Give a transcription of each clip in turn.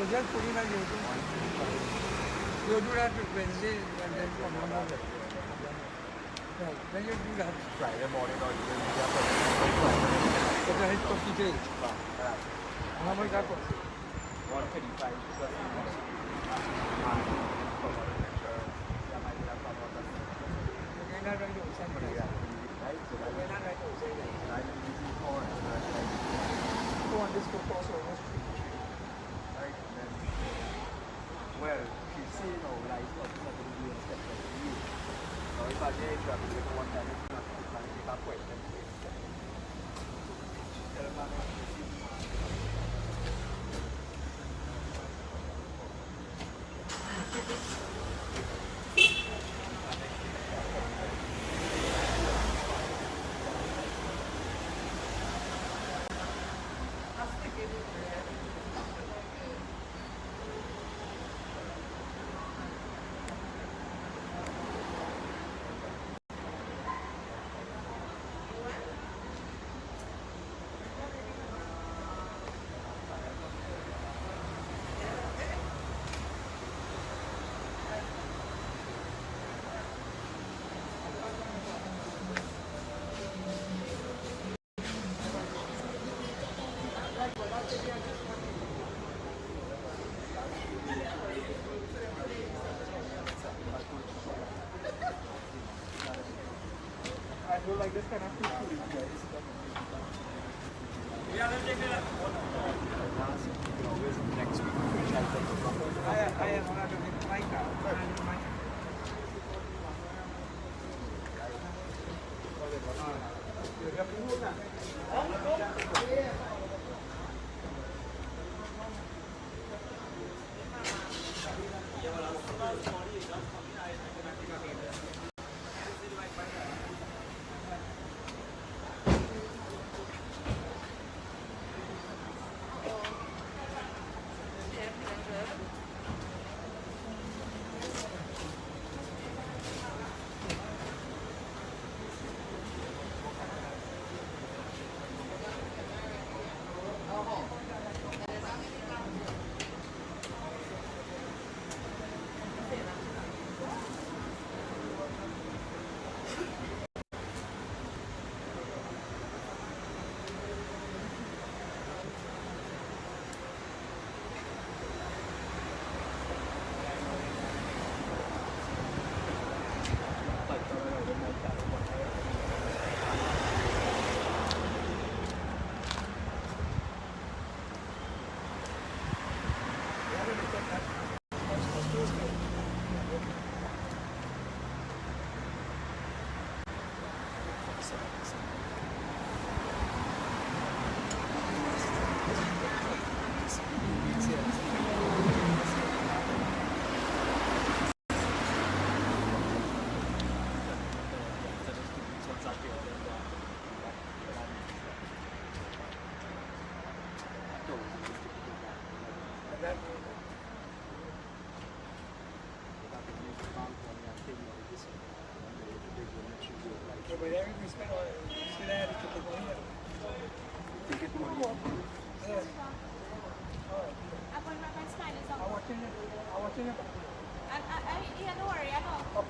Just put it on YouTube. You do that Wednesday and then come on over. Right. Then you do that Friday morning or you will be up at the head of the page. How much that cost? 135 plus well, you see, you know, like, what is going to be expected from you. So if I get into a one time, it's not going to take a question. I feel like this kind of food is guys. Yeah, let's take it up. Next week, I am one of the like that. Yeah, don't worry, I know.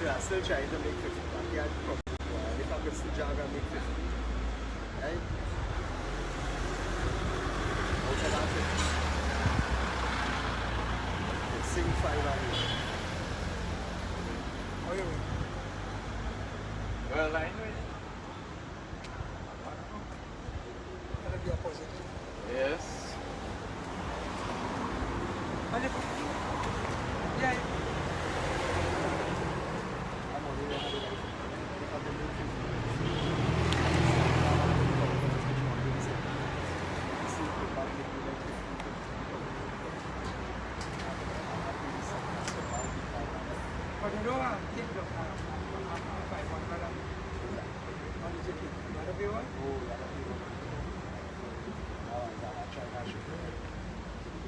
I still trying to make 50, but yeah, if I could still jog and make 50, right? What's that? Sing 5 hours. Oh, you mean? Well, I know it. Gonna be opposite. Yes. Yeah. I'm only Kalau dua kit dok, apa yang mana? Mana sikit? Ada biwa? Oh, ada biwa. I try that shit.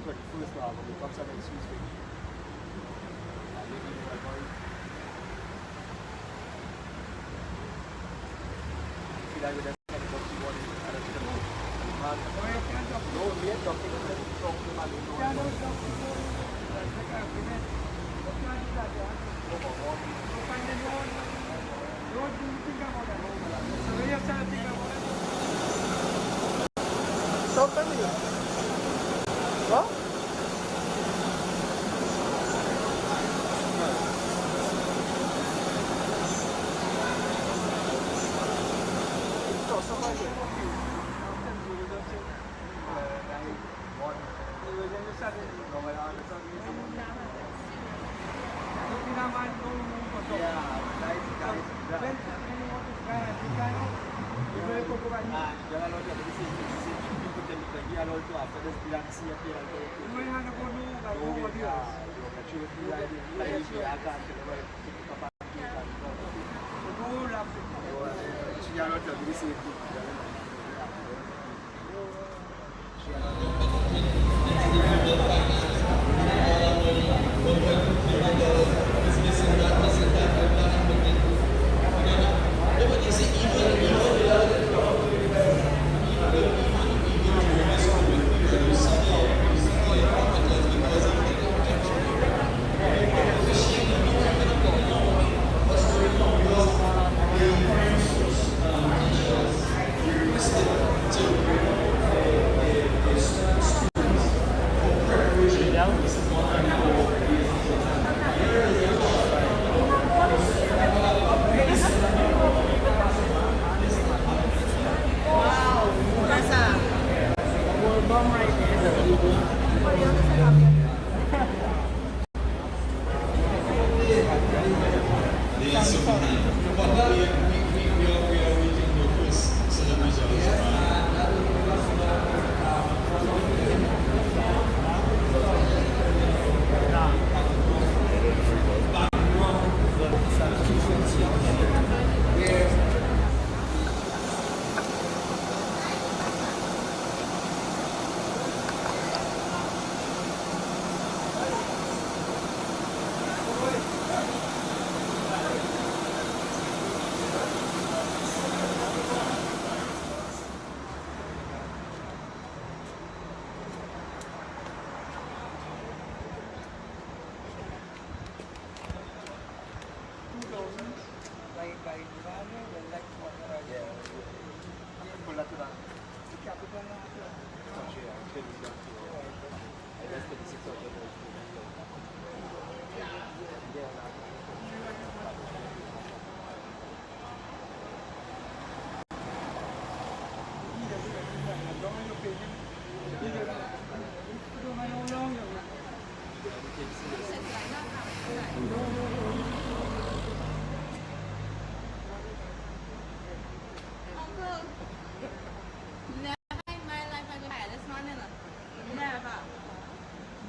But first of all, when it comes to next week, I live in my boy. Feel like with that kind of doctor one, I don't know. No, we are talking about the doctor man. Stop coming. What?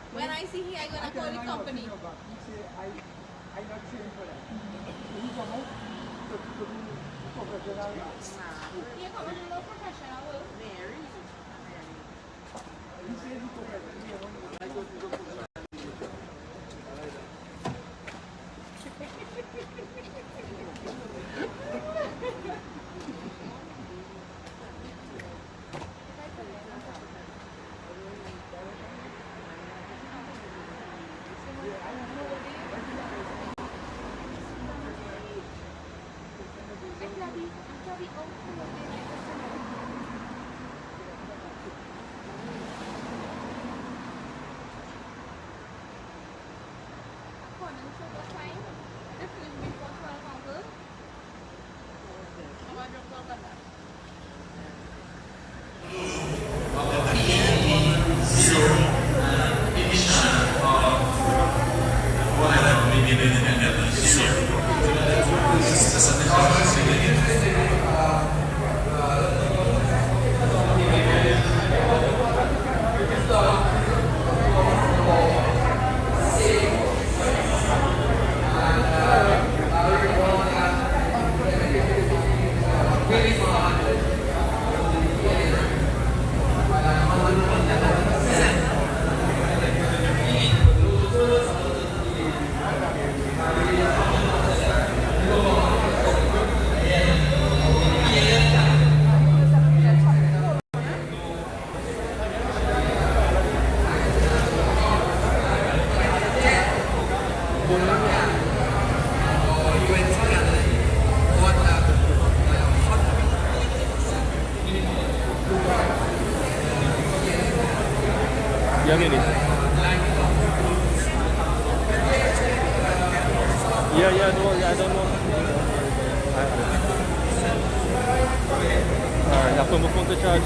When I see here, I'm gonna call the company. I'm not saying for that. You come out to do professional. You come to no professional work. Very. You say you professional. I go to the professional. According to the time, definitely before 12 hours. Yang ini. Yeah, no, I don't know. Alright, I put my phone to charge.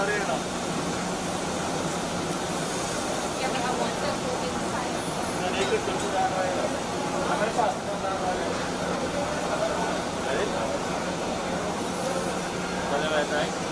arena. Yeah, but I want to go inside. And they could go to the arena. I'm going to pass it on the arena. Ready? Follow my right.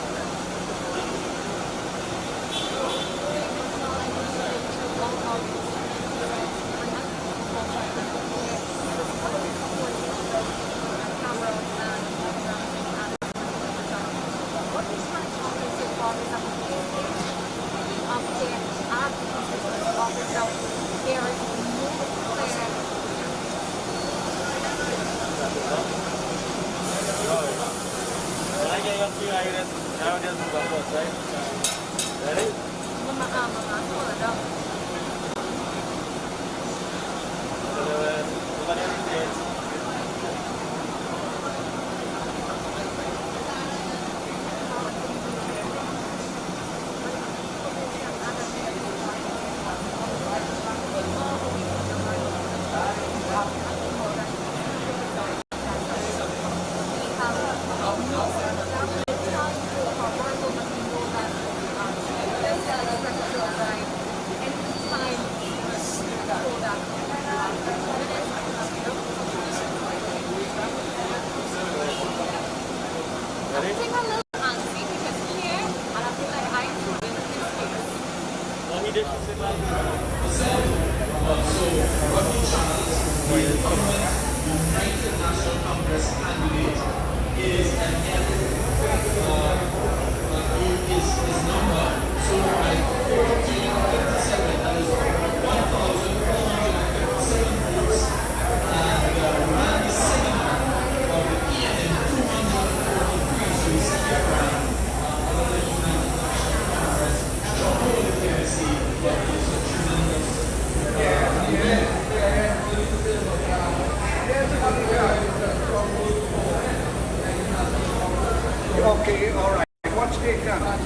Okay, all right. What's the account?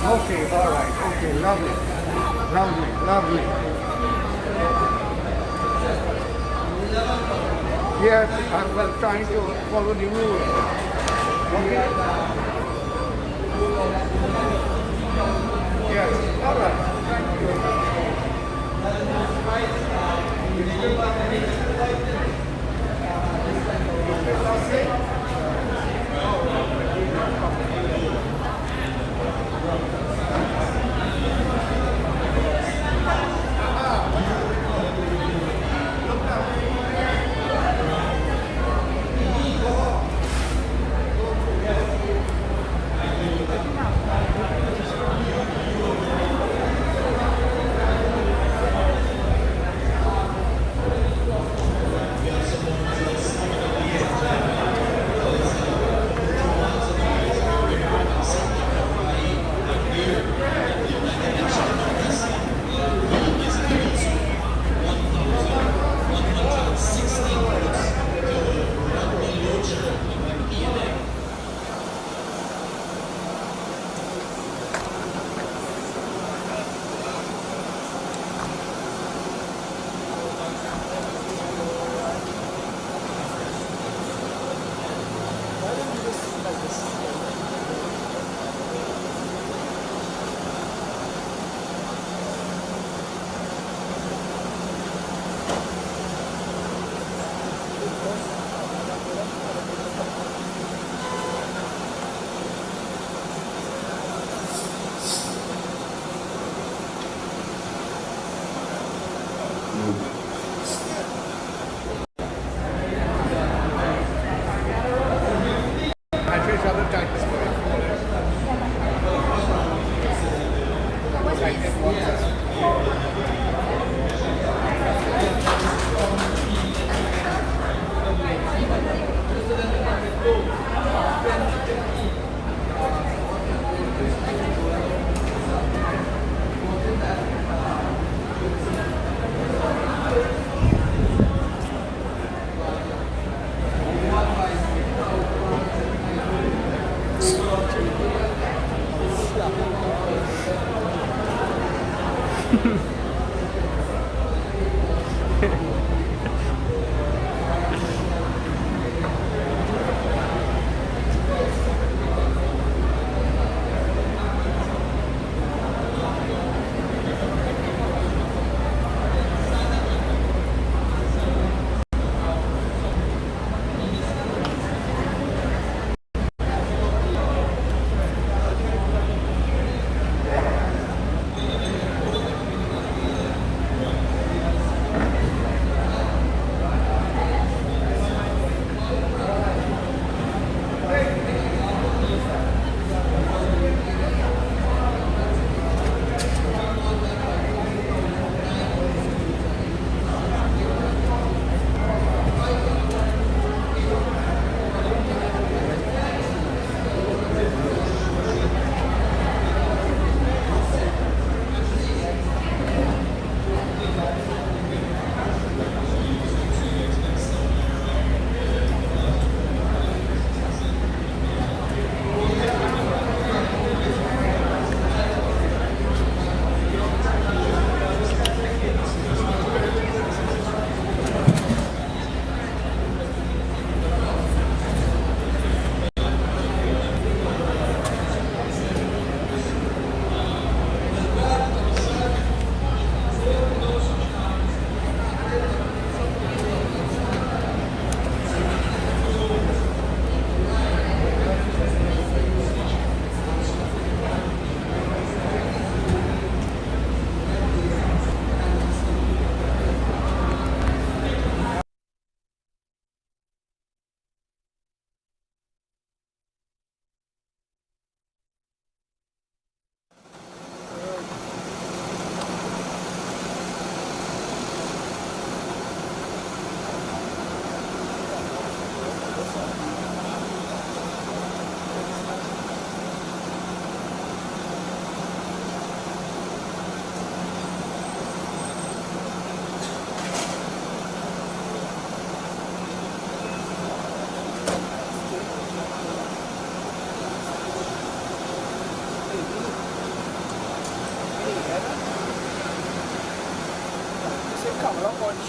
Okay, all right. Okay, lovely. Lovely, lovely. Yes, I'm well trying to follow the rules. Okay? Yes, all right. Thank you.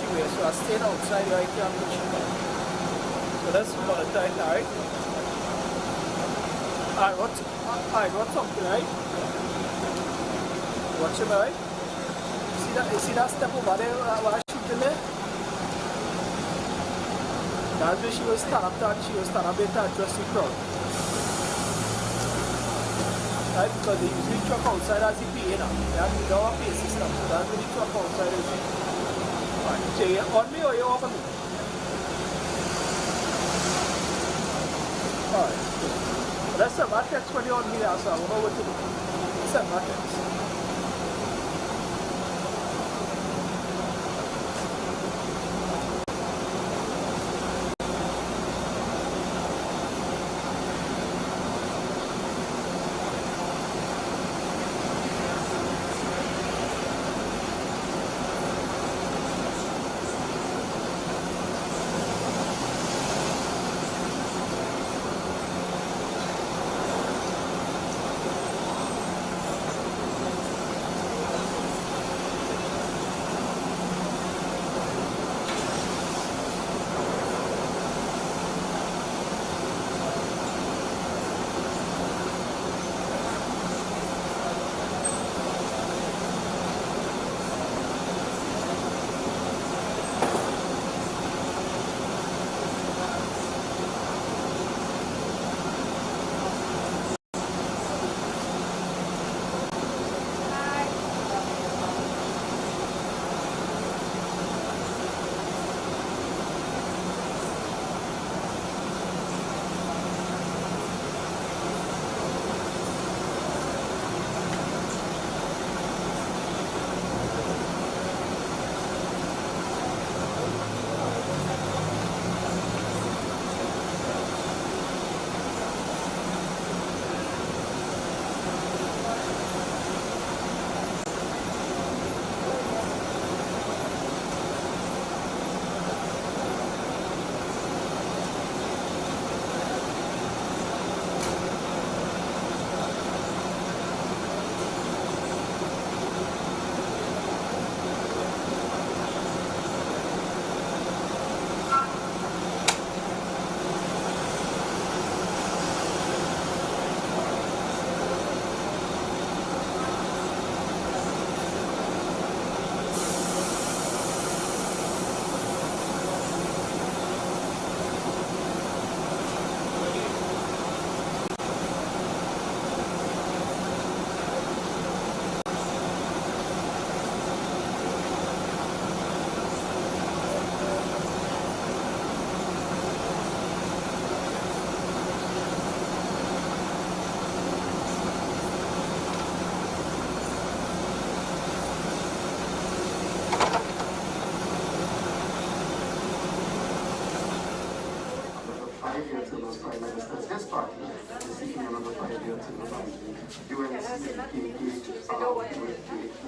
anyway, so I stayed outside where I can't push it down. So that's volatile, alright? Alright, what's something, right? Watch him, right? You see that step over there while shooting there? That's where she was stand up there, she was stand up there to address the crowd. Right? Because they usually truck outside as the PA now. They have the PA system, so that's where the truck outside is. Alright, so you on me or you off of me? Alright. Let's send my text when you're on me now, so I don't know what to do. Let's send my text.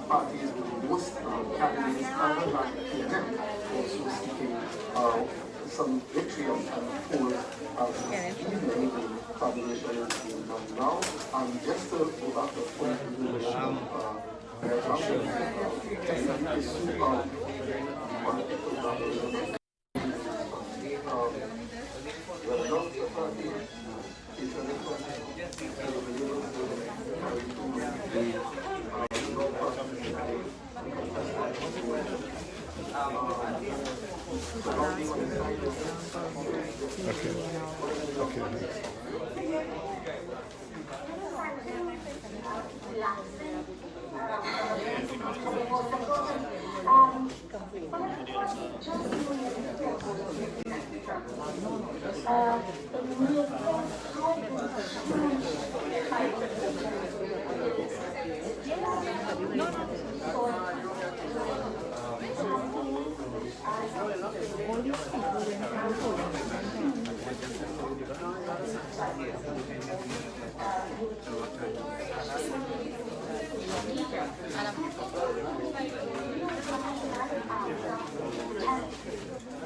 Parties with most candidates other than A.N also seeking some victory on the poll even the tabulation is being done now. And just to go back to the point in relation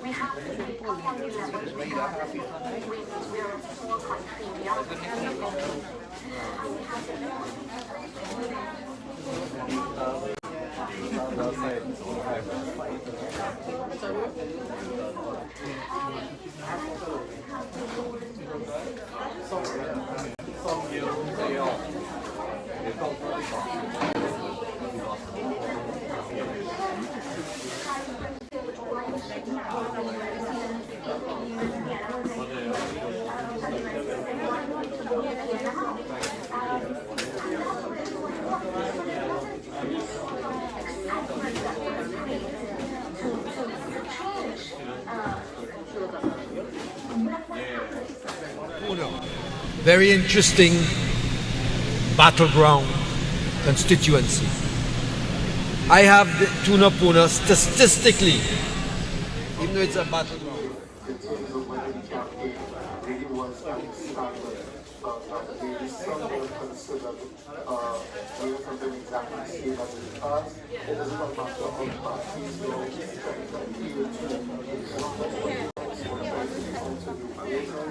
We have to be up on the level because we're a small country. We are Very interesting battleground constituency. I have the Tuna Puna statistically, even though it's a battleground. In terms of whether the campaign really was outstanding, there is somewhat considered, whether something exactly same as in the past. It is not a matter of parties now trying to appeal to the government or trying to come to new creators.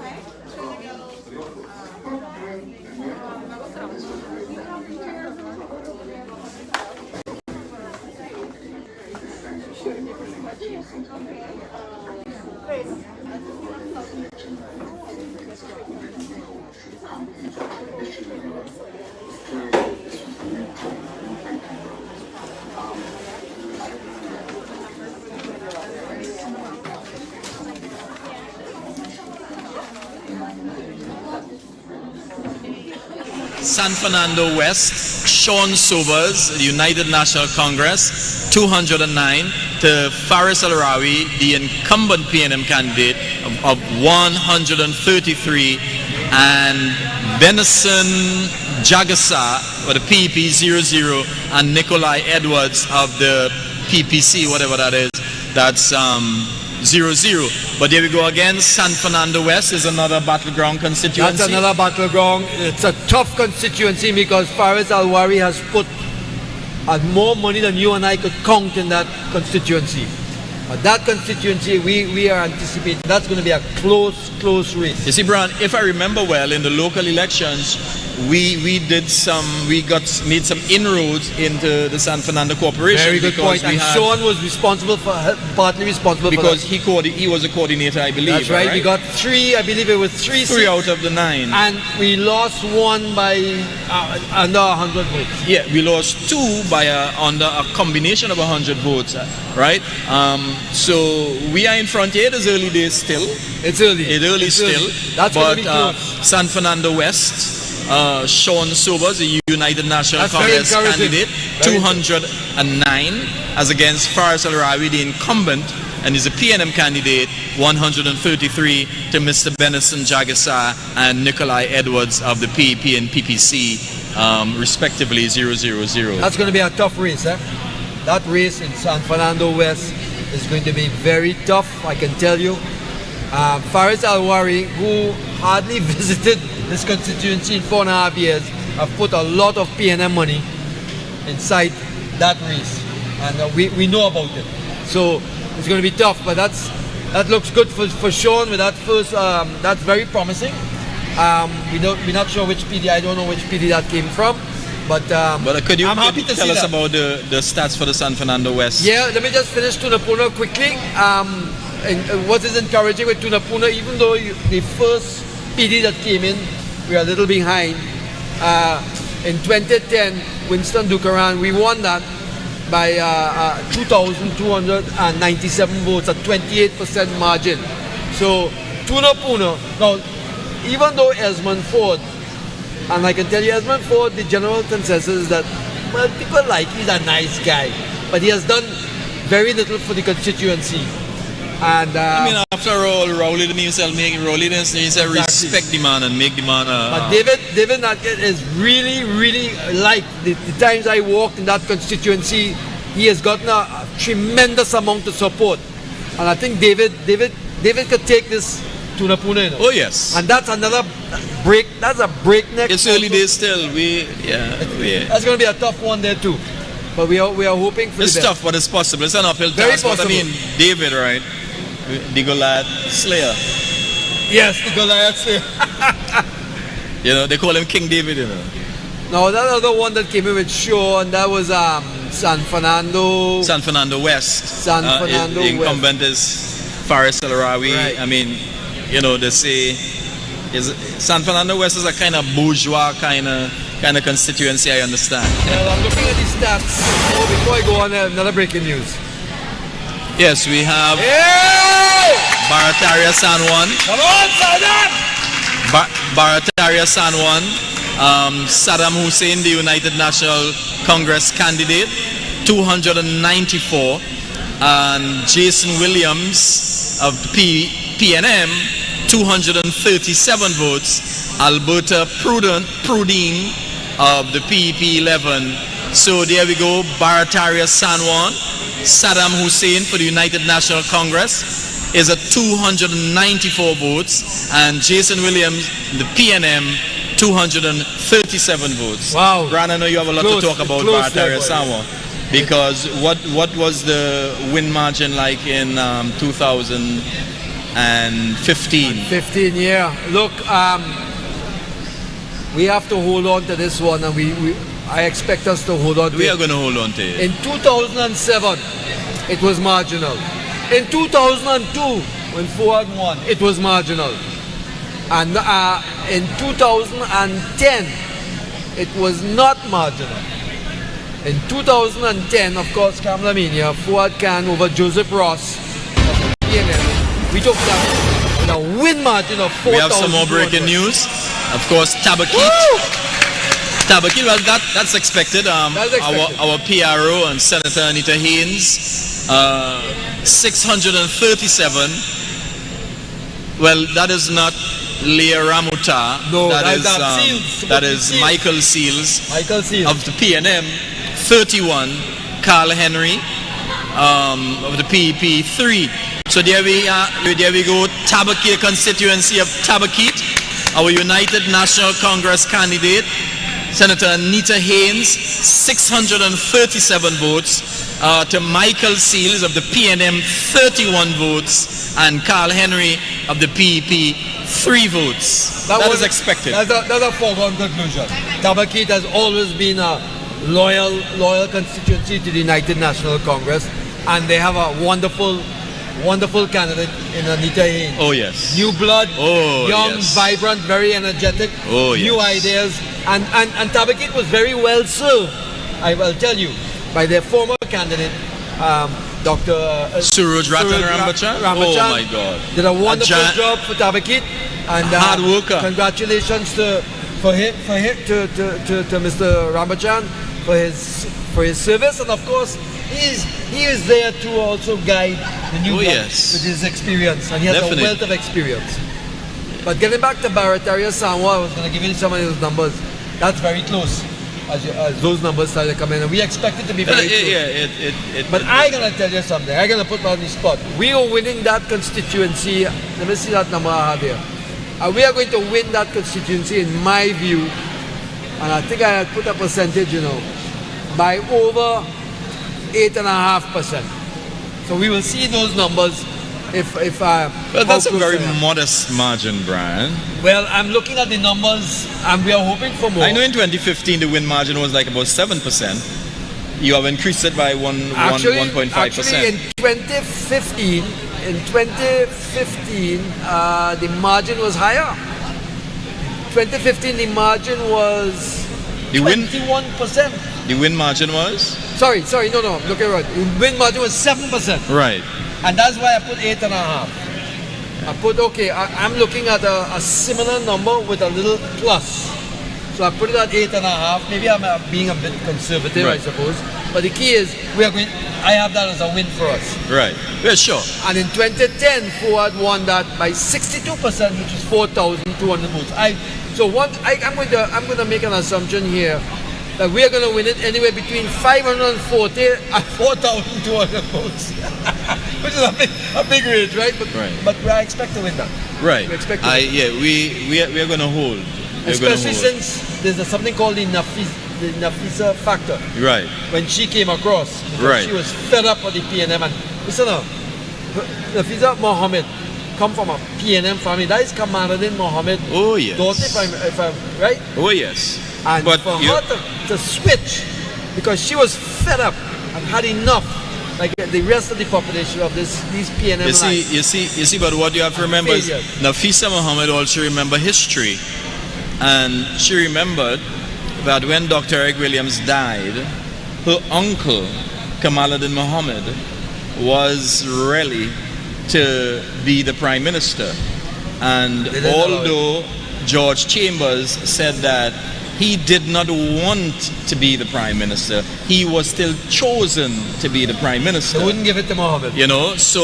San Fernando West, Sean Sobers, the United National Congress, 209 to Faris Al-Rawi, the incumbent PNM candidate of 133, and Benison Jagasa for the PEP 00, and Nikolai Edwards of the PPC, whatever that is, that's 00. But there we go again. San Fernando West is another battleground constituency. That's another battleground. It's a tough constituency because Faris Al-Wari has put more money than you and I could count in that constituency. But that constituency, we are anticipating that's going to be a close race. You see, Brian, if I remember well, in the local elections, we made some inroads into the San Fernando Corporation. Very good point. And Sean was responsible for, partly responsible because for that. he was a coordinator, I believe. That's right. We got three. I believe it was three out of the 9, and we lost one by under 100 votes. Yeah, we lost 2 by under a combination of 100 votes, right? So we are in front here. It is early days still. It's early. That's going to be close. San Fernando West. Sean Sobers, the United National Congress candidate, 209, as against Faris Al-Rawi, the incumbent, and is a PNM candidate, 133 to Mr. Benison Jagasa and Nikolai Edwards of the PEP and PPC, respectively 000. That's going to be a tough race, eh? That race in San Fernando West is going to be very tough, I can tell you. Faris Al-Wari, who hardly visited this constituency in 4.5 years, have put a lot of PNM money inside that race, and we know about it. So it's going to be tough, but that looks good for Sean with that first. That's very promising. We're not sure which PD. I don't know which PD that came from, but could you I'm happy to tell see us that. about the stats for the San Fernando West? Yeah, let me just finish Tuna Puna quickly. And what is encouraging with Tuna Puna, even though the first PD that came in, we are a little behind. In 2010, Winston Dukaran, we won that by 2,297 votes, a 28% margin. So Tuna Puna, now even though Esmond Ford, and I can tell you Esmond Ford, the general consensus is that, well, people like he's a nice guy, but he has done very little for the constituency. And I mean, after all, Rowley didn't say respect the man and make the man. But David Natket is really like the times I walked in that constituency, he has gotten a tremendous amount of support, and I think David could take this Tuna Puna. You know? Oh yes. And that's another break. That's a breakneck. It's early days still. That's going to be a tough one there too. But we are hoping for it's the best. tough, but it's possible. It's an uphill Very task. possible. But I mean, David, right? The Goliath Slayer. Yes, the Goliath Slayer. You know, they call him King David, you know. Now that other one that came in with Shaw, and that was San Fernando. San Fernando West. San Fernando The incumbent is Faris El-Arawi. Right. I mean, you know, they say San Fernando West is a kind of bourgeois kind of constituency, I understand. Well, I'm looking at these stats. Oh, before I go on, another breaking news. Yes, we have Hey! Barataria San Juan. Come on, Saddam! Barataria San Juan. Saddam Hussein, the United National Congress candidate, 294. And Jason Williams of the PNM, 237 votes. Alberta Prudine of the PEP 11. So there we go, Barataria San Juan. Saddam Hussein for the United National Congress is at 294 votes, and Jason Williams, the PNM, 237 votes. Wow. Brian, I know you have a lot to talk about Barataria San Juan, because what was the win margin like in 2015? 15, yeah. Look, we have to hold on to this one, and I expect us to hold on to it. We are going to hold on to it. In 2007, it was marginal. In 2002, when Ford won, it was marginal. And in 2010, it was not marginal. In 2010, of course, Kamla Mania, Ford Can over Joseph Ross of the PNM. We took that with a win margin of 4,000. We have some more breaking news. Of course, Tabaquite. Tabaquite, well, that's expected. Our PRO and Senator Anita Haynes, 637. Well, that is not Leah Ramuta. No, that is Michael Seals. Michael Seals of the PNM, 31. Carl Henry of the PEP 3. So there we go. Tabaquite constituency of Tabaquite. Our United National Congress candidate, Senator Anita Haynes, 637 votes. To Michael Seals of the PNM, 31 votes. And Carl Henry of the PEP, 3 votes. That is expected. That's a foregone conclusion. Tabaquite has always been a loyal constituency to the United National Congress. And they have a wonderful candidate in Anita Haynes. Oh, yes. New blood, young, yes. Vibrant, very energetic, new yes. Ideas. And Tabaquite was very well served, I will tell you, by their former candidate, Dr. Suraj Rambachan. Oh my God. Did a wonderful job for Tabaquite. And hard worker. Congratulations to Mr. Rambachan for his service, and of course he is there to also guide the new blood with his experience, and he has a wealth of experience. But getting back to Barataria San Juan, I was going to give you some of those numbers. That's very close as those numbers started to come in, and we expect it to be very close. But I'm going to tell you something. I'm going to put on the spot. We are winning that constituency. Let me see that number I have here. We are going to win that constituency, in my view, and I think I had put a percentage, by over 8.5%. So we will see those numbers if well, that's a very modest margin, Brian. Well, I'm looking at the numbers, and we are hoping for more. I know in 2015 the win margin was like about 7%. You have increased it by 1.5%. Actually, in 2015, the margin was higher. 2015, the margin was 21%. The win margin was? Sorry, no, look at it. The win margin was 7%. Right. And that's why I put 8.5. I'm looking at a similar number with a little plus. So I put it at 8.5. Maybe I'm being a bit conservative, I suppose. But the key is, I have that as a win for us. Right. Yeah, sure. And in 2010, Ford won that by 62%, which is 4,200 votes. I'm going to make an assumption here that we are going to win it anywhere between 540 and 4,200 votes, which is a big range, right? But I expect to win that. Right. We expect to win. We are going to hold. Especially since there's something called the Nafisa factor. Right. When she came across, she was fed up with the PNM. And listen, Nafisa Mohammed come from a PNM family. That is Kamaruddin Mohammed. Oh yes. Daughter, if I'm right. Oh yes. And but for her to switch because she was fed up and had enough, like the rest of the population of these PNM lines. You see, but what you have to remember is Nafisa Muhammad also remember history, and she remembered that when Dr. Eric Williams died, her uncle Kamaluddin Muhammad was ready to be the prime minister, and although George Chambers said that he did not want to be the prime minister, he was still chosen to be the prime minister. They wouldn't give it to Muhammad. You know, so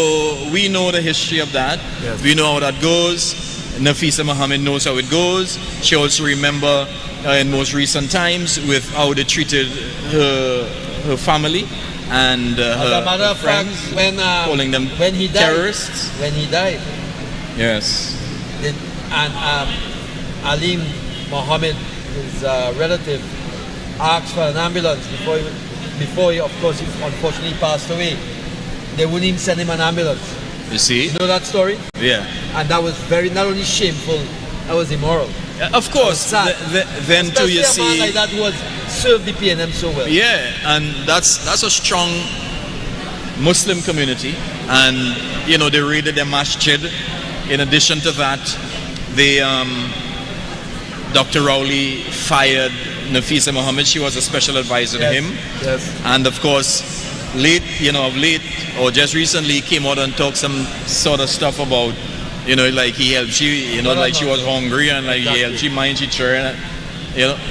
we know the history of that. Yes. We know how that goes. Nafisa Muhammad knows how it goes. She also remember in most recent times with how they treated her family and her friends, calling them terrorists. When he died, yes, and Alim Mohammed, his relative, asked for an ambulance before he, of course, he unfortunately passed away. They wouldn't even send him an ambulance. You see? You know that story? Yeah. And that was not only shameful, that was immoral. Of course. Then too, you see, a man like that was served the PNM so well. Yeah, and that's a strong Muslim community, and you know they raided their masjid. In addition to that, Dr. Rowley fired Nafisa Muhammad. She was a special advisor to him. Yes. And of course, just recently, he came out and talked some sort of stuff about, like he helped she, she was hungry and like he helped she mind she turned.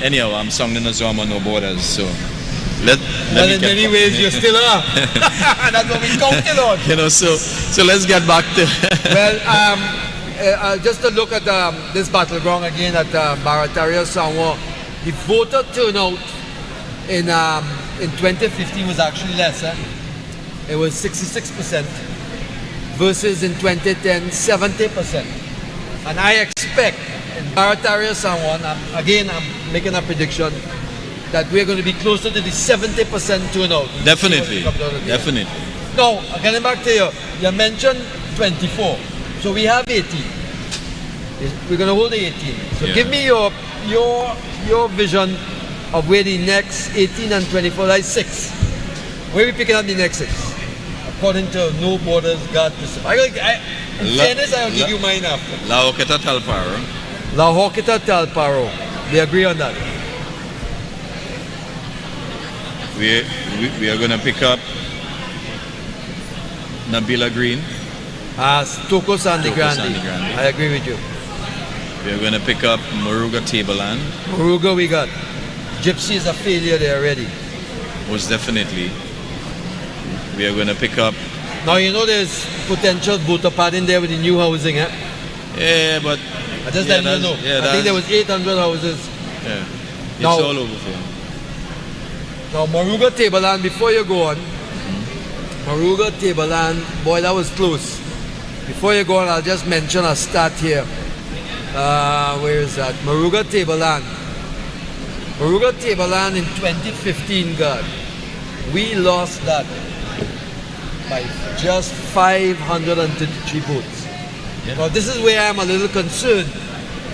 Anyhow, I'm sounding as though I'm on no borders, so let me in many ways you still are. That's what we counted on. So let's get back to well, just to look at this battleground again at Barataria San Juan, the voter turnout in 2015 was actually lesser. It was 66% versus in 2010 70%. And I expect in Barataria San Juan, I'm making a prediction that we're going to be closer to the 70% turnout. Definitely. Now, getting back to you mentioned 24. So we have 18. We're going to hold the 18. So give me your vision of where the next 18 and 24 lies 6. Where are we picking up the next 6? According to No Borders, God Pacific. In fairness, I'll give you mine after. La Hoqueta Talparo. La Hoqueta Talparo. We agree on that. We are going to pick up Nabila Green. Toko Sandy Grande. I agree with you. We are going to pick up Moruga Tableland. Moruga we got. Gypsy is a failure there already. Most definitely. We are going to pick up... Now there's potential voter padding there with the new housing, eh? Yeah, but... I just let you know. Yeah, I think there was 800 houses. Yeah. It's all over here. Now Moruga Tableland, before you go on, Moruga Tableland, boy, that was close. Before you go on, I'll just mention a stat here. Where is that? Moruga Tableland. Moruga Tableland in 2015, God, we lost that by just 533 votes. Yeah. Now this is where I'm a little concerned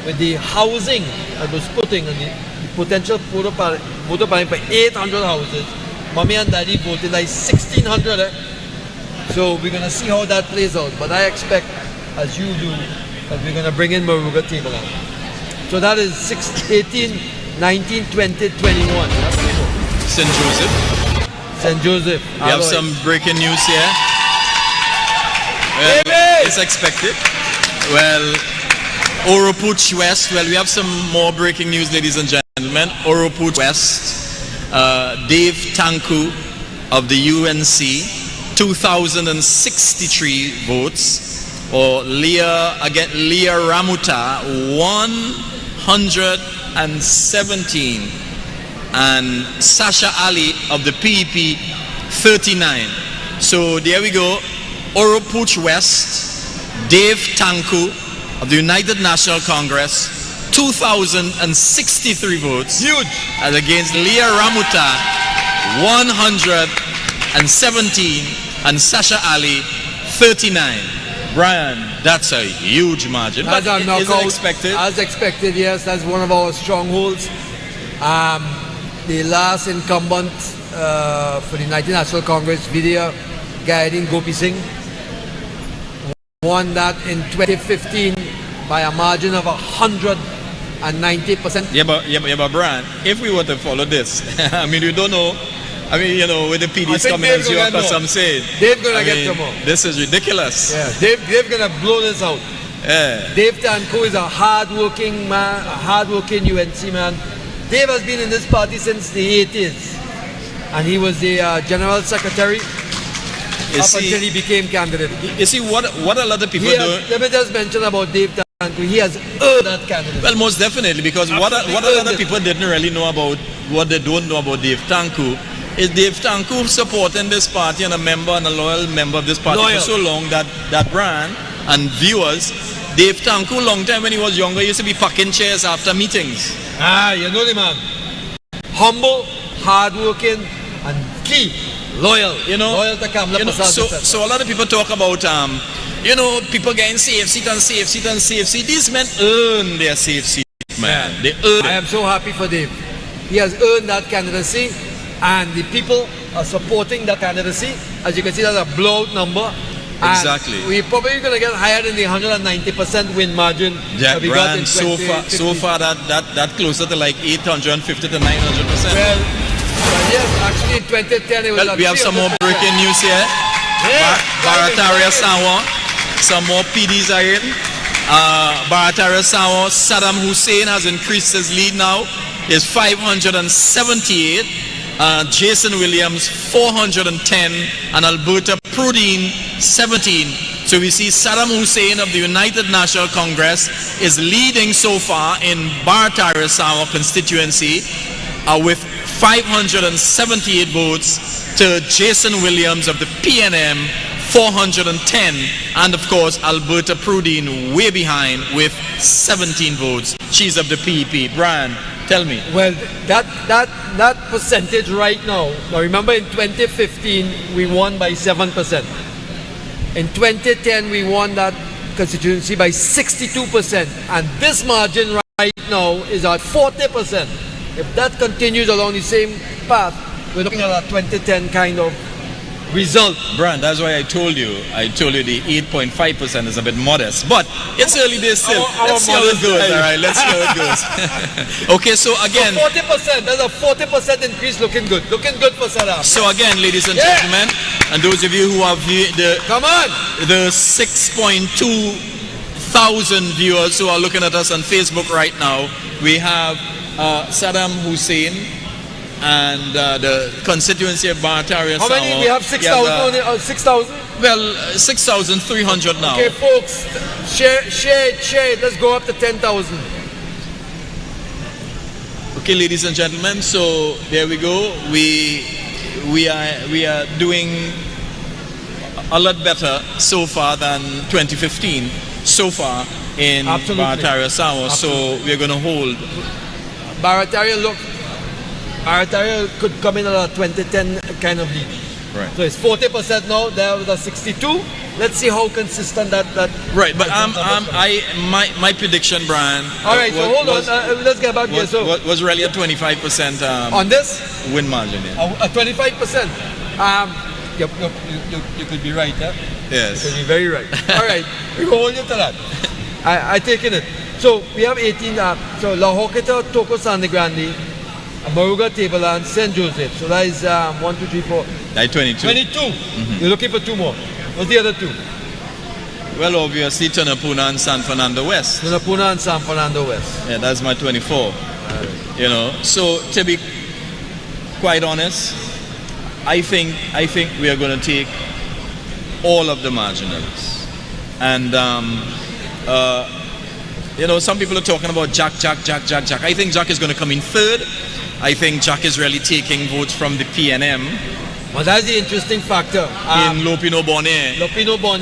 with the housing that was putting and the potential voter planning for 800 houses. Mommy and Daddy voted like 1,600. So we're going to see how that plays out. But I expect, as you do, that we're going to bring in Moruga Tableland. So that is 18, 19, 20, 21. St. Joseph. St. Joseph. We have some breaking news here. Well, it's expected. Well, Oropouche West. Well, we have some more breaking news, ladies and gentlemen. Oropouche West. Dave Tanku of the UNC, 2,063 votes. Or Leah Ramuta, 117. And Sasha Ali of the PEP, 39. So there we go. Oropouche West, Dave Tanku of the United National Congress, 2,063 votes. Huge. As against Leah Ramuta, 117. And Sasha Ali, 39. Brian, that's a huge margin. But is it expected? As expected, yes. That's one of our strongholds. The last incumbent for the United National Congress, Vidya guiding Gopi Singh, won that in 2015 by a margin of 190%. Yeah, but Brian, if we were to follow this, I mean, you don't know. I mean, you know, with the PDs coming as you have some say, Dave's gonna get some more. This is ridiculous. Yeah, Dave's gonna blow this out. Yeah. Dave Tanko is a hard-working man, a hard-working UNC man. Dave has been in this party since the 80s, and he was the general secretary until he became candidate. You see, what a lot of people do. Let me just mention about Dave Tanko. He has earned that candidate. Well, most definitely, because what a lot of people didn't really know about, what they don't know about Dave Tanko, is Dave Tanko supporting this party and a member and a loyal member of this party for so long that Brian and viewers, Dave Tanko, long time when he was younger, used to be packing chairs after meetings. Ah, you know the man. Humble, hardworking, and key, loyal. You know, loyal to Kamla Prasad-Bissessar. So a lot of people talk about, you know, people getting safe seat and safe seat and safe seat. These men earn their safe seat, man. Yeah. They earn it. I am so happy for Dave. He has earned that candidacy, and the people are supporting that candidacy. As you can see, that's a blowout number. Exactly. And we're probably going to get higher than the 190% win margin that we got in so far that closer to like 850 to 900%. Well, yes, actually in 2010 it was. Well, we have some more breaking news here. Yeah, Barataria San Juan, some more PDs are in. Barataria San Juan, Saddam Hussein has increased his lead now. Is 578. Jason Williams 410 and Alberta Prudine 17. So we see Saddam Hussein of the United National Congress is leading so far in Barataria San Juan constituency with 578 votes to Jason Williams of the PNM 410, and of course Alberta Prudine way behind with 17 votes. She's of the PEP. Brian, tell me. Well, that percentage right now remember in 2015 we won by 7%. In 2010 we won that constituency by 62%, and this margin right now is at 40%. If that continues along the same path, we're looking at a 2010 kind of result. Brian, that's why I told you the 8.5% is a bit modest, but it's early days still. Let's see how it goes. All right, let's see how it goes. Okay, so again, so 40%. That's a 40% increase. Looking good for Saddam. So again, ladies and gentlemen, and those of you who have the 6.2 thousand viewers who are looking at us on Facebook right now, we have Saddam Hussein and the constituency of Barataria. How many? We have 6,000. 6,000? Well, 6,300 now. Okay, folks, share it. Let's go up to 10,000. Okay, ladies and gentlemen. So there we go. We are doing a lot better so far than 2015. So far in Barataria San Juan. So we're going to hold. Barataria could come in at a 2010 kind of lead. Right. So it's 40% now. There was a 62. Let's see how consistent that. Right, but my prediction, Brian. All right, so hold on. Let's get back here. So was really a 25% on this win margin. Yeah. A 25%. You could be right, huh? Yes. You could be very right. All right, we will hold you to that. I taken it. So we have 18. So La Hoqueta, Toko Sangre Grande, Moruga Tableland, St. Joseph. So that is 1, 2, 3, 4. That's 22. 22. Mm-hmm. You're looking for 2 more. What's the other 2? Well, obviously Tuna Puna and San Fernando West. Tuna Puna and San Fernando West. Yeah, that's my 24. You know, so to be quite honest, I think we are going to take all of the marginals. And you know, some people are talking about Jack. I think Jack is going to come in third. I think Jack is really taking votes from the PNM. Well, that's the interesting factor. In Lopino Bonnet.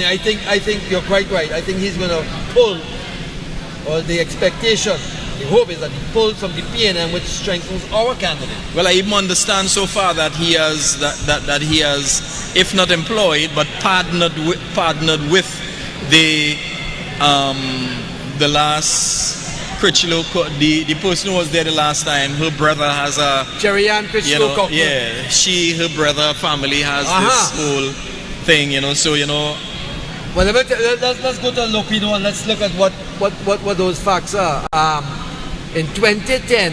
I think you're quite right. I think he's going to pull, or the expectation, the hope is that he pulls from the PNM, which strengthens our candidate. Well, I even understand so far that he has, that he has, if not employed, but partnered with the last Critchlow, the person who was there the last time, her brother has a Cherry-Ann Critchlow Cockburn. Yeah, her brother, family has this whole thing, so Well, let's go to Lopino and let's look at what those facts are. In 2010,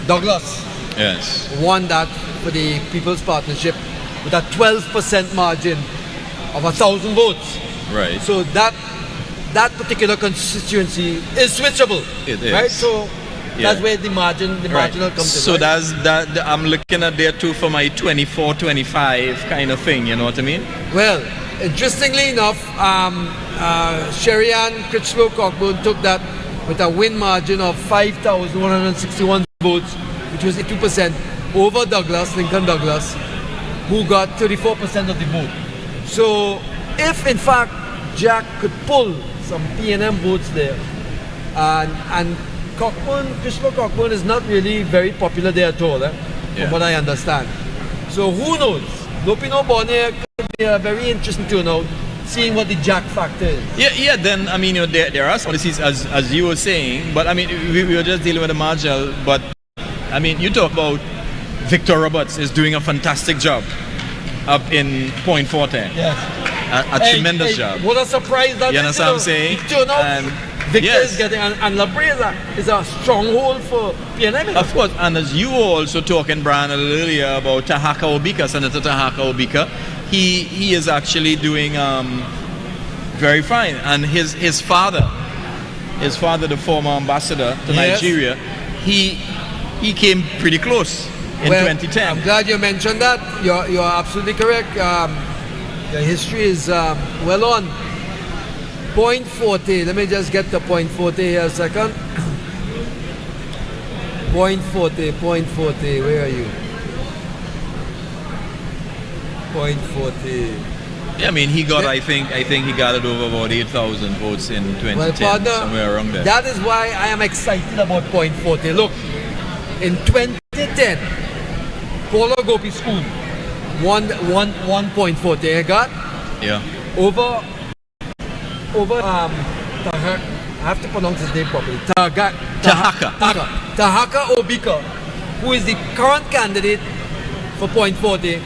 Douglas won that for the People's Partnership with a 12% margin of 1,000 votes. Right. So that particular constituency is switchable. It is. Right. So that's where the marginal comes in. So that's that. I'm looking at there too for my 24-25 kind of thing. You know what I mean? Well, interestingly enough, Cherry-Ann Critchlow Cockburn took that with a win margin of 5,161 votes, which was 2% over Lincoln Douglas, who got 34% of the vote. So, if in fact Jack could pull some P&M votes there, and Critchlow Cockburn is not really very popular there at all, from what I understand. So who knows? Lopino Bonnier could be a very interesting turnout, seeing what the Jack factor is. Yeah. Then I mean, there are some policies as you were saying, but I mean, we were just dealing with the marginal. But I mean, you talk about Victor Roberts is doing a fantastic job up in Point Fortin. Yes. A tremendous job. What a surprise that is. You understand what I'm saying? Victor is getting, and Labrie is a stronghold for PNM. Of course, and as you were also talking, Brian, a little earlier about Tahaka Obika, Senator Tahaka Obika, he is actually doing very fine. And his father, the former ambassador to Nigeria, he came pretty close in 2010. I'm glad you mentioned that. You're absolutely correct. Your history is well on. Point 40. Let me just get the point 40 here a second. Point 40. Where are you? Point 40. Yeah, I mean, he got. I think he gathered over about 8,000 votes in 2010, well, partner, somewhere around there. That is why I am excited about point 40. Look, in 2010, Paula Gopi School won 1.40. I got over I have to pronounce his name properly. Tahaka Obika, who is the current candidate for point 40.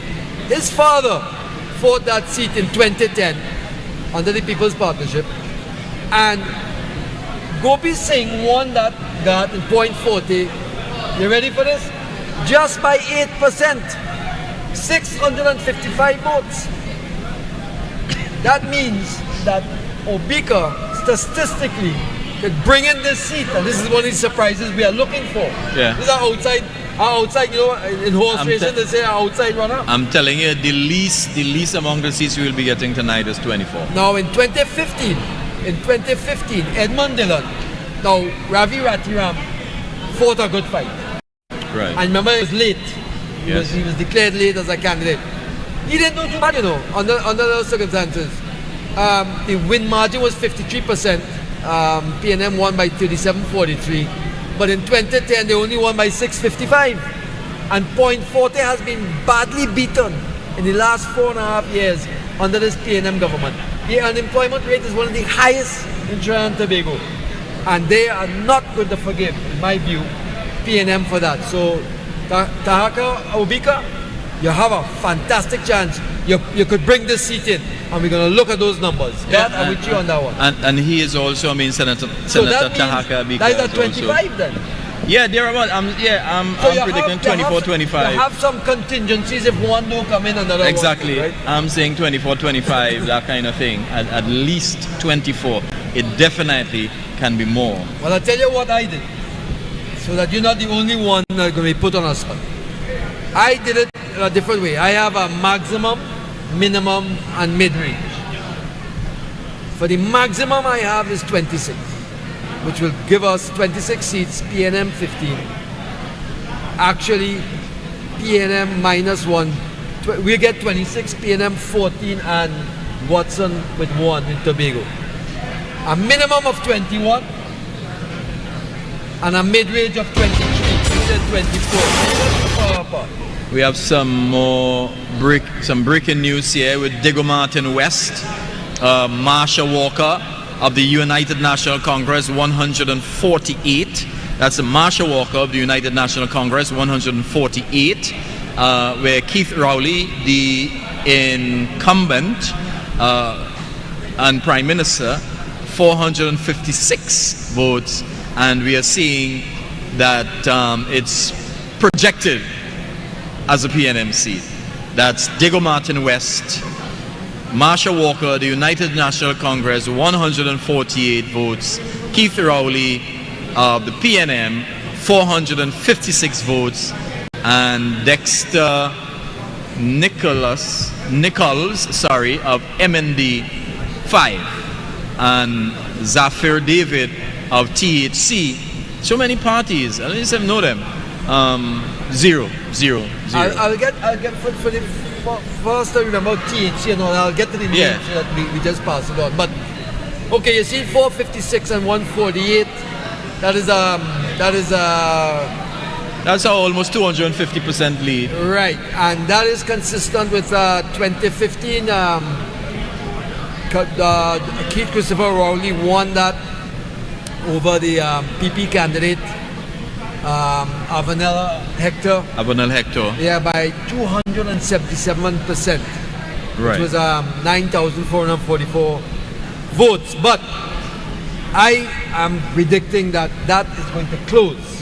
His father fought that seat in 2010 under the People's Partnership, and Gopi Singh won that in point 40. You ready for this? Just by 8%, 655 votes. That means that Obika statistically could bring in this seat, and this is one of the surprises we are looking for. Yeah. These are outside, in horse racing they say outside runner. I'm telling you, the least among the seats we will be getting tonight is 24. Now in 2015, Edmund Dillon, now Ravi Ratiram fought a good fight. Right. And remember, he was late. He was declared late as a candidate. He didn't do too bad, under those circumstances. The win margin was 53%. PNM won by 37.43. But in 2010, they only won by 6.55. And point 40 has been badly beaten in the last 4.5 years under this PNM government. The unemployment rate is one of the highest in Trinidad and Tobago. And they are not going to forgive, in my view, PNM for that. So, Tahaka Obika, you have a fantastic chance. You could bring this seat in, and we're going to look at those numbers. I'm with you on that one. And he is also, Senator Tahaka Obika. That is at 25 then? Yeah, thereabout. I'm predicting 24-25. You have some contingencies if one don't come in, another exactly. one. Right? I'm saying 24-25, that kind of thing. At least 24. It definitely can be more. Well, I'll tell you what I did, so that you're not the only one that's going to be put on a spot. I did it a different way. I have a maximum, minimum, and mid-range. For the maximum I have is 26, which will give us 26 seats, PNM 15. Actually, PNM minus 1. We get 26, PNM 14, and Watson with 1 in Tobago. A minimum of 21 and a mid-range of 23. We said 24. We have some breaking news here with Diego Martin West, Marsha Walker, of the United National Congress, 148. That's Marsha Walker of the United National Congress, 148. Where Keith Rowley, the incumbent and Prime Minister, 456 votes. And we are seeing that it's projected as a PNM seat. That's Diego Martin West, Marsha Walker, the United National Congress, 148 votes. Keith Rowley of the PNM, 456 votes. And Dexter Nichols, of MND, 5. And Zafir David of THC. So many parties. I don't even know them. Zero. I'll get for the first time about THC and all. I'll get to the name so that we just pass it on. But okay, you see 456 and 148. That's almost 250% lead. Right, and that is consistent with 2015. Keith Christopher Rowley won that over the PP candidate Avenel Hector. Yeah, by 277%. Right. Which was 9,444 votes. But I am predicting that is going to close.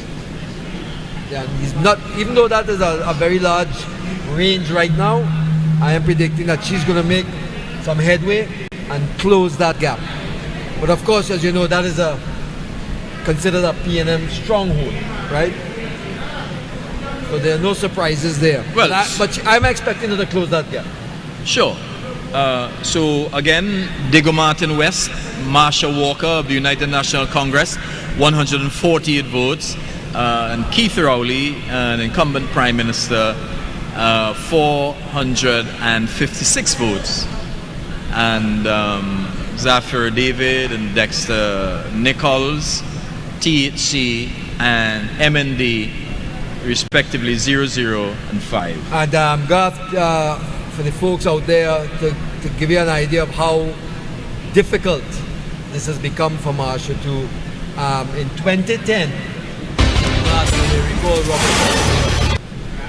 Yeah, he's not, even though that is a very large range right now, I am predicting that she's going to make some headway and close that gap. But of course, as you know, that is considered a PNM stronghold, right? So there are no surprises there. Well, but I'm expecting her to close that gap. Sure. So again, Diego Martin West, Marsha Walker of the United National Congress, 148 votes. And Keith Rowley, an incumbent Prime Minister, 456 votes. And Zafir David and Dexter Nichols, THC and MND, respectively 00 and 5. And Garth, for the folks out there, to give you an idea of how difficult this has become for Marsha to, in 2010,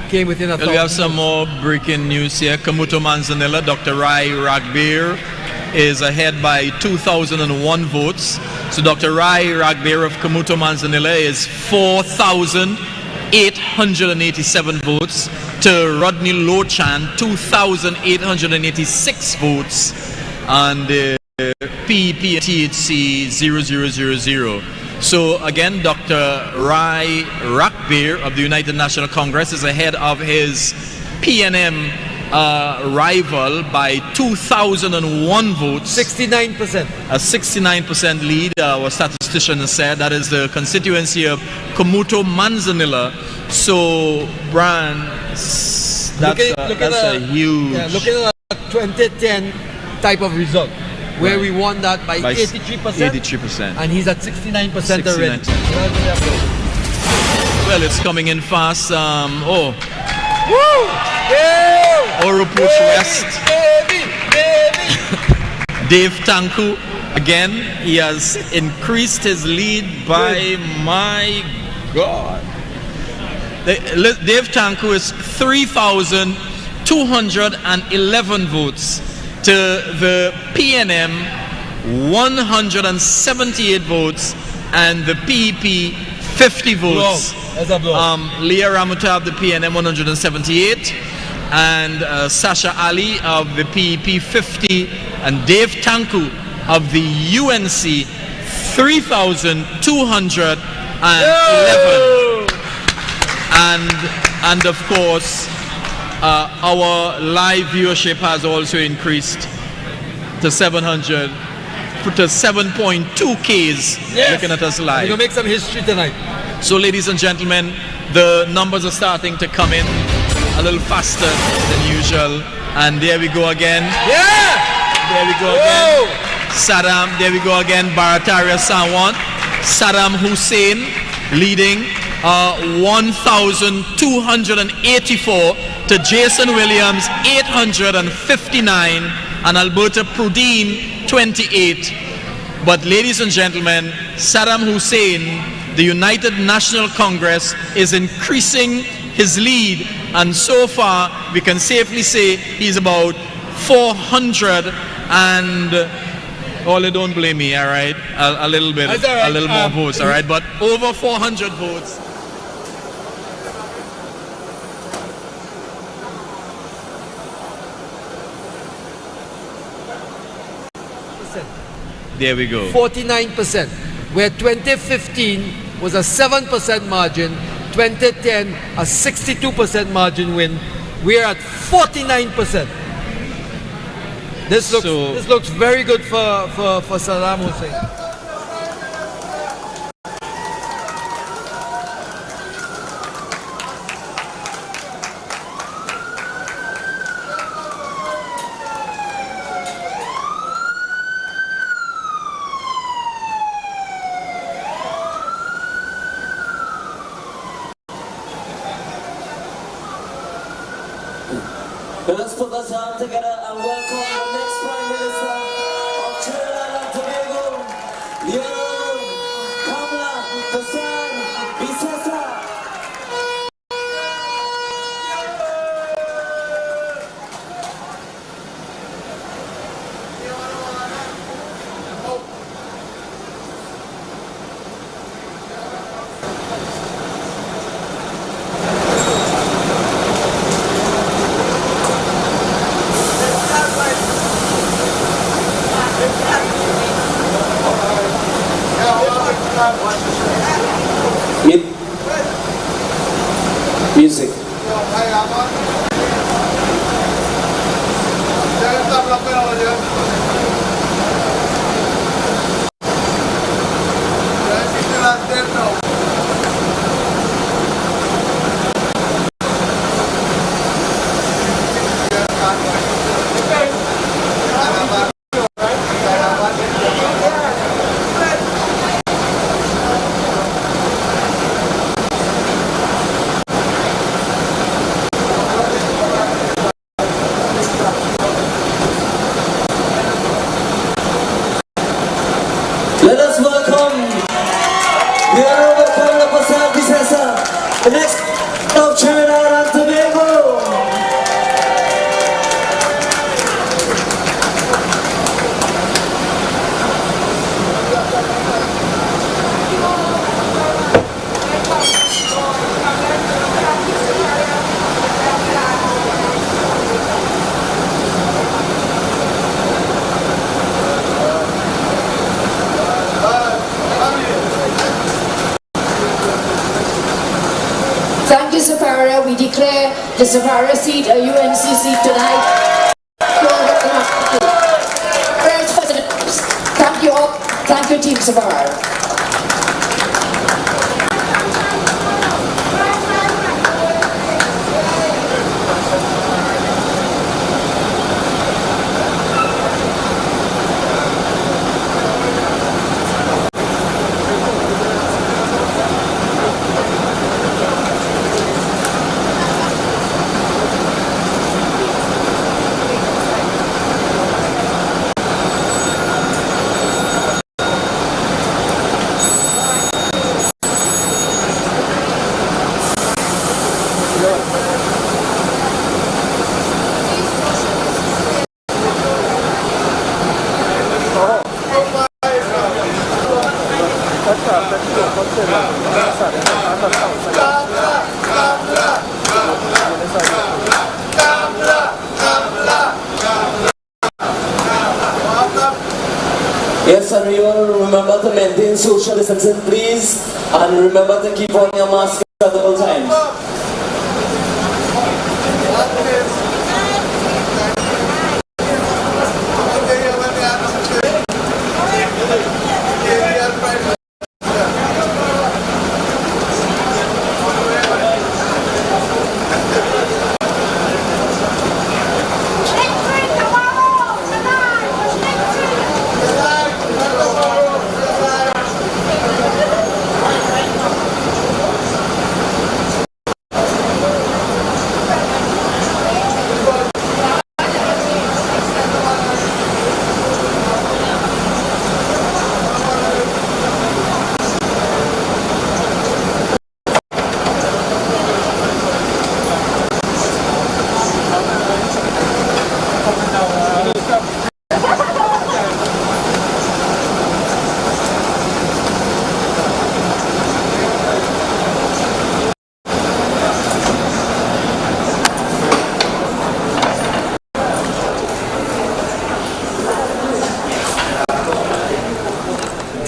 came within a we have some more breaking news here. Kamuto Manzanilla, Dr. Rai Ragbir is ahead by 2,001 votes. So Dr. Rai Ragbir of Kamuto Manzanilla is 4,887 votes to Rodney Lochan, 2,886 votes, and PEP THC 0000. So again, Dr. Rai Ragbir of the United National Congress is ahead of his PNM rival by 2,001 votes. 69%. A 69% lead, our statistician said. That is the constituency of Kamuto Manzanilla. So, Brian, that's a huge... Yeah, look at a 2010 type of result, where we won that by 83%. 83%. And he's at 69% already. Well, it's coming in fast. Woo! Oropouche West. Dave Tanku, again, he has increased his lead by, my God. Dave Tanku is 3,211 votes to the PNM, 178 votes, and the PEP, 50 votes. Leah Ramuta of the PNM, 178, and Sasha Ali of the PEP, 50, and Dave Tanku of the UNC, 3,211. And of course, our live viewership has also increased to 7.2Ks looking at us live. We're going to make some history tonight. So ladies and gentlemen, the numbers are starting to come in a little faster than usual. And there we go again. Yeah! There we go again. Saddam, there we go again. Barataria San Juan. Saddam Hussein leading 1,284 to Jason Williams 859, and Alberta Prudine 28 But ladies and gentlemen, Saddam Hussein, the United National Congress, is increasing his lead, and so far we can safely say he's about 400 and Ole, don't blame me, all right? A little bit, Right. a little more votes, all right? But over 400 votes. There we go. 49%, where 2015 was a 7% margin, 2010 a 62% margin win. We're at 49%. This looks very good for Saddam Hussein. Let's put those hands together and welcome the next Prime Minister of Trinidad and Tobago, the Honorable Kamla Prasad-Bissessar. Music. Let us welcome the Honorable Kamla Prasad-Bissessar, the next of Trinidad and Tobago. Thank you, Sapara. We declare the Sapara seat a UNC seat tonight. Thank you all. Thank you, Team Sapara. Yes, and we all remember to maintain social distancing, please, and remember to keep on your mask at all times.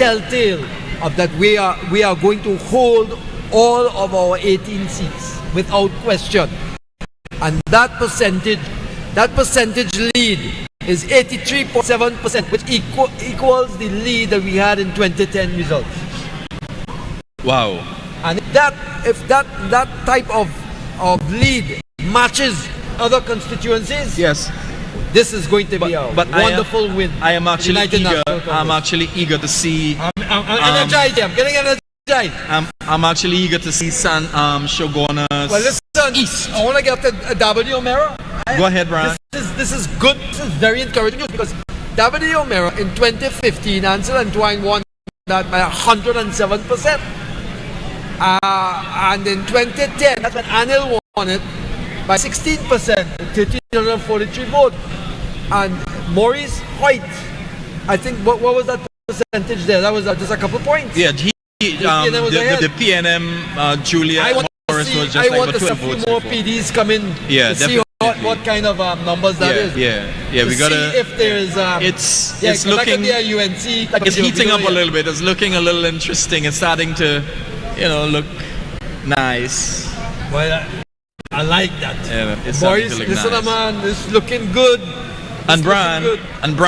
telltale of that we are going to hold all of our 18 seats without question. And that percentage lead is 83.7%, which equals the lead that we had in 2010 results. Wow. And if that type of lead matches other constituencies, yes, this is going to be a wonderful win. I am actually eager. I'm actually eager to see. I'm energized. I'm getting energized. I'm actually eager to see San Shogunas. Well, listen, East. I want to get to W. O'Meara. Go ahead, Brian. This is good. This is very encouraging news because W. O'Meara in 2015, Ansel and Twine won that by 107%. And in 2010, that's when Anil won it by 16%, 1,343 votes. And Maurice Hoyt, I think, what was that percentage there? That was just a couple points. Yeah, the PNM, Julia Morris was just I want to see a 12 few votes more before. PDs come in to see what kind of numbers that is. Yeah, we gotta see if there is. It's looking. That could be a UNC. It's heating up a little bit. It's looking a little interesting. It's starting to, look nice. Well, I like that. Yeah, it's Boys, look listen, nice. man, it's looking good. And Brian, and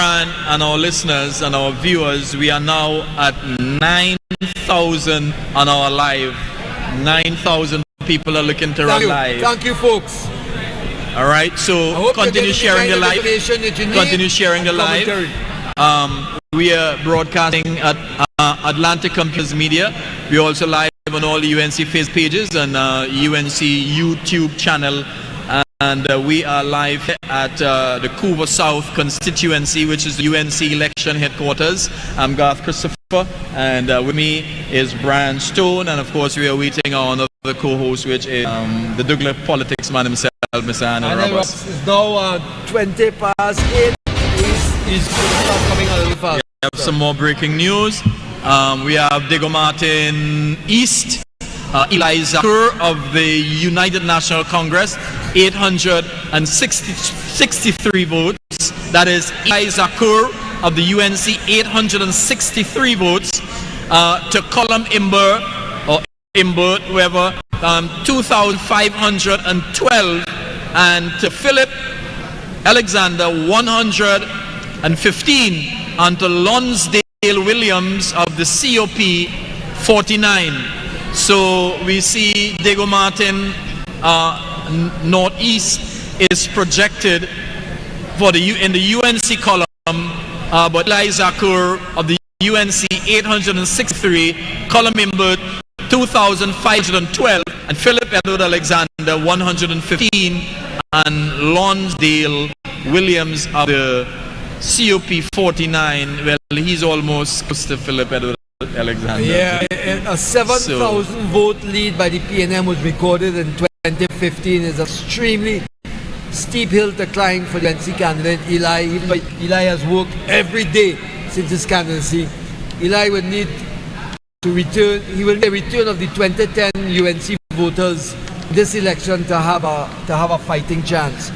our listeners and our viewers, we are now at 9,000 on our live. 9,000 people are looking to run live. Thank you, folks. All right, so continue sharing the live. Continue sharing the live. We are broadcasting at Atlantic Computers Media. We are also live on all the UNC face pages and UNC YouTube channel. And we are live at the Couva South Constituency, which is the UNC election headquarters. I'm Garth Christopher, and with me is Brian Stone, and of course we are waiting on another co-host, which is the Douglas politics man himself, Mr. Anil Roberts. It's now 20 past 8. He's coming a little fast. We have some more breaking news. We have Diego Martin East. Eli Zakur of the United National Congress, 863 votes. That is Eli Zakur of the UNC, 863 votes. To Colum Imber, or Imbert, whoever, 2,512. And to Philip Alexander, 115. And to Lonsdale Williams of the COP, 49. So we see Diego Martin Northeast is projected in the UNC column, but Eli Zakur of the UNC 863, Colum Imbert 2,512, and Philip Edward Alexander 115, and Lonsdale Williams of the COP 49. Well, he's almost close to Philip Edward Alexander. Yeah, a 7,000 vote lead by the PNM was recorded in 2015 is an extremely steep hill to climb for the NC candidate Eli. Eli has worked every day since his candidacy. Eli would need to return. He will get a return of the 2010 UNC voters this election to have a fighting chance.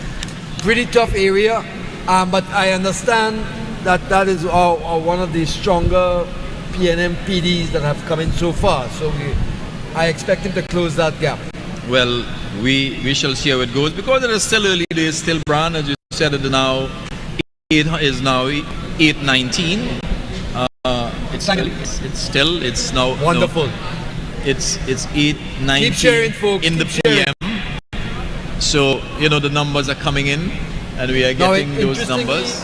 Pretty tough area, but I understand that is one of the stronger PNM PDs that have come in so far, so I expect him to close that gap. Well, we shall see how it goes, because it is still early days, still brand, as you said, it now 8:19. It's now wonderful. It's 8:19. Keep sharing, folks. In the PM. So the numbers are coming in, and we are getting those numbers.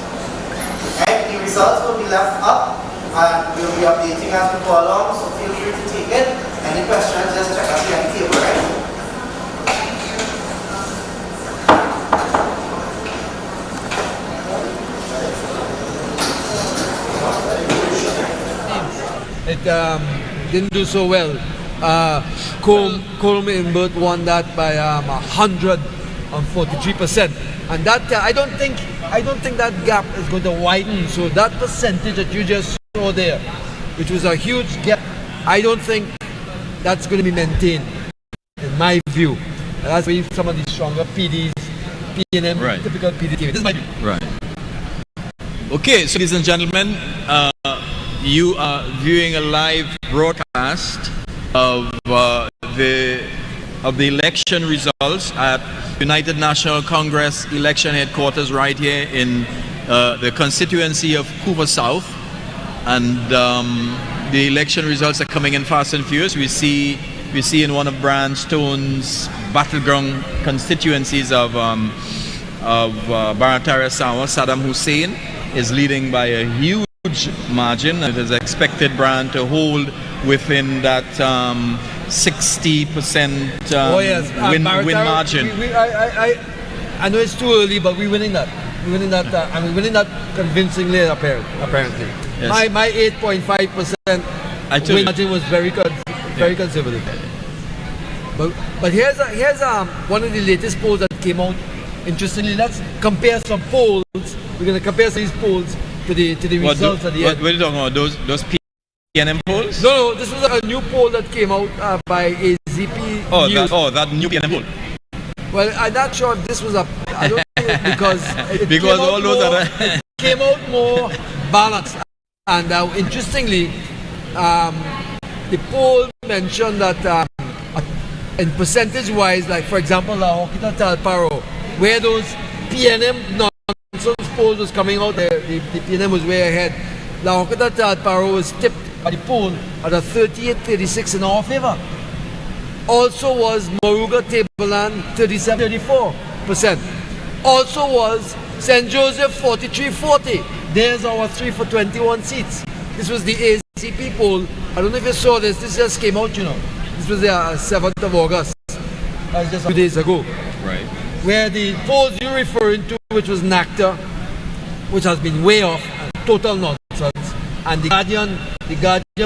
Right, the results will be left up. And we'll be updating as we go along, so feel free to take it. Any questions, just check out the table, right? It didn't do so well. Colum Imbert won that by 143%, and that I don't think that gap is going to widen. So that percentage that you just saw there, which was a huge gap, I don't think that's going to be maintained, in my view. And that's why some of these stronger PDs, PNM, typical PD. This is my view. Right. Okay, so ladies and gentlemen, you are viewing a live broadcast of the election results at United National Congress election headquarters right here in the constituency of Couva South, and the election results are coming in fast and furious. We see in one of Brian Stone's battleground constituencies of Barataria San Juan, Saddam Hussein is leading by a huge margin. It is expected Brian to hold within that 60% win margin. I know it's too early, but we're winning that. We're winning that. We're winning that convincingly, apparently. Yes. My 8.5% win margin was very conservative. But here's one of the latest polls that came out. Interestingly, let's compare some polls. We're going to compare these polls to the results at the end. What are you talking about? Those PNM polls? No, this was a new poll that came out by AZP News. That new PNM poll. Well, I'm not sure if this was I don't know, because it came out more balanced. And interestingly, the poll mentioned that in percentage-wise, like for example, La Joquita Talparo, where those PNM nonsense polls was coming out, the PNM was way ahead. La Joquita Talparo was tipped by the poll at a 38-36 in our favor. Also was Moruga Tableland 37-34%. Also was St. Joseph 43-40. There's our 3 for 21 seats. This was the ACP poll. I don't know if you saw this. This just came out, you know. This was the 7th of August. That's just a few days ago. Right. Where the polls you're referring to, which was NACTA, which has been way off, total nonsense, and the Guardian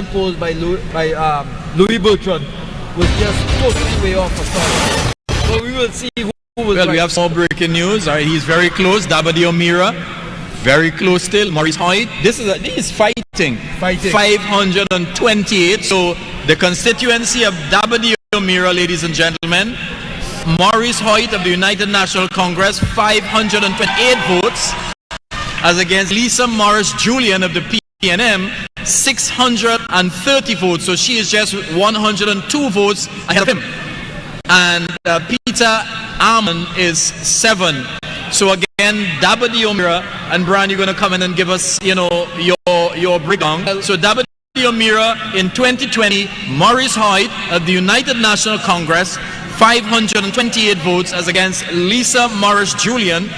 polls by Louis Bertrand was just totally way off for some. But we will see who was right. We have some breaking news. All right, he's very close. Dabadi O'Meara, very close still. Maurice Hoyt. This is fighting. 528. So the constituency of Dabadi O'Meara, ladies and gentlemen, Maurice Hoyt of the United National Congress, 528 votes, as against Lisa Morris Julian of the PNM, 630 votes. So she is just 102 votes ahead of him. And Peter Armand is 7. So again, Dabadi O'Meara, and Brian, you're going to come in and give us, your breakdown. So Dabadi O'Meara in 2020, Maurice Hoyt of the United National Congress, 528 votes, as against Lisa Morris Julian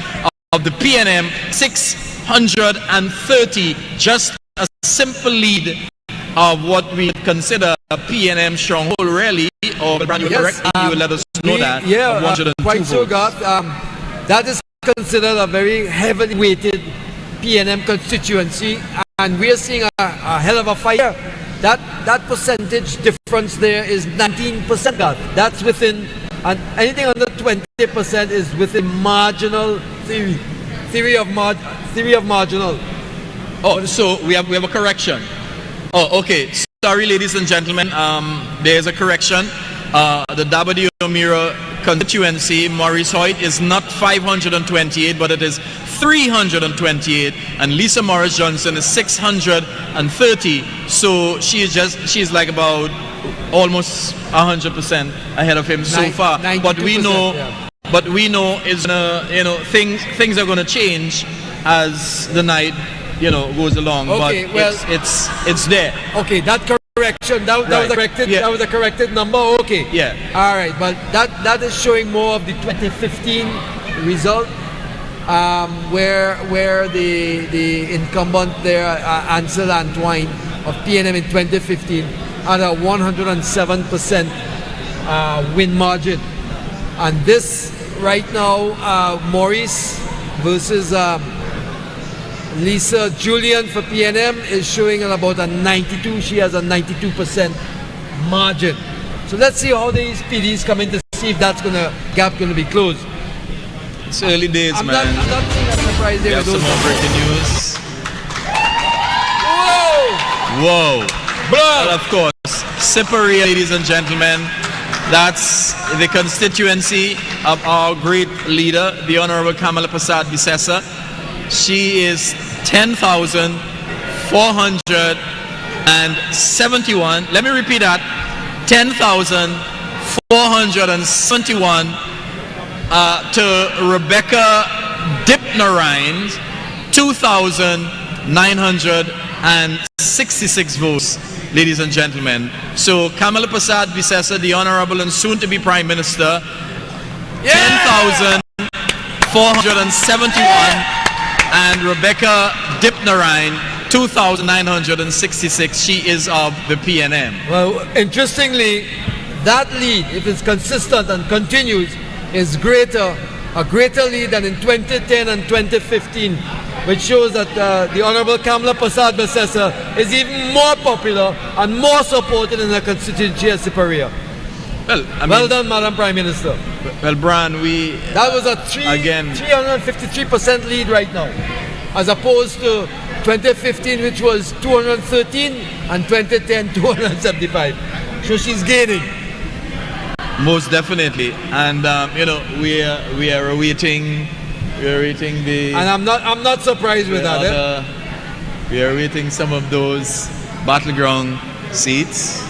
of the PNM, 630. Just a simple lead of what we consider a PNM stronghold, really. Or Brian, you correct me, you will let us know that. Yeah, quite so, God. That is considered a very heavily weighted PNM constituency, and we are seeing a hell of a fight. That percentage difference there is 19%. God. That's within, and anything under 20% is within marginal theory of marginal. Oh, so we have a correction. Oh, okay. Sorry, ladies and gentlemen. There's a correction. The Dabadi O'Meara constituency, Maurice Hoyt, is not 528, but it is 328, and Lisa Morris Johnson is 630. So she's like about almost 100% ahead of him so far. But we know, is things are going to change as the night goes along. Okay, but well, it's there. Okay, that correction, that was a corrected number. Okay. Yeah. All right, but that is showing more of the 2015 result, where the incumbent there, Ansel Antoine of PNM in 2015, had a 107% win margin, and this right now, Maurice versus Lisa Julian for PNM is showing at about a 92. She has a 92% margin. So let's see how these PDs come in to see if gap gonna be closed. It's early days, I'm man. not seeing a surprise there. We have some more breaking news. Whoa! Well, of course, Sipari, ladies and gentlemen. That's the constituency of our great leader, the Honorable Kamla Prasad-Bissessar. She is 10,400 10,471. Let me repeat that. 10,471 to Rebecca Dipnerine, 2,966 votes, ladies and gentlemen. So Kamla Prasad-Bissessar, the Honorable and soon-to-be Prime Minister, 10,471, and Rebecca Dipnerine, 2,966. She is of the PNM. Well, interestingly, that lead, if it's consistent and continues, is a greater lead than in 2010 and 2015, which shows that the Honorable Kamla Prasad-Bissessar is even more popular and more supported in the constituency as Siparia. Well, well done, Madam Prime Minister. Well, Bran, that was a 353% lead right now, as opposed to 2015, which was 213, and 2010, 275. So she's gaining. Most definitely, and we are awaiting the. And I'm not surprised with that. We are awaiting some of those battleground seats.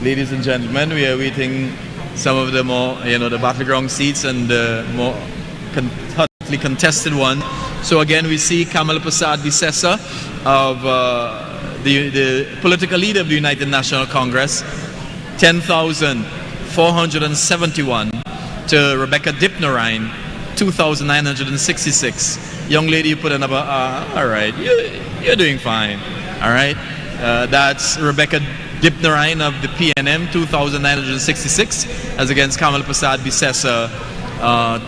Ladies and gentlemen, we are awaiting some of the more, the battleground seats and the more hotly contested one. So again, we see Kamla Prasad-Bissessar of the political leader of the United National Congress, 10,471 to Rebecca Dipnerine, 2,966. Young lady, you put a number. All right, you're doing fine. All right, that's Rebecca Dipnerine of the PNM, 2,966, as against Kamla Prasad-Bissessar,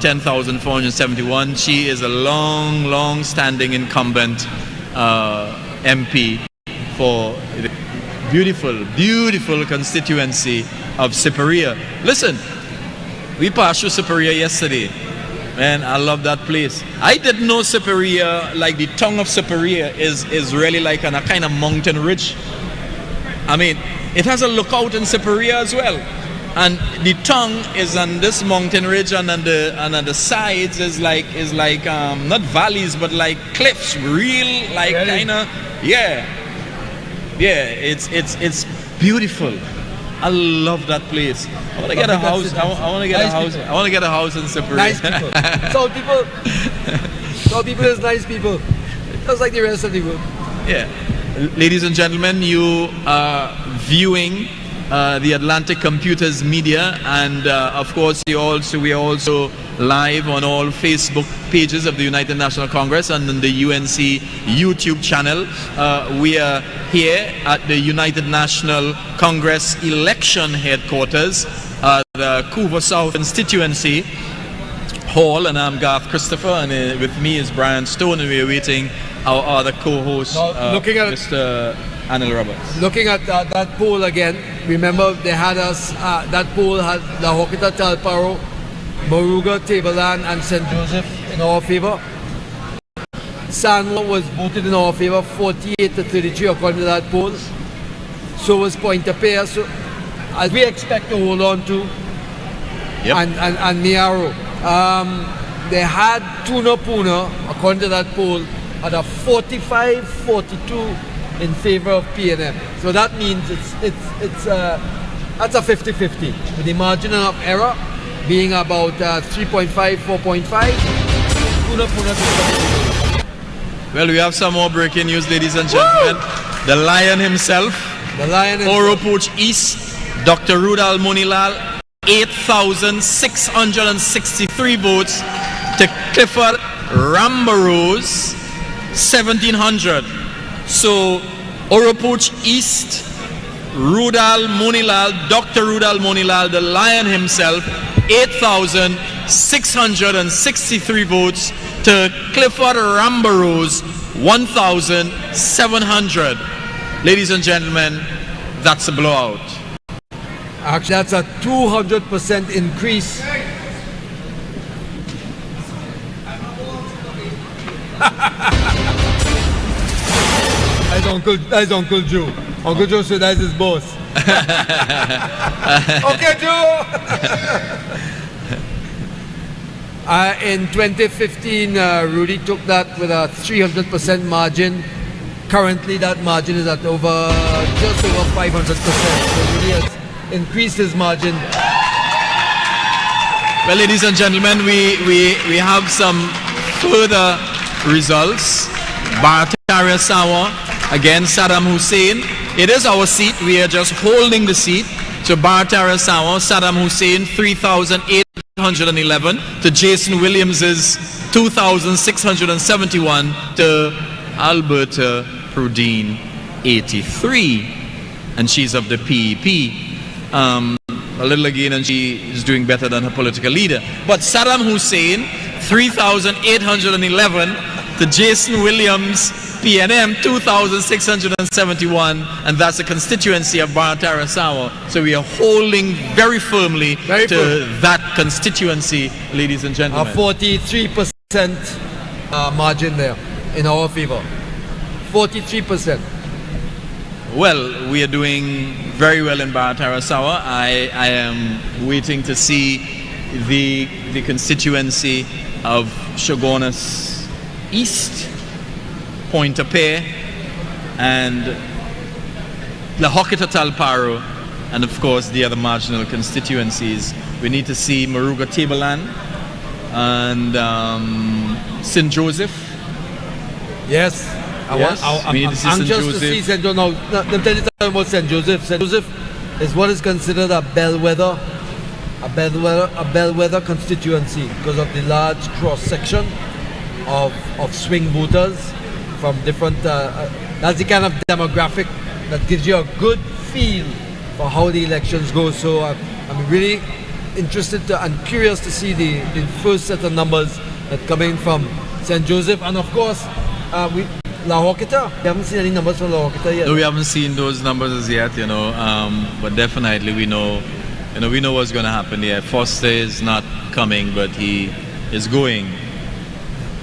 10,471. She is a long-standing incumbent MP for the beautiful constituency of Siparia. Listen, we passed through Siparia yesterday. Man, I love that place. I didn't know Siparia, like the tongue of Siparia is really like on a kind of mountain ridge. I mean, it has a lookout in Siparia as well. And the tongue is on this mountain ridge, and on the sides is like not valleys but like cliffs, real like kind of it's beautiful. I love that place. I want to get a house. I want to get a house. I want to get a house in Siparia. Nice people. South people is nice people. Just like the rest of the world. Yeah. Ladies and gentlemen, you are viewing the Atlantic Computers Media, and of course we are also live on all Facebook pages of the United National Congress and on the UNC YouTube channel. We are here at the United National Congress election headquarters, the Couva South Constituency Hall, and I'm Garth Christopher, and with me is Brian Stone, and we are waiting our other co-host, Mr. Anil Roberts. Looking at that poll again, remember they had us, that poll had La Hokita, Talparo, Moruga, Tableland and St. Joseph in our favor. San Juan was voted in our favor, 48 to 33 according to that poll. So was Pointe-a-Pierre, so as we expect to hold on to, and Miaro. They had Tuna Puna, according to that poll, at a 45-42 in favor of PNM. So that means that's a 50-50, with the margin of error being about 3.5, 4.5. Well, we have some more breaking news, ladies and gentlemen. The Lion himself, Oropouche East, Dr. Rudal Monilal, 8,663 votes to Clifford Rambarose, 1,700. So Oropouche East, Rudal Monilal, Dr. Rudal Monilal, the Lion himself, 8,663 votes to Clifford Rambarose, 1,700. Ladies and gentlemen, that's a blowout. Actually, that's a 200% increase. That's Uncle Joe. Uncle Joe said that's his boss. Okay, Joe. In 2015, Rudy took that with a 300% margin. Currently, that margin is at just over 500%. So Rudy has increased his margin. Well, ladies and gentlemen, we have some further results. Barataria San Juan against Saddam Hussein. It is our seat. We are just holding the seat. So Barataria San Juan, Saddam Hussein 3,811 to Jason Williams's 2,671 to Alberta Prudine 83, and she's of the PEP. A little again, and she is doing better than her political leader. But Saddam Hussein 3,811 to Jason Williams PNM 2,671, and that's the constituency of Barataria San Juan. So we are holding very firmly to that constituency, ladies and gentlemen. A 43% margin there in our favor. 43%. Well, we are doing very well in Barataria San Juan. I am waiting to see the constituency of Shogunas East, Pointe-a-Paix, and La Hoqueta Talparo, and of course the other marginal constituencies. We need to see Maruga Tableland and St. Joseph. Yes. I'm anxious to see St. Joseph. Now, let me tell you about St. Joseph. St. Joseph is what is considered a bellwether constituency because of the large cross-section of swing voters from different, that's the kind of demographic that gives you a good feel for how the elections go. So I'm really interested and curious to see the first set of numbers that come in from St. Joseph, and of course La Hoqueta. We haven't seen any numbers from La Hoqueta yet. No, we haven't seen those numbers as yet, but definitely we know what's going to happen here. Foster is not coming, but he is going,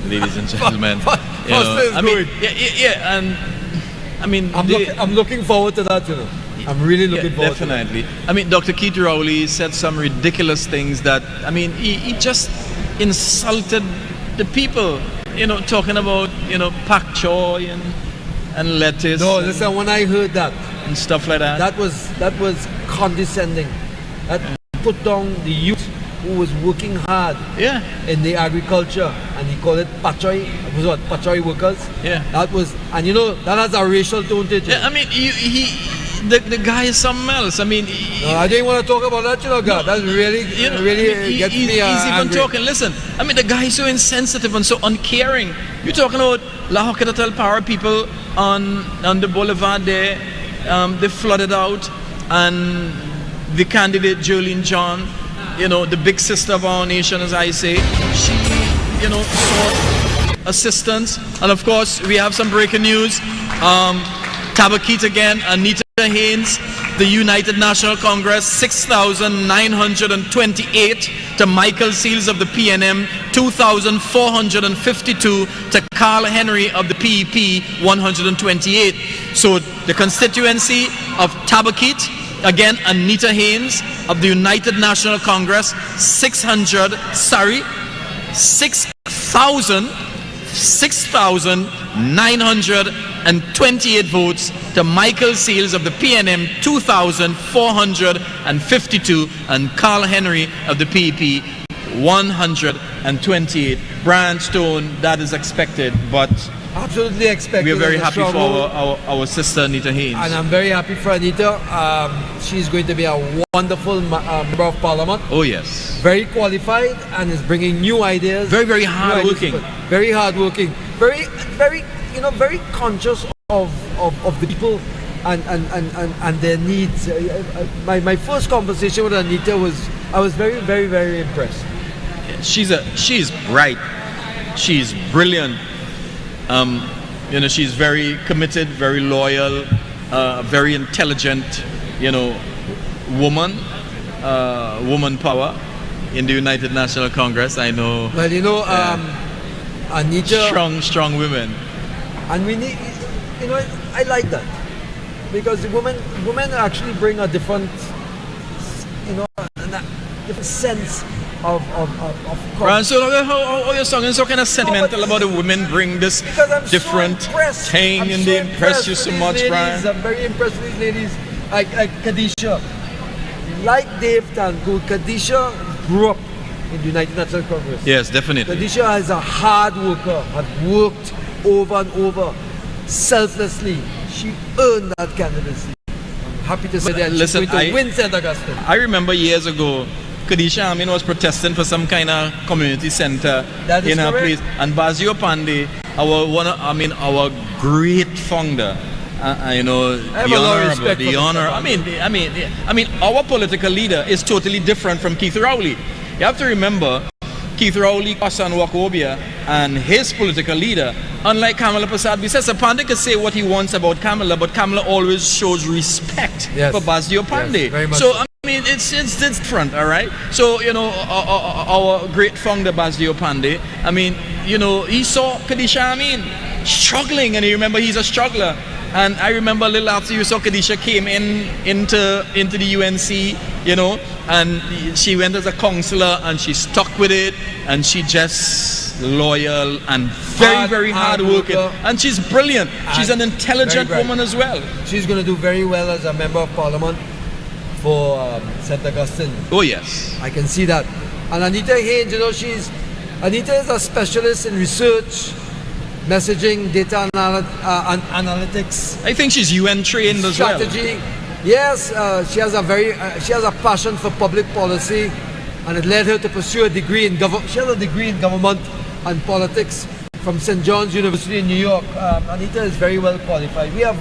ladies and gentlemen. Foster is going. Yeah, and I mean, I'm looking forward to that. I'm really looking forward. Definitely. To that. I mean, Dr. Keith Rowley said some ridiculous things that he just insulted the people. Talking about pak choy and lettuce. No, listen. When I heard that and stuff like that, that was condescending. That put down the youth who was working hard in the agriculture, and he called it pachoy. It was what, pachoy workers? Yeah. That was, and that has a racial tone to it. Yeah, I mean, the guy is something else. I mean, I didn't want to talk about that, God. That's really gets me he's even angry. talking. Listen, I mean, the guy is so insensitive and so uncaring. You're talking about La Hoqueta Talparo people on the boulevard there. They flooded out, and the candidate Jolene John, the big sister of our nation, as I say, she, sought assistance. And of course, we have some breaking news. Tabaquite again, Anita Haynes, the United National Congress, 6,928 to Michael Seals of the PNM, 2,452 to Carl Henry of the PEP, 128. So the constituency of Tabaquite, again, Anita Haynes of the United National Congress, 6,928 votes to Michael Seals of the PNM, 2,452, and Carl Henry of the PEP, 128. Brian Stone, that is expected, but absolutely expected. We are very happy for our sister Anita Haynes. And I'm very happy for Anita. She's going to be a wonderful member of parliament. Oh yes. Very qualified and is bringing new ideas. Very, very hardworking. Very hardworking. Very, very, very conscious of the people and their needs. My first conversation with Anita I was very, very, very impressed. She's bright. She's brilliant. She's very committed, very loyal, very intelligent, woman power in the United National Congress. I know. Well, Anita. Strong women. And we need, I like that because the women actually bring a different, different sense Right, so how your song is so kind of sentimental about the women bring this different thing and they impress you so much, Brian? I'm very impressed with these ladies. Like Khadijah. Like Dave Tanku, Khadijah grew up in the United National Congress. Yes, definitely. Khadijah is a hard worker, had worked over and over, selflessly. She earned that candidacy. I'm happy to say that she's going to win St. Augustine. I remember years ago, Khadijah was protesting for some kind of community center in her place, and Basio Pandey, our great founder, the honor. I mean, our political leader is totally different from Keith Rowley. You have to remember, Keith Rowley, Kasan Wakobia, and his political leader, unlike Kamla Prasad-Bissessar, Pandey could say what he wants about Kamla, but Kamla always shows respect for Basio Pandey. Yes, so I mean, it's different, all right. So our great founder Basio Pandey, he saw Khadijah struggling, and you remember he's a struggler. And I remember a little after you saw Khadijah came into the UNC, and she went as a counselor and she stuck with it, and she just loyal and very hard working. And she's brilliant. She's an intelligent woman as well. She's going to do very well as a member of parliament for St. Augustine. Oh yes. I can see that. And Anita Haynes, Anita is a specialist in research, messaging, data analytics. I think she's UN trained as well. Strategy. Yes, she has a passion for public policy, and it led her to pursue a degree in government. She has a degree in government and politics from St. John's University in New York. Anita is very well qualified. We have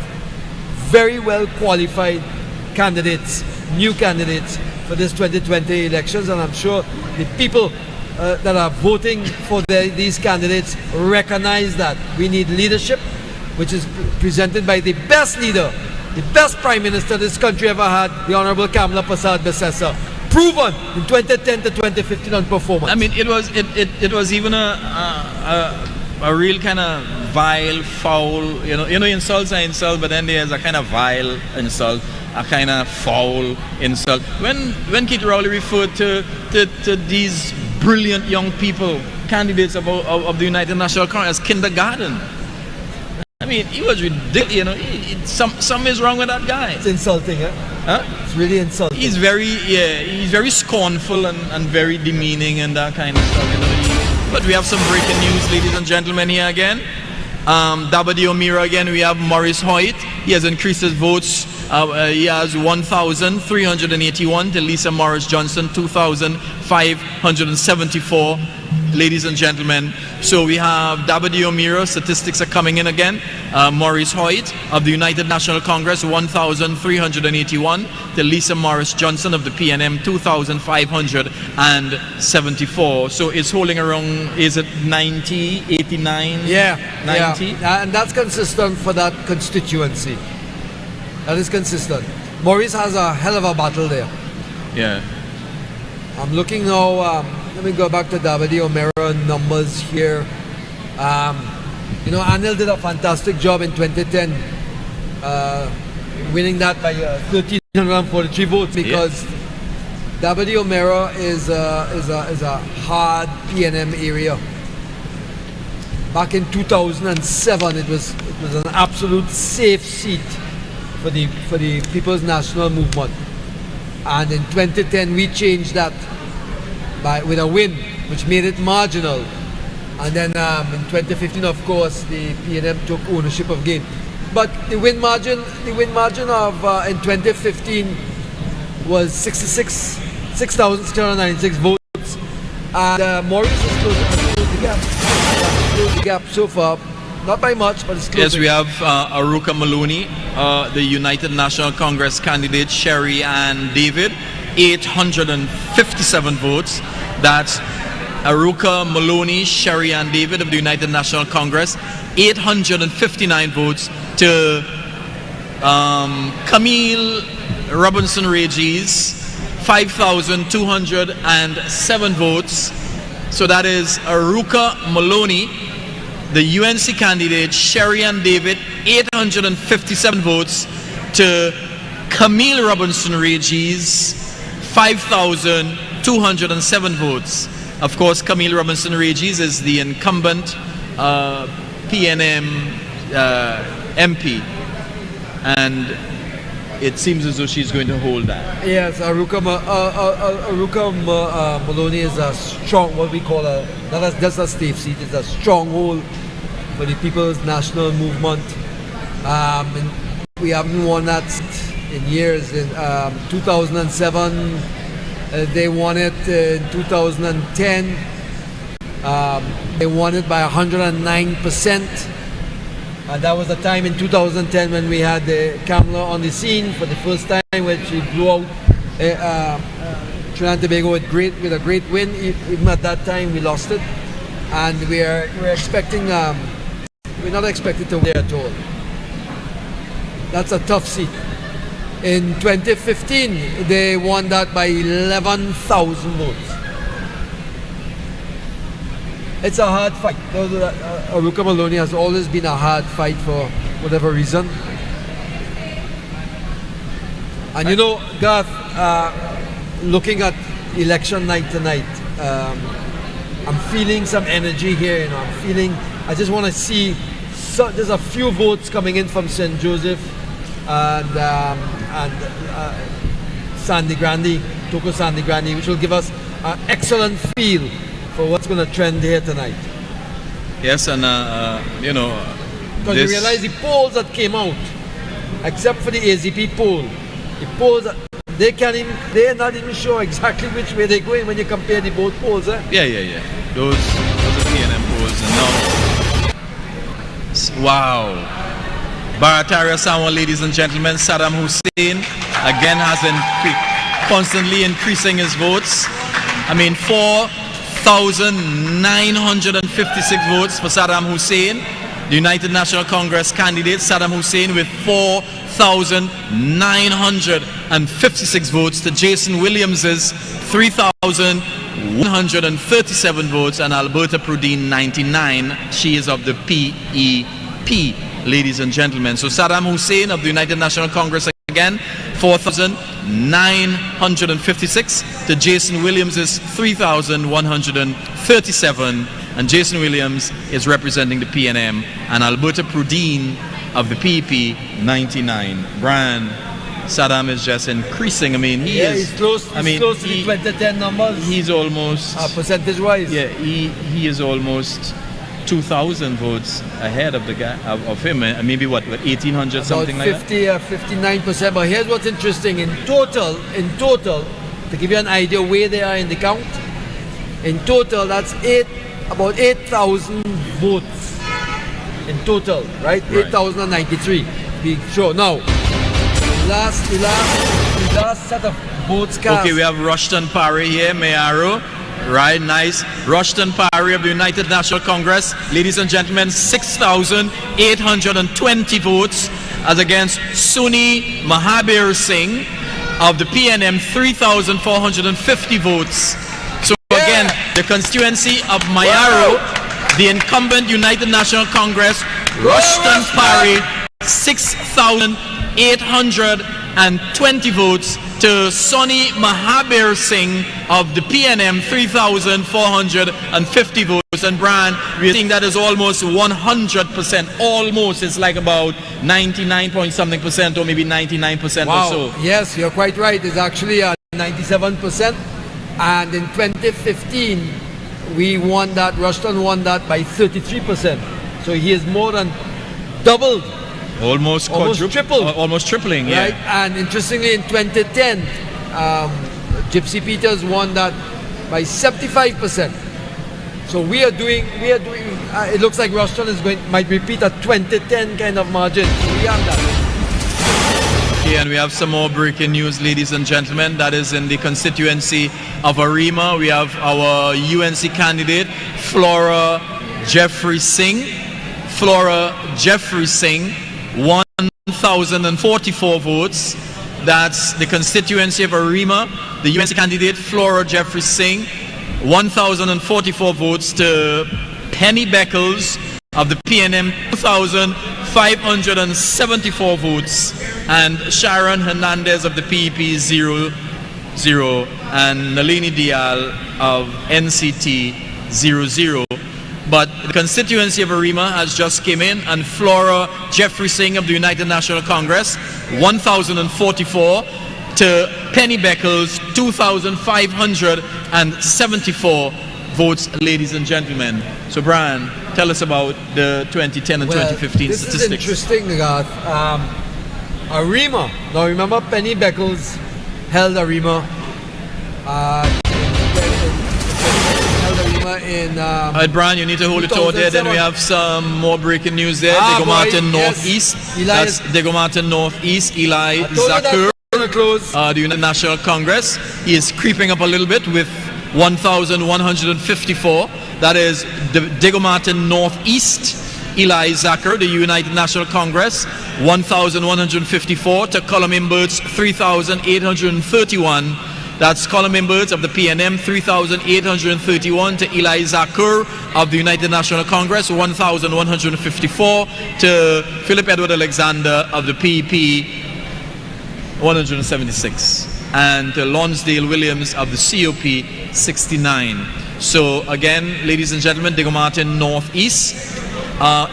very well qualified candidates, new candidates for this 2020 elections, and I'm sure the people that are voting for these candidates recognize that we need leadership, which is presented by the best leader, the best prime minister this country ever had, the Honorable Kamla Prasad-Bissessar, proven in 2010 to 2015 on performance. I mean, it was even a real kind of vile, foul, insults are insult, but then there's a kind of vile insult, a kind of foul insult. When Keith Rowley referred to these brilliant young people, candidates of the United National Congress, as kindergarten. I mean, he was ridiculous. Something is wrong with that guy. It's insulting, Huh? It's really insulting. He's very scornful and very demeaning and that kind of stuff. But we have some breaking news, ladies and gentlemen, here again. Dabadi O'Meara again. We have Maurice Hoyt. He has increased his votes. He has 1,381 to Lisa Morris Johnson, 2,574, ladies and gentlemen. So we have Dabadi O'Meara, statistics are coming in again. Maurice Hoyt of the United National Congress, 1,381 to Lisa Morris Johnson of the PNM, 2,574. So it's holding around, is it 90, 89? Yeah, 90? Yeah. And that's consistent for that constituency. That is consistent. Maurice has a hell of a battle there. Yeah. I'm looking now. Let me go back to Dabadi O'Meara numbers here. Anil did a fantastic job in 2010, winning that by 1,343 votes because Dabadi O'Meara is a hard PNM area. Back in 2007, it was an absolute safe seat for the People's National Movement, and in 2010 we changed that with a win, which made it marginal, and then in 2015, of course, the PNM took ownership of game. But the win margin of in 2015 was 6,696 votes, and Maurice has closed the gap so far. Not by much, but it's close. Yes, we have Aruka Maloney, the United National Congress candidate, Sherry Ann David, 857 votes. That's Aruka Maloney, Sherry Ann David of the United National Congress, 859 votes to Camille Robinson Regis, 5,207 votes. So that is Aruka Maloney, the UNC candidate, Sherry Ann David, 857 votes to Camille Robinson Regis, 5,207 votes. Of course, Camille Robinson Regis is the incumbent PNM MP, and it seems as though she's going to hold that. Yes, Aruka Maloney is a strong, what we call not just a safe seat, it's a stronghold for the People's National Movement. And we haven't won that in years. In 2007, they won it. In 2010, they won it by 109%. That was the time in 2010 when we had Kamla on the scene for the first time, when she blew out Trinidad and Tobago with a great win. Even at that time, we lost it, and we're expecting. We're not expected to win at all. That's a tough seat. In 2015, they won that by 11,000 votes. It's a hard fight. Aruka Maloney has always been a hard fight for whatever reason. And you know, Garth, looking at election night tonight, I'm feeling some energy here. I just want to see. There's a few votes coming in from St. Joseph and Sandy Grande, Toko Sandy Grande, which will give us an excellent feel for what's going to trend here tonight. Yes, and you know, because you realize the polls that came out, except for the AZP poll, the polls they're not even sure exactly which way they're going when you compare the both polls. Eh? Yeah. Those are PNM polls, and now, wow. Barataria San Juan, ladies and gentlemen, Saddam Hussein again has constantly increasing his votes. I mean, 4,956 votes for Saddam Hussein. The United National Congress candidate Saddam Hussein with 4,956 votes to Jason Williams's 3,137 votes, and Alberta Prudine 99. She is of the PEP, ladies and gentlemen. So Saddam Hussein of the United National Congress again, 4,956 to Jason Williams's 3,137, and Jason Williams is representing the PNM, and Alberta Prudine of the PEP 99. Brian, Saddam is just increasing. I mean, he's close to the 2010 numbers. He's almost percentage-wise. Yeah, he is almost 2,000 votes ahead of the guy of him. Maybe what 1,800 something like that. 50 or 59%. But here's what's interesting: in total, to give you an idea where they are in the count, in total that's about 8,000 votes in total, right? 8,093. Be sure now. The last set of votes cast. Okay, we have Rushton Parry here, Mayaro. Right, nice. Rushton Parry of the United National Congress, ladies and gentlemen, 6,820 votes, as against Suni Mahabir Singh of the PNM, 3,450 votes. So again, the constituency of Mayaro, the incumbent United National Congress, Rushton Parry, 6,820 votes to Soni Mahabir Singh of the PNM, 3,450 votes. And Brian, we're seeing that is almost 100%. Almost, it's like about 99-point-something% or maybe 99% or so. Yes, you're quite right. It's actually 97%. And in 2015, Rushton won that by 33%. So he is more than doubled. Almost tripled. Almost tripling, yeah. Right? And interestingly, in 2010, Gypsy Peters won that by 75%. So we are doing. It looks like Rushton might repeat a 2010 kind of margin. So we have that. Okay, and we have some more breaking news, ladies and gentlemen. That is in the constituency of Arima. We have our UNC candidate, Flora Jeffrey Singh. 1,044 votes. That's the constituency of Arima. The UNC candidate, Flora Jeffrey Singh, 1,044 votes to Penny Beckles of the PNM, 2,574 votes. And Sharon Hernandez of the PEP, 0 and Nalini Dial of NCT 00. But the constituency of Arima has just came in, and Flora Jeffrey Singh of the United National Congress, 1,044, to Penny Beckles, 2,574 votes, ladies and gentlemen. So Brian, tell us about the 2010 and 2015 this statistics. This is interesting, Garth. Arima, now remember Penny Beckles held Arima in Alright, Brian, you need to hold it out there. Then we have some more breaking news there. Diego Martin Northeast. That's Diego Martin Northeast. Eli Zakur, the United National Congress. He is creeping up a little bit with 1,154. That is Diego Martin Northeast. Eli Zakur, the United National Congress, 1,154 to Colum Imberts, 3,831. That's Colum Imberts of the PNM, 3,831 to Eli Zakur of the United National Congress, 1,154 to Philip Edward Alexander of the PEP, 176. And to Lonsdale Williams of the COP, 69. So again, ladies and gentlemen, Diego Martin Northeast,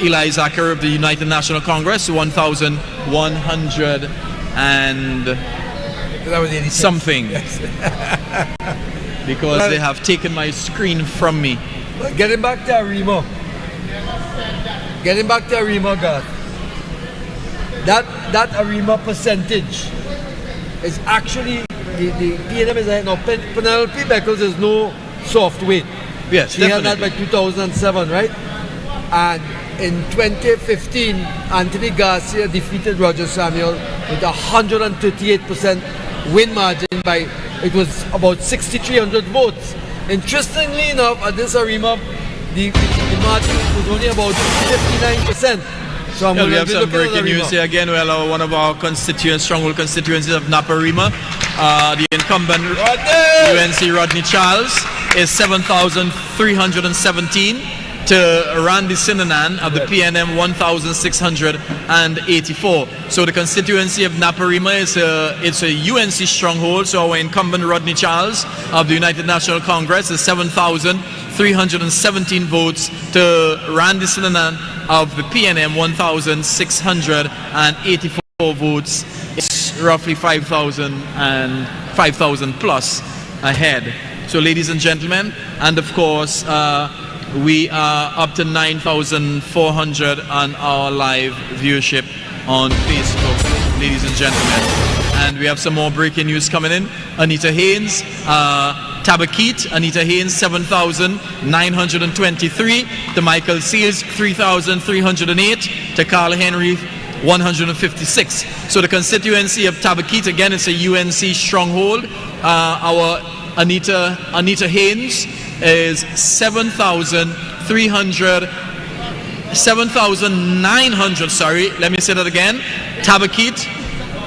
Eli Zakur of the United National Congress, 1,100 and something. Because they have taken my screen from me. Getting back to Arima. God. That Arima percentage is actually the PNM is ahead now. Penelope Beckles is no soft weight. Yes, she had that by 2007, right? And in 2015, Anthony Garcia defeated Roger Samuel with 138% win margin by, it was about 6,300 votes. Interestingly enough, at this Arima, the margin was only about 59%. So we have some breaking news here again. Well, one of our stronghold constituencies of Naparima, the incumbent UNC Rodney Charles is 7,317 to Randy Sinanan of the PNM, 1,684. So the constituency of Naparima is it's a UNC stronghold. So our incumbent Rodney Charles of the United National Congress is 7,317 votes to Randy Sinanan of the PNM, 1,684 votes. It's roughly 5,000 plus ahead. So ladies and gentlemen, and of course we are up to 9,400 on our live viewership on Facebook, ladies and gentlemen. And we have some more breaking news coming in. Anita Haynes, Tabaquite, Anita Haynes, 7,923. To Michael Seals, 3,308. To Carl Henry, 156. So the constituency of Tabaquite, again, it's a UNC stronghold. Our Anita Haynes is 7,900, sorry, let me say that again. Tabaquite,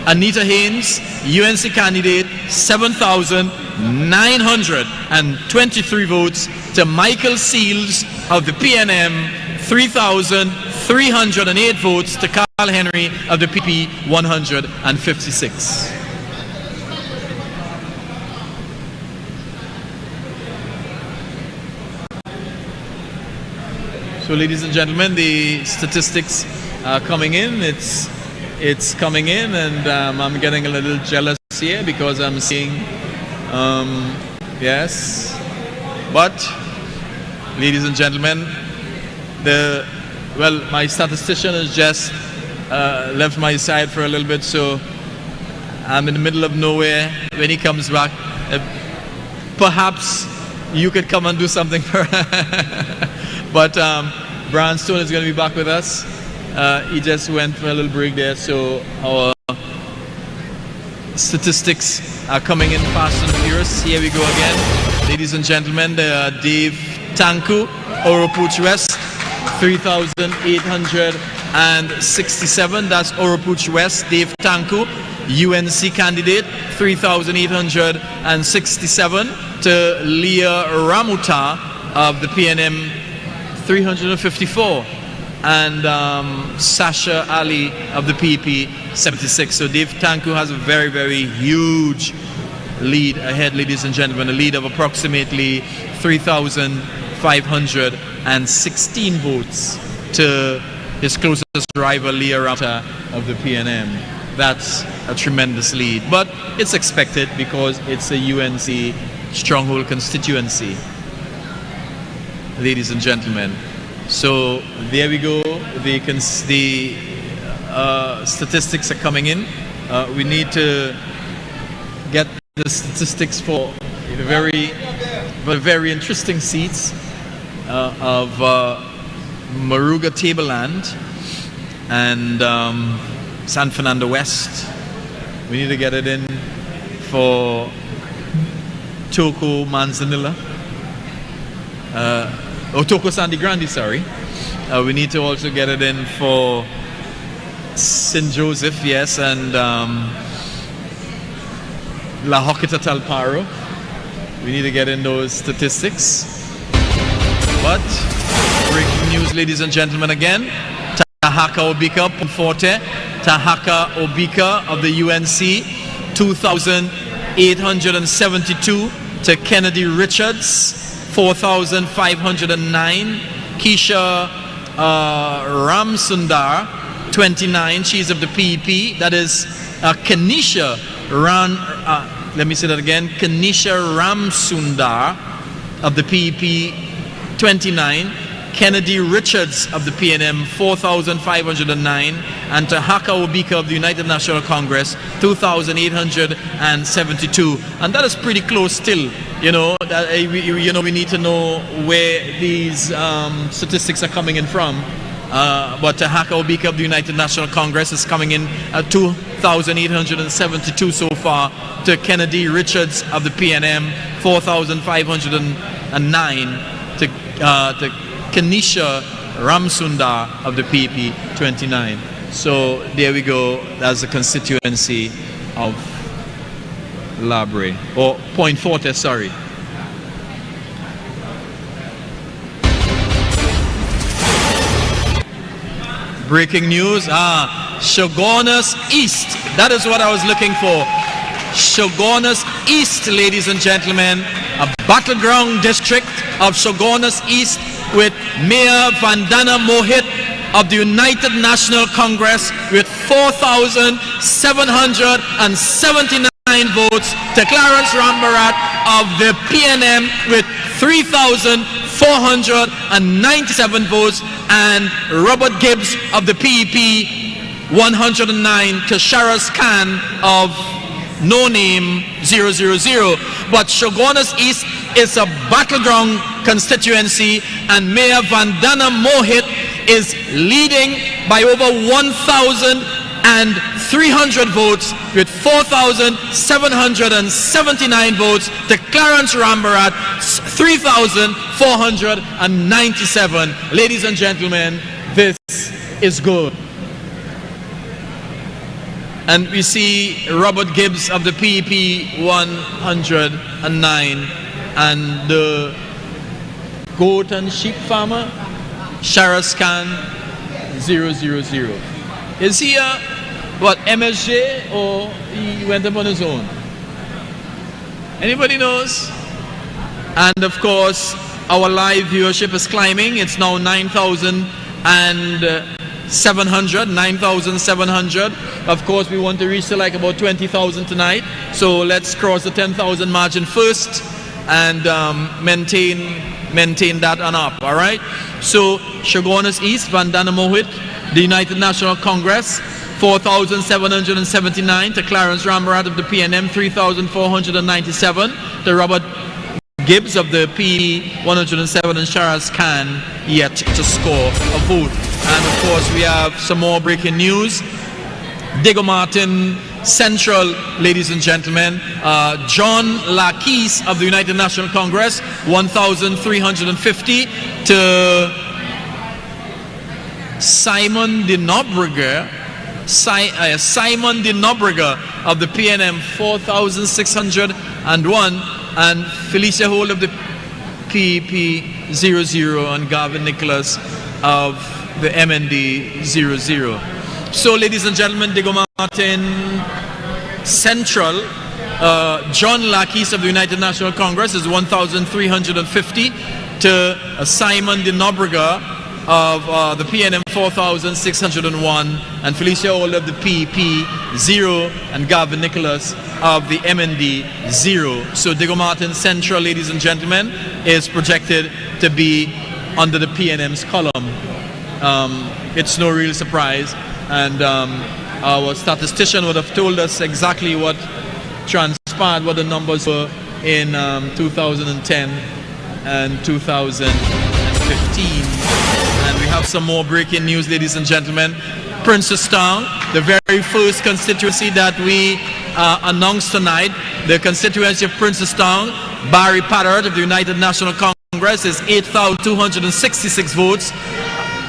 Anita Haynes, UNC candidate, 7,923 votes to Michael Seals of the PNM, 3,308 votes to Carl Henry of the PP, 156. So ladies and gentlemen, the statistics are coming in. It's coming in, and I'm getting a little jealous here because I'm seeing, yes. But, ladies and gentlemen, my statistician has just left my side for a little bit, so I'm in the middle of nowhere. When he comes back, perhaps you could come and do something for But Brian Stone is going to be back with us. He just went for a little break there, so our statistics are coming in fast and furious. Here we go again. Ladies and gentlemen, Dave Tanku, Oropouche West, 3,867. That's Oropouche West, Dave Tanku, UNC candidate, 3,867. To Leah Ramuta of the PNM, 354. And Sasha Ali of the PP, 76. So Dave Tanku has a very, very huge lead ahead, ladies and gentlemen, a lead of approximately 3,516 votes to his closest rival, Leah Ramta of the PNM. That's a tremendous lead, but it's expected because it's a UNC stronghold constituency, ladies and gentlemen. So there we go. The statistics are coming in. We need to get the statistics for the very interesting seats of Moruga Tableland and San Fernando West. We need to get it in for Toko Manzanilla. Toko Sandy Grande, sorry. We need to also get it in for St. Joseph, yes, and La Hoqueta Talparo. We need to get in those statistics. But breaking news, ladies and gentlemen, again. Tahaka Obika Forte. Tahaka Obika of the UNC, 2,872 to Kennedy Richards, 4,509. Keisha Ramsundar, 29. She's of the PEP. That is Kenisha let me say that again. Kenisha Ramsundar of the PEP, 29. Kennedy Richards of the PNM, 4,509, and Tahaka Obika of the United National Congress, 2,872, and that is pretty close still. You know, we need to know where these statistics are coming in from. But Tahaka Obika of the United National Congress is coming in at 2,872 so far. To Kennedy Richards of the PNM, 4,509. To Kenisha Ramsundar of the PP, 29. So there we go. That's the constituency of Labre, or Point Forte, sorry. Breaking news, Shogunas East. That is what I was looking for. Shogunas East, ladies and gentlemen. A battleground district of Shogunas East with Mayor Vandana Mohit of the United National Congress with 4,779 votes, to Clarence Rambarat of the PNM with 3,497 votes, and Robert Gibbs of the PEP 109 to Sharaz Khan of No Name 000. But Shogunas East is a battleground constituency, and Mayor Vandana Mohit is leading by over 1,300 votes with 4,779 votes to Clarence Rambarat 3,497. Ladies and gentlemen, this is good. And we see Robert Gibbs of the PEP 109, and the goat and sheep farmer Sharaz Khan 000. Is he a MSJ, or he went up on his own? Anybody knows? And of course, our live viewership is climbing. It's now 9,700. Of course, we want to reach to like about 20,000 tonight. So let's cross the 10,000 margin first and maintain that on up. All right. So Shogunas East, Vandana Mohit, the United National Congress, 4,779 to Clarence Rambarat of the PNM, 3,497 to Robert Gibbs of the P 107, and Sharaz Khan yet to score a vote. And of course, we have some more breaking news. Diego Martin Central, ladies and gentlemen, John Lakis of the United National Congress, 1,350 to Simon de Nobrega of the PNM, 4,601, and Felicia Hall of the PEP 00, and Gavin Nicholas of the MND 00. So, ladies and gentlemen, Diego Martin Central John Lackey of the United National Congress is 1,350. To Simon de Nobrega of the PNM 4,601, and Felicia Old of the PEP 0, and Gavin Nicholas of the MND 0. So Diego Martin Central, ladies and gentlemen, is projected to be under the PNM's column. It's no real surprise, and our statistician would have told us exactly what transpired, what the numbers were in 2010 and 2015. And we have some more breaking news, ladies and gentlemen. Princestown, the very first constituency that we announced tonight, the constituency of Princestown, Barry Pattert of the United National Congress is 8,266 votes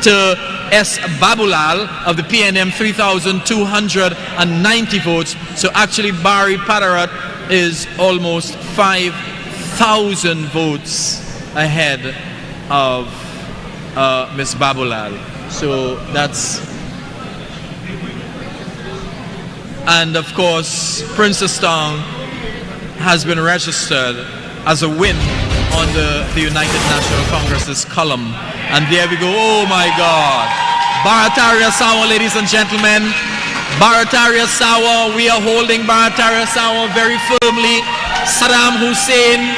to S. Babulal of the PNM 3,290 votes. So actually Barry Pattert is almost 5,000 votes ahead of Ms. Babulal. So that's, and of course Princestown has been registered as a win on the United National Congress's column. And there we go. Oh my God. Barataria San Juan, ladies and gentlemen. Barataria San Juan, we are holding Barataria San Juan very firmly. Saddam Hussein,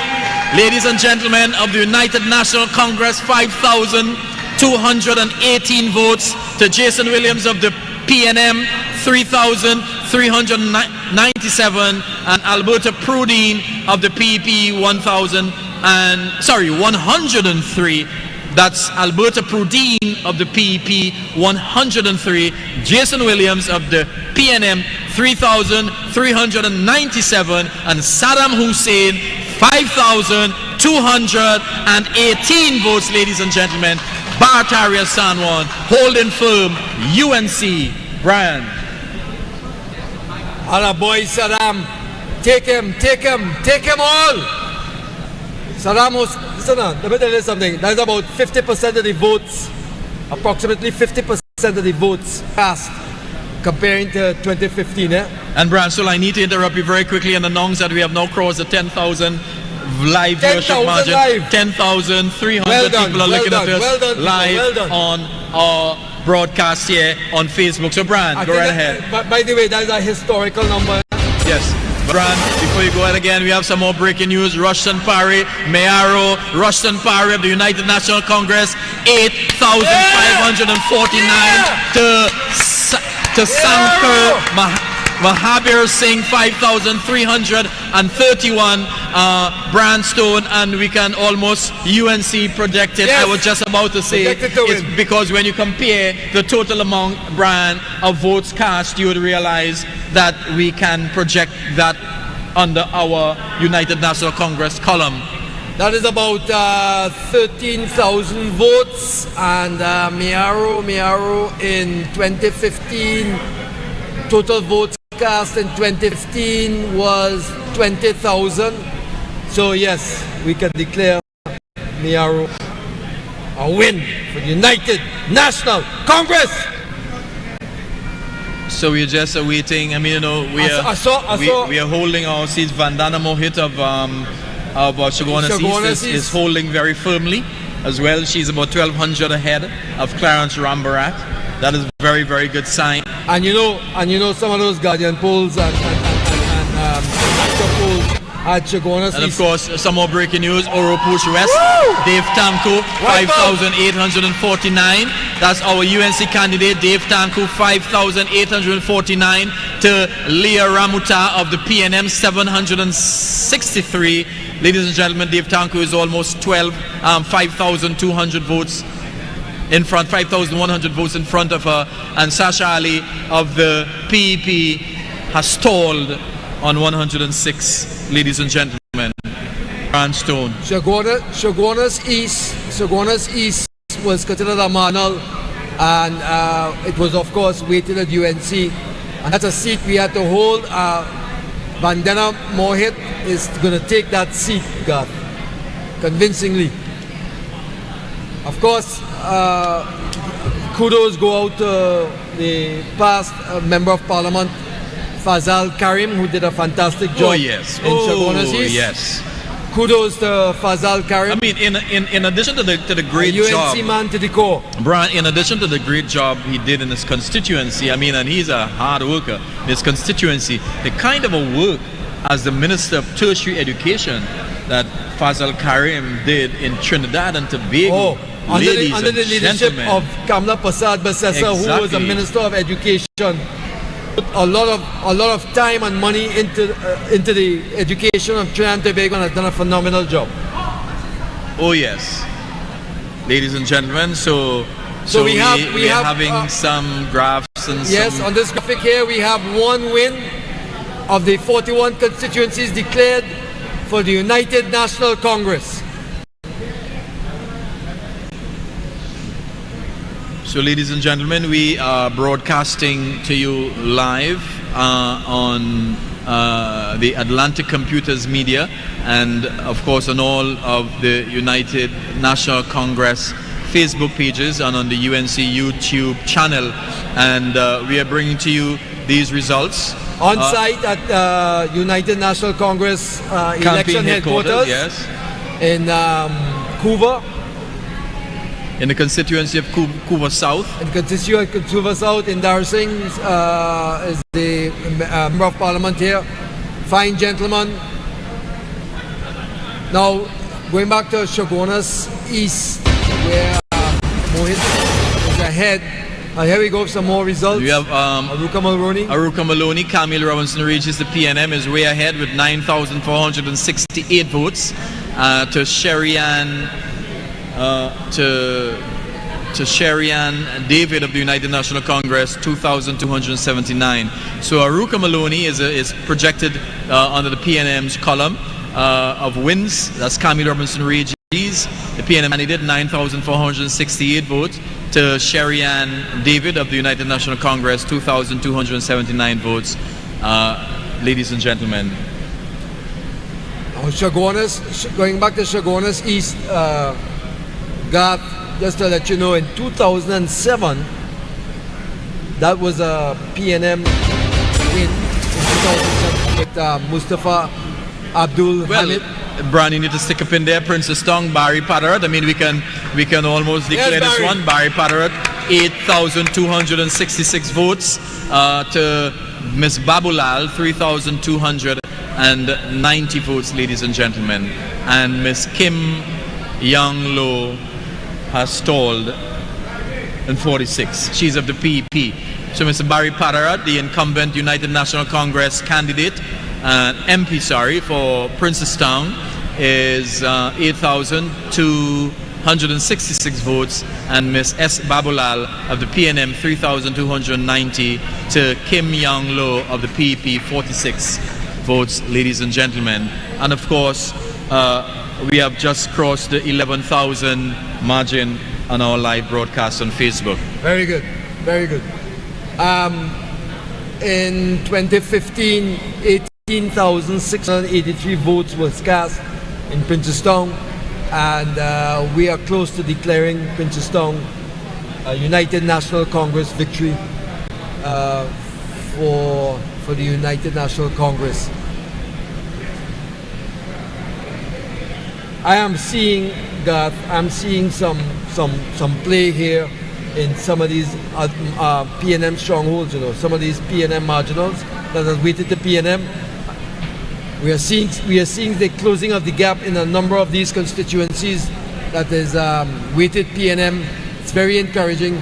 ladies and gentlemen, of the United National Congress, 5,218 votes to Jason Williams of the PNM, 3,397, and Alberta Prudine of the PEP, 103. That's Alberta Prudine of the PEP, 103. Jason Williams of the PNM, 3,397, and Saddam Hussein, 5,218 votes, ladies and gentlemen. Barataria San Juan holding firm. UNC, Brian. Alla boy Saddam, take him all. Saddam Hussein, listen on, let me tell you something. That's about 50% of the votes, approximately 50% of the votes cast comparing to 2015. And Brian, so I need to interrupt you very quickly and announce that we have now crossed the 10,000 live viewership margin. 10,300 people are looking at us live on our broadcast here on Facebook. So Brian, go right ahead. By the way, that is a historical number. Yes. Brian, before you go ahead again, we have some more breaking news. Rushton Parry, Mayaro, Rushton Parry of the United National Congress, 8,549 to Sankar Mahabir Singh, 5,331, Brandstone, and we can almost UNC projected. Yes. I was just about to say it's because when you compare the total amount, Brian, of votes cast, you would realize that we can project that under our United National Congress column. That is about 13,000 votes, and Mayaro in 2015, total votes cast in 2015 was 20,000. So yes, we can declare Mayaro a win for the United National Congress. So we're just awaiting. I mean, you know, we are holding our seats. Vandana Mohit of Shagona East is holding very firmly as well. She's about 1,200 ahead of Clarence Rambarat. That is a very, very good sign. And you know some of those Guardian polls and polls at Shagona East. And of course, some more breaking news. Oropouche West, Dave Tanko, 5,849. That's our UNC candidate, Dave Tanko, 5,849 to Leah Ramuta of the PNM, 763. Ladies and gentlemen, Dave Tanko is almost 5,200 votes in front, 5,100 votes in front of her, and Sasha Ali of the PEP has stalled on 106. Ladies and gentlemen, Brandstone. Shagona's East was considered a manal, and it was of course weighted at UNC, and that's a seat we had to hold. Vandana Mohit is going to take that seat, God, convincingly. Of course, kudos go out to the past Member of Parliament Fazal Karim, who did a fantastic job. Oh yes. In Chaguanas East. Yes. Kudos to Fazal Karim. I mean, in addition to the great job, UNC man to the core. Brian, in addition to the great job he did in his constituency, I mean, and he's a hard worker in his constituency, the kind of a work as the Minister of Tertiary Education that Fazal Karim did in Trinidad and Tobago, under the leadership gentlemen. of Kamla Prasad-Bissessar, who was the Minister of Education, put a lot of time and money into the education of Trinidad and Tobago and has done a phenomenal job. Oh yes, ladies and gentlemen. So we are having some graphs and yes, on this graphic here we have one win of the 41 constituencies declared for the United National Congress. So ladies and gentlemen, we are broadcasting to you live on the Atlantic Computers Media and of course on all of the United National Congress Facebook pages and on the UNC YouTube channel, and we are bringing to you these results. On site at United National Congress election headquarters, yes, in Cuba. In the constituency of Cuba South. In the constituency of Cuba South, in Dar Singh is the Member of Parliament here. Fine gentleman. Now, going back to Chaguanas East, where Mohit is ahead. Here we go with some more results. We have Aruka Maloney, Camille Robinson Regis, the PNM, is way ahead with 9,468 votes. To Sherry-Ann David of the United National Congress, 2,279. So Aruka Maloney is projected under the PNM's column of wins. That's Camille Robinson Regis, the PNM candidate, 9,468 votes. To Sherry-Ann David of the United National Congress, 2,279 votes. Ladies and gentlemen. Going back to Chaguanas East, Garth, just to let you know, in 2007, that was a PNM win in 2007 with Mustafa Abdul Hamid. Brian, you need to stick up in there. Princess Tong, Barry Padarat. I mean, we can almost declare this one. Barry Padarat, 8,266 votes. To Miss Babulal, 3,290 votes, ladies and gentlemen. And Miss Kim Young Lo has stalled in 46. She's of the PEP. So Mr. Barry Padarat, the incumbent United National Congress candidate, MP, for Princestown, is 8,266 votes, and Miss S. Babulal of the PNM, 3,290, to Kim Young Lo of the PEP, 46 votes, ladies and gentlemen. And of course, we have just crossed the 11,000 margin on our live broadcast on Facebook. Very good, very good. In 2015, 18,683 votes was cast in Princestown, and we are close to declaring Princestown a United National Congress victory for the United National Congress. I am seeing that some play here in some of these PNM strongholds, some of these PNM marginals that have weighted the PNM. We are seeing the closing of the gap in a number of these constituencies that is weighted PNM. It's very encouraging.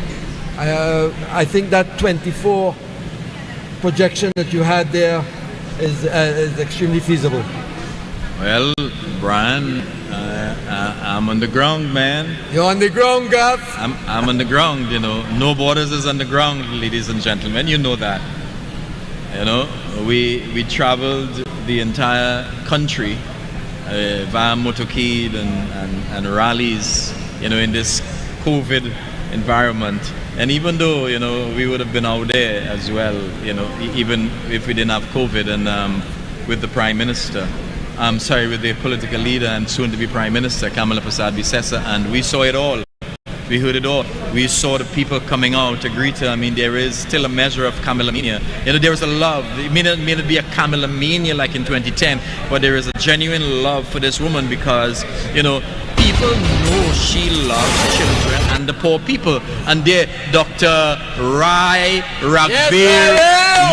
I think that 24 projection that you had there is extremely feasible. Well, Brian, I'm on the ground, man. You're on the ground, Gav. I'm on the ground, No Borders is on the ground, ladies and gentlemen. You know that. We traveled the entire country via motorcade and rallies, in this COVID environment. And even though, we would have been out there as well, even if we didn't have COVID, and with the Prime Minister, with the political leader and soon to be Prime Minister, Kamla Prasad-Bissessar, and we saw it all. We heard it all. We saw the people coming out to greet her. I mean, there is still a measure of Kamla mania. There is a love. It may not be a Kamla mania like in 2010, but there is a genuine love for this woman because, people know she loves children and the poor people. And there, Dr. Rai Ragbir,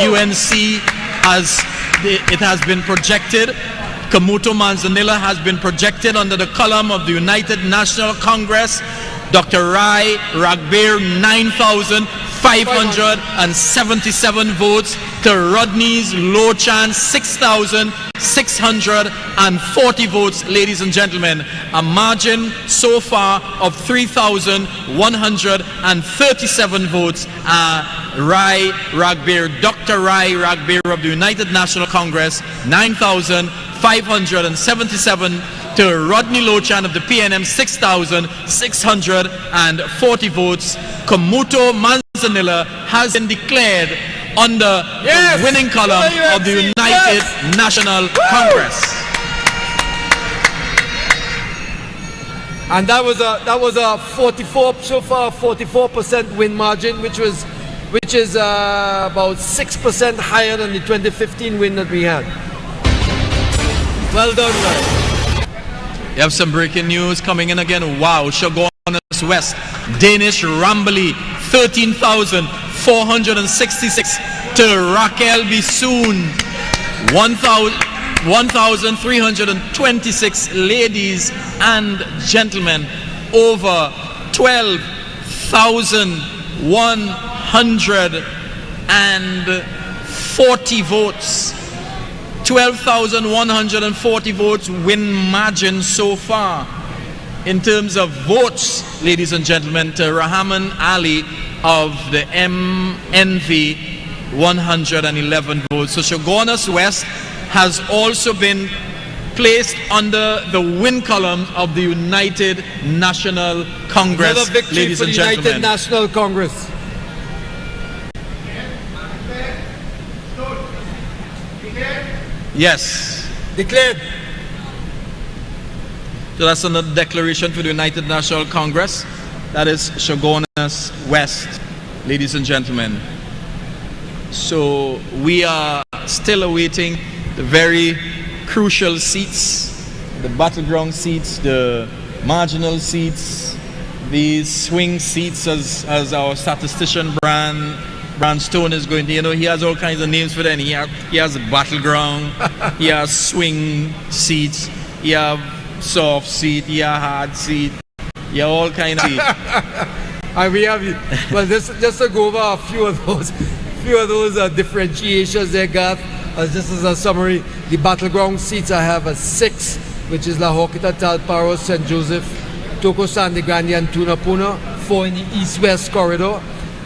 UNC, it has been projected. Kamuto Manzanilla has been projected under the column of the United National Congress. Dr. Rai Ragbir, 9,577 votes to Rodney's low chance, 6,640 votes, ladies and gentlemen. A margin so far of 3,137 votes. Rai Ragbir, Dr. Rai Ragbir of the United National Congress, 9,577 to Rodney Lochan of the PNM, 6,640 votes. Kamuto Manzanilla has been declared under the winning column of the United National Congress. And that was a 44% win margin, which is about 6% higher than the 2015 win that we had. Well done, guys. You have some breaking news coming in again. Wow, Shogunas West, Danish Rambali, 13,466 to Raquel Bisoon, 1,326 ladies and gentlemen, over 12,140 votes. 12,140 votes win margin so far. In terms of votes, ladies and gentlemen, to Rahman Ali of the MNV, 111 votes. So Shogunas West has also been placed under the win column of the United National Congress. Another victory ladies for and the gentlemen. United National Congress. Yes. Declared. So that's another declaration for the United National Congress. That is Shogunas West, ladies and gentlemen. So we are still awaiting the very crucial seats, the battleground seats, the marginal seats, these swing seats, as our statistician Brand Stone is going to, he has all kinds of names for them. He has a battleground, he has swing seats, he has soft seat, he has hard seat, he has all kinds of seats. And we have, well, just to go over a few of those differentiations they got, just as a summary. The battleground seats I have 6, which is La Hoquita, Talparo, St. Joseph, Toko Sandy Grande, and Tuna Puna, 4 in the east-west corridor.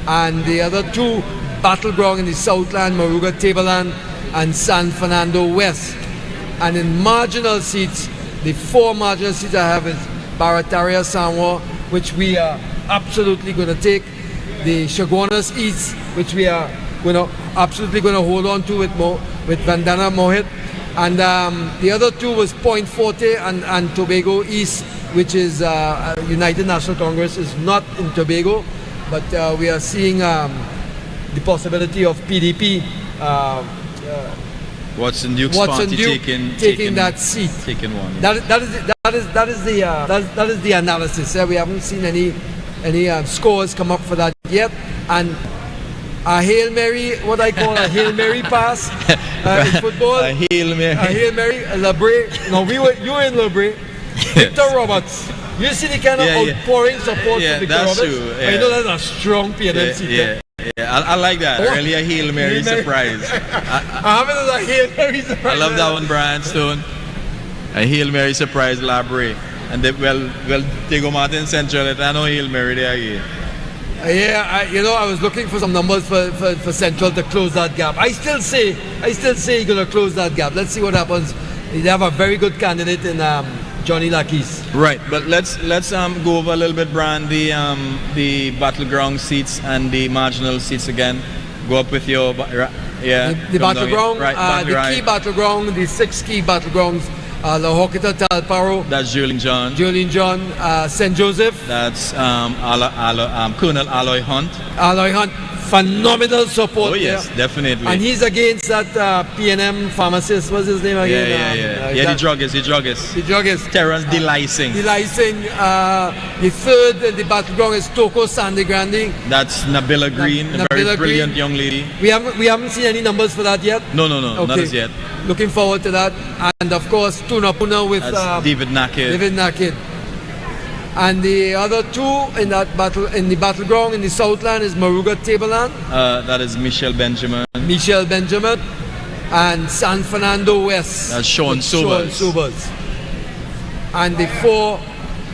And the other 2 battleground in the Southland, Moruga Tableland and San Fernando West. And in marginal seats, the 4 marginal seats I have is Barataria San Juan, which we are absolutely going to take. The Shogunas East, which we are absolutely going to hold on to with Vandana Mohit. And the other 2 was Point Forte and Tobago East, which is United National Congress is not in Tobago. But we are seeing the possibility of PDP. Watson Duke's party taking that seat. Taking one. That is the analysis. We haven't seen any scores come up for that yet. And a Hail Mary, what I call a Hail Mary pass in football. A Hail Mary. A Hail Mary. Labre. No, you were in Labre. Victor Roberts. You see the kind of outpouring support for Victor Roberts? True. Yeah. I know that's a strong PNM seat. I like that. Really a Hail Mary surprise. I have it as a Hail Mary surprise. I love that one, Brian Stone. A Hail Mary surprise, Labre. And they, they go Martin Central. I know Hail Mary there again. I was looking for some numbers for Central to close that gap. I still say you're going to close that gap. Let's see what happens. They have a very good candidate in Johnny Lakis. Right, but let's go over a little bit, Brian, the battleground seats and the marginal seats again. go up with your the battleground, the key battleground, the 6 key battlegrounds. La Hokita Talparo. That's Julian John. St. Joseph. That's Colonel Alloy Hunt. Alloy Hunt, phenomenal support. Oh yes, there. definitely. And he's against that PNM pharmacist. What's his name again? The druggist. The druggist. Terrence Delicing. The third in the battleground is Toko Sandy Grande. That's Nabila Green, a very brilliant young lady. We haven't seen any numbers for that yet. No, okay. Not as yet. Looking forward to that. And of course Tuna Puna with David Naked. And the other two in the battleground in the Southland is Moruga Tableland. That is Michelle Benjamin. And San Fernando West. That's Sean Sobers. And the 4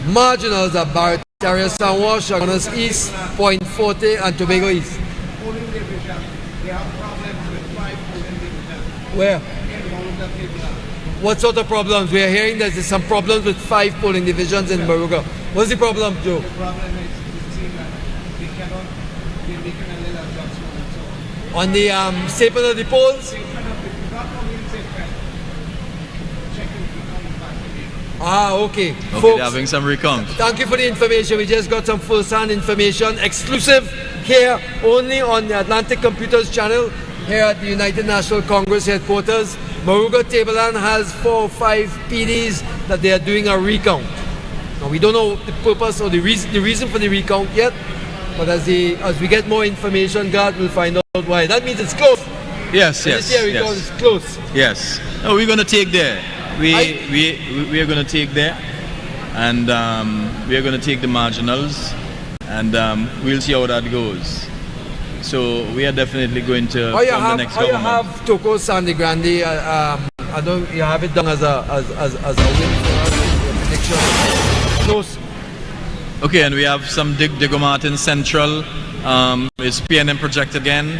marginals are Barataria San Juan, Chaguanas East, Point Forte, and Tobago East. Where? What sort of problems? We are hearing that there's some problems with 5 polling divisions in Moruga. What's the problem, Joe? The problem is the team that they cannot, they're making a little adjustment and so on. On the staple of the polls? Okay. Folks, they're having some recounts. Thank you for the information. We just got some first-hand information, exclusive here only on the Atlantic Computers channel here at the United National Congress headquarters. Moruga Tableland has 4 or 5 PDs that they are doing a recount. Now we don't know the purpose or the reason for the recount yet, but as we get more information, God will find out why. That means it's close. Yes. It's close. Yes. No, we're going to take there. We are going to take there, and we are going to take the marginals, and we'll see how that goes. So we are definitely going to form the next government. You have Toko Sandy Grande. I don't. You have it done as a win for us in the prediction. Close. Okay, and we have some Diego Martin Central. Is PNM projected again?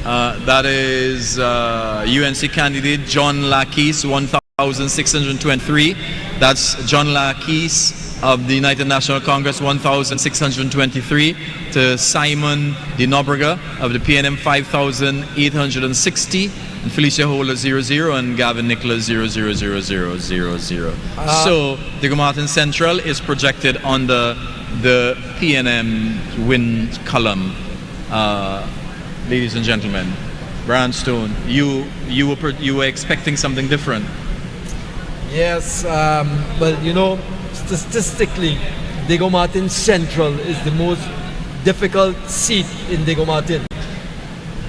That is UNC candidate John Lakis, 1,623. That's John Lakis of the United National Congress, 1,623, to Simon De Nobrega of the PNM, 5,860, and Felicia Holder 00, and Gavin Nicholas 000000. So Diego Martin Central is projected on the PNM win column. Ladies and gentlemen, Brian Stone, you were expecting something different. Yes, but you know, statistically, Diego Martin Central is the most difficult seat in Diego Martin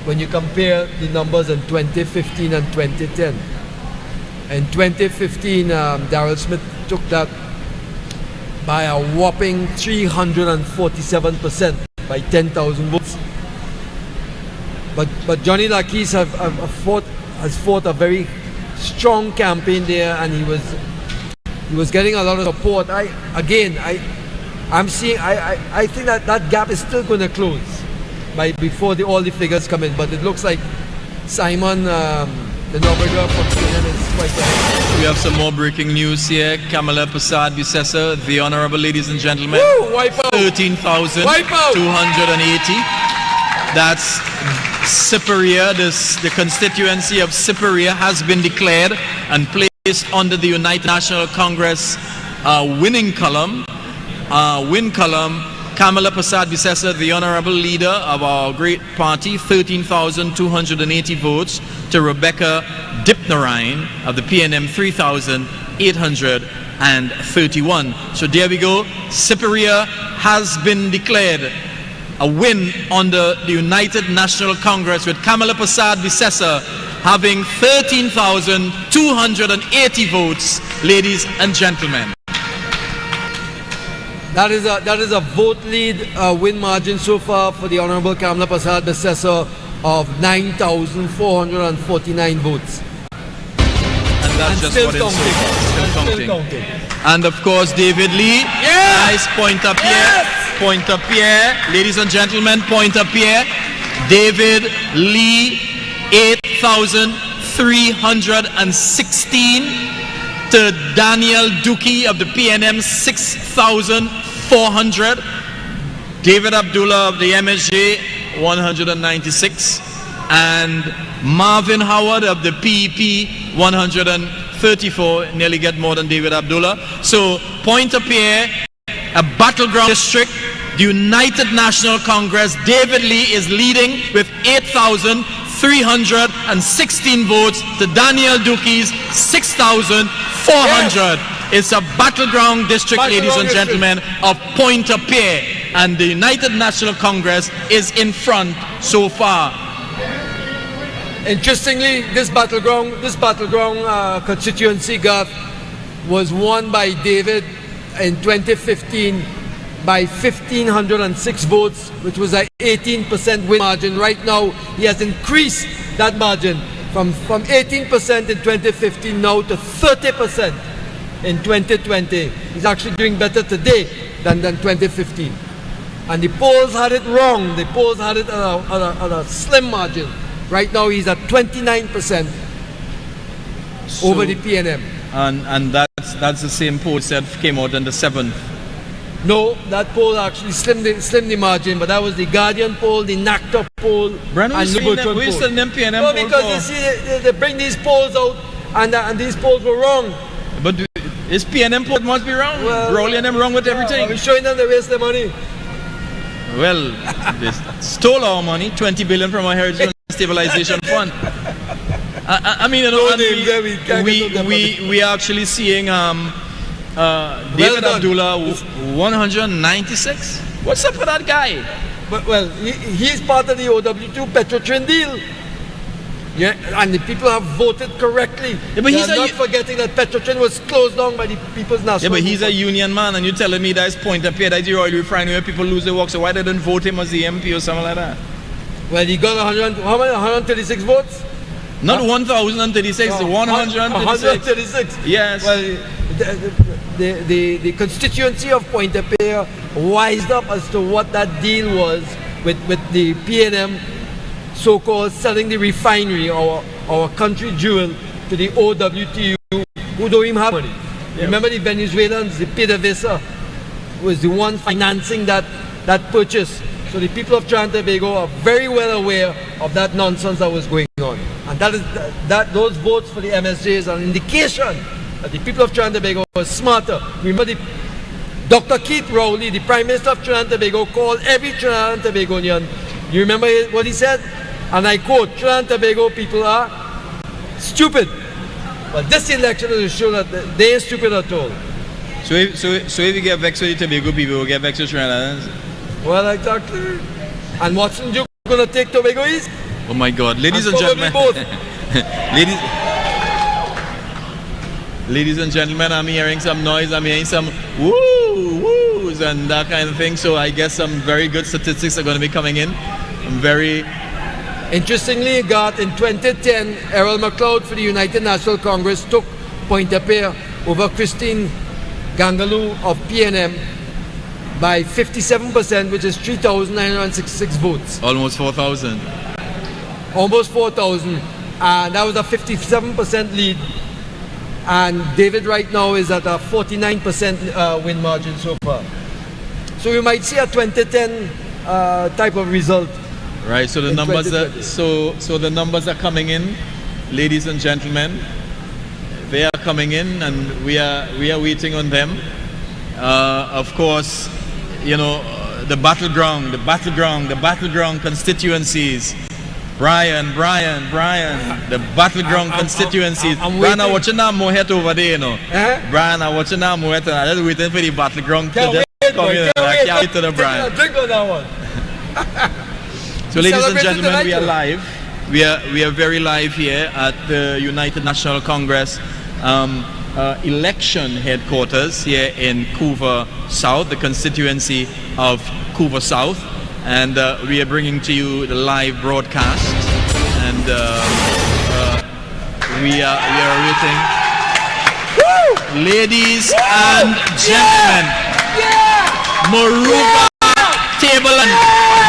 when you compare the numbers in 2015 and 2010. In 2015, Darrell Smith took that by a whopping 347%, by 10,000 votes. But Johnny Lakis has fought a very strong campaign there, and he was getting a lot of support. I think that gap is still going to close before all the figures come in. But it looks like Simon De Nobrega from PNM is quite ahead. We have some more breaking news here. Kamla Prasad-Bissessar, the honorable ladies and gentlemen, 13,280. That's Siparia. The constituency of Siparia has been declared and placed under the United National Congress winning column. Win column, Kamla Prasad-Bissessar, the honorable leader of our great party, 13,280 votes, to Rebecca Dipnarine of the PNM, 3,831. So there we go. Siparia has been declared a win under the United National Congress, with Kamla Prasad-Bissessar having 13,280 votes, ladies and gentlemen. That is a vote lead win margin so far for the Honorable Kamla Prasad-Bissessar of 9,449 votes. And that's just what it's still counting. And of course, David Lee. Nice point up here. Point up here. Ladies and gentlemen, point up here. David Lee, 8,316 to Daniel Duki of the PNM, 6,400. David Abdullah of the MSJ, 196, and Marvin Howard of the PEP 134, nearly get more than David Abdullah. So Pointe-a-Pierre, a battleground district. The United National Congress, David Lee is leading with 8,316 votes to Daniel Duki's 6,400. It's a battleground district, ladies and gentlemen, of Pointe-a-Pierre, and the United National Congress is in front so far. Interestingly, this battleground constituency, Garth, was won by David in 2015 by 1,506 votes, which was an 18% win margin. Right now, he has increased that margin from 18% in 2015 now to 30% in 2020. He's actually doing better today than 2015. And the polls had it wrong. The polls had it at a slim margin. Right now, he's at 29% over the PNM. And that's the same poll that came out on the 7th. No, that poll actually slimmed the margin, but that was the Guardian poll, the NACTA poll, Brandon, and the Libertron poll. We still them PNM no, poll because you see, they bring these polls out, and these polls were wrong. But this PNM poll must be wrong. Well, rolling them wrong with everything. We're showing them they waste their money. Well, they stole our money, 20 billion from our Heritage and Stabilization Fund. I mean, you know, we are actually seeing David Abdullah 196. What's up with that guy? But well, he's part of the OW2 Petrotrin deal. Yeah, and the people have voted correctly. Yeah, but he's not forgetting that Petrotrin was closed down by the People's National. Yeah, but he's a union man, and you're telling me that's Pointe-a-Pierre, that's the oil refinery where people lose their work. So why they didn't vote him as the MP or something like that? Well, he got 136 votes. Not 1,036, 136. Yes. Well, the constituency of Pointe-a-Pierre wised up as to what that deal was with the PNM, so-called selling the refinery, our country jewel, to the OWTU, who don't even have money. Yeah. Remember the Venezuelans, the PDVSA was the one financing that purchase. So the people of Trinidad and Tobago are very well aware of that nonsense that was going on. And those votes for the MSJ is an indication that the people of Trinidad and Tobago were smarter. Remember Dr. Keith Rowley, the Prime Minister of Trinidad and Tobago, called every Trinidad and Tobagonian. You remember what he said? And I quote, Trinidad and Tobago people are stupid. But this election will show that they ain't stupid at all. So if you get vexed with the Tobago people, will get vexed with Trinidadans? Well, exactly. And what's you going to take Tobago East? Oh my God. Ladies and gentlemen. Ladies and gentlemen, I'm hearing some noise. I'm hearing some woos and that kind of thing. So I guess some very good statistics are going to be coming in. Very interestingly, Garth, in 2010, Errol McLeod for the United National Congress took Pointe-a-Pierre over Christine Gangaloo of PNM by 57%, which is 3,966 votes. Almost 4,000. Almost 4,000. And that was a 57% lead. And David right now is at a 49% win margin so far. So we might see a 2010 type of result. Right, so the numbers the numbers are coming in, ladies and gentlemen. They are coming in, and we are waiting on them. Of course, you know, the battleground constituencies. Brian, the battleground constituencies. Brian, I'm watching that mohet over there, you know. Brian, I'm watching that mohet. I'm just waiting for the battleground to just come in. I can't wait to the Brian. Drink on that one. So, ladies and gentlemen, we are live. We are very live here at the United National Congress election headquarters here in Couva South, the constituency of Couva South. And we are bringing to you the live broadcast, and we are waiting. Woo! Ladies and gentlemen, Maruba Tableland,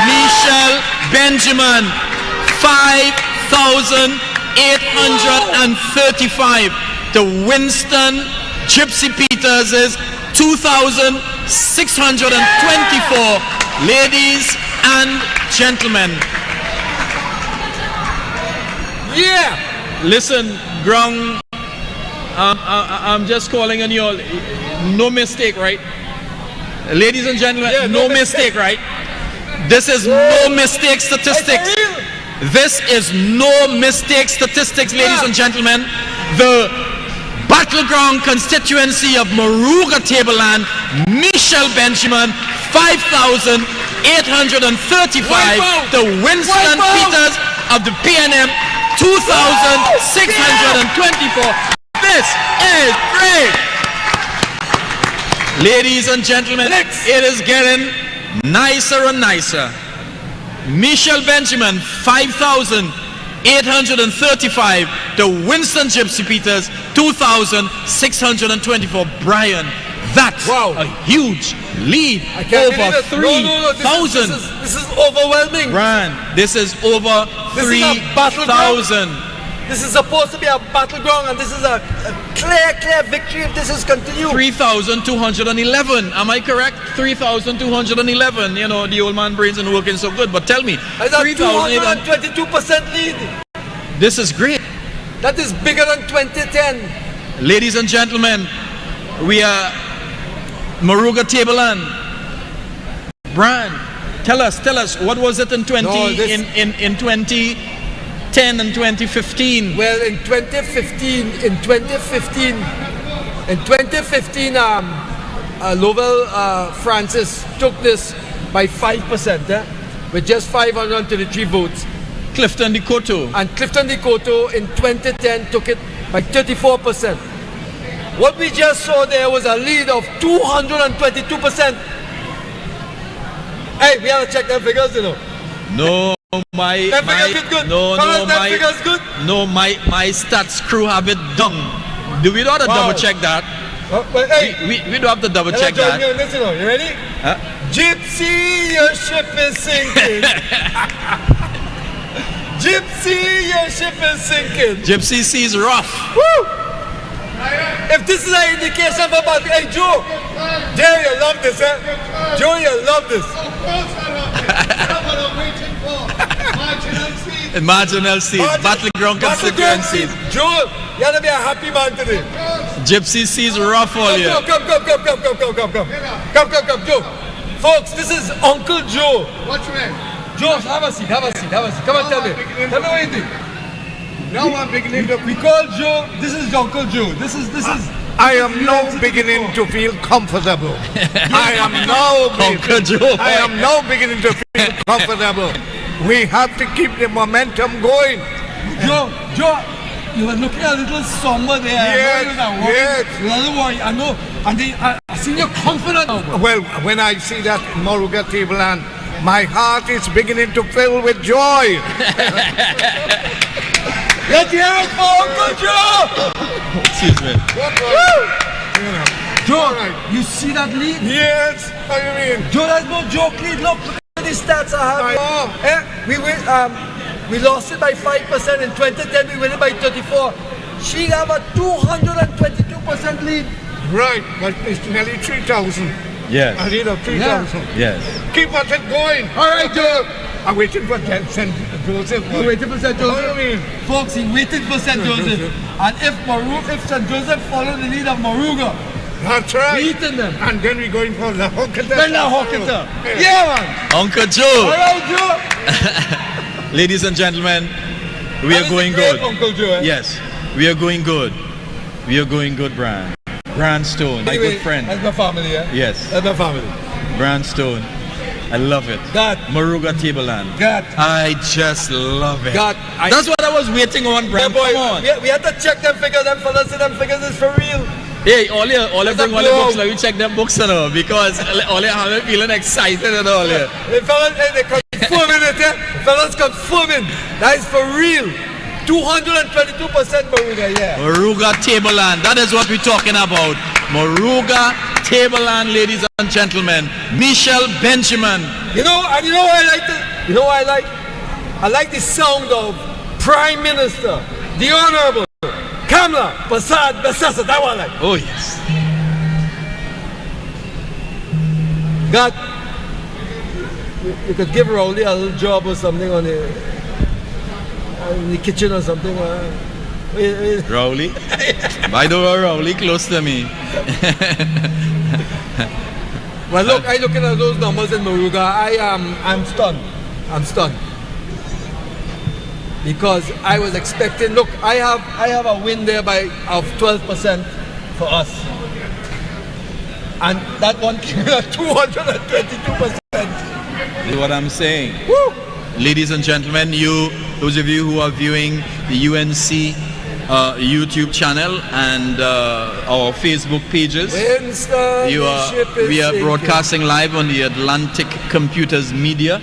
Michelle Benjamin, 5,835. To Winston Gypsy Peters is 2,624. Ladies and gentlemen. Yeah! Listen, ground, I'm just calling on you all. No mistake, right? Ladies and gentlemen, yeah, no mistake, right? This is no mistake statistics. This is no mistake statistics, ladies and gentlemen. The battleground constituency of Moruga Tableland, Michelle Benjamin, 5,835. The Winston Peters of the PNM, 2,624. This is great. Ladies and gentlemen, it is getting nicer and nicer. Michelle Benjamin, 5,835. The Winston Gypsy Peters, 2,624. Brian, that's a huge lead. Over 3,000. This is overwhelming. Brian, this is over 3,000. This is supposed to be a battleground, and this is a clear victory if this is continued. 3,211. Am I correct? 3,211. You know, the old man brains and working so good. But tell me, 3,222% lead. This is great. That is bigger than 2010. Ladies and gentlemen, we are Moruga Tableland. Brian, tell us, what was it in 2010 and 2015? Well, in 2015, Lowell Francis took this by 5%, with just 533 votes. Clifton Decoto. And Clifton Decoto in 2010 took it by 34%. What we just saw there was a lead of 222%. Hey, we have to check them figures, you know. No. My stats crew have it done. Do we not have to double check that? We do have to double check that. Listen, you ready? Gypsy, your ship is sinking. Gypsy, your ship is sinking. Gypsy sees rough. Woo! If this is an indication of about, hey Joe, Jerry, you love this, eh? Joe, you love this. Marginal seats, battleground constituencies. Joe, you have to be a happy man today. Gypsy sees rough all here. Come, Joe. Folks, this is Uncle Joe. What's your name? Joe, have a seat. Come on, tell me what you think. Now I'm beginning to... We call Joe, this is Uncle Joe. This is... I am now beginning to feel comfortable. I am now beginning to feel comfortable. We have to keep the momentum going. Joe, you were looking a little somber there. Yes. A little worried, I know. And I see you're confident now. Well, when I see that Moruga Tableland, my heart is beginning to fill with joy. Let's hear it for Uncle Joe! Excuse me. Joe, you see that lead? Yes, how do you mean? Joe, that's no joke lead. Look at the stats I have. We lost it by 5%. In 2010, we win it by 34. She have a 222% lead. Right, but it's nearly 3,000. Yes. A lead of 3,000. Yes. Keep on it going. All right, Joe. I'm waiting for St. Joseph. You're waiting for St. Joseph? Folks, he waited for St. Joseph. And if St. Joseph follow the lead of Moruga, that's right. we eating them. And then we're going for La Hocketa. Yeah, man. Uncle Joe. All right, Joe. Ladies and gentlemen, we are going good. Uncle Joe, eh? Yes, we are going good. We are going good, Brian. Brian Stone, my good friend. That's my family, eh? Yes. That's my family. Brian Stone. I love it. Moruga Tableland. I just love it. That's what I was waiting on, Brian. Yeah, boy, come on. We had to check them figures. Them fellas say them figures is for real. Hey, all you bring all the books, like we check them books and all, because all you have feeling excited and all. The fellas, they confirming it, eh? Fellas confirming. That is for real. 222% Moruga, yeah. Moruga Tableland, that is what we're talking about. Moruga Tableland, ladies and gentlemen. Michelle Benjamin. You know what I like? I like the sound of Prime Minister, the Honorable Kamla Prasad-Bissessar. That one I like. Oh yes. you could give Rowley a little job or something in the kitchen or something. Rowley? By the way, Rowley close to me. Well, look, I looking at those numbers in Moruga. I'm stunned. I'm stunned because I was expecting. Look, I have a win there of 12% for us, and that one came at 222%. This is what I'm saying. Woo! Ladies and gentlemen, those of you who are viewing the UNC YouTube channel and our Facebook pages, we are broadcasting live on the Atlantic Computers Media,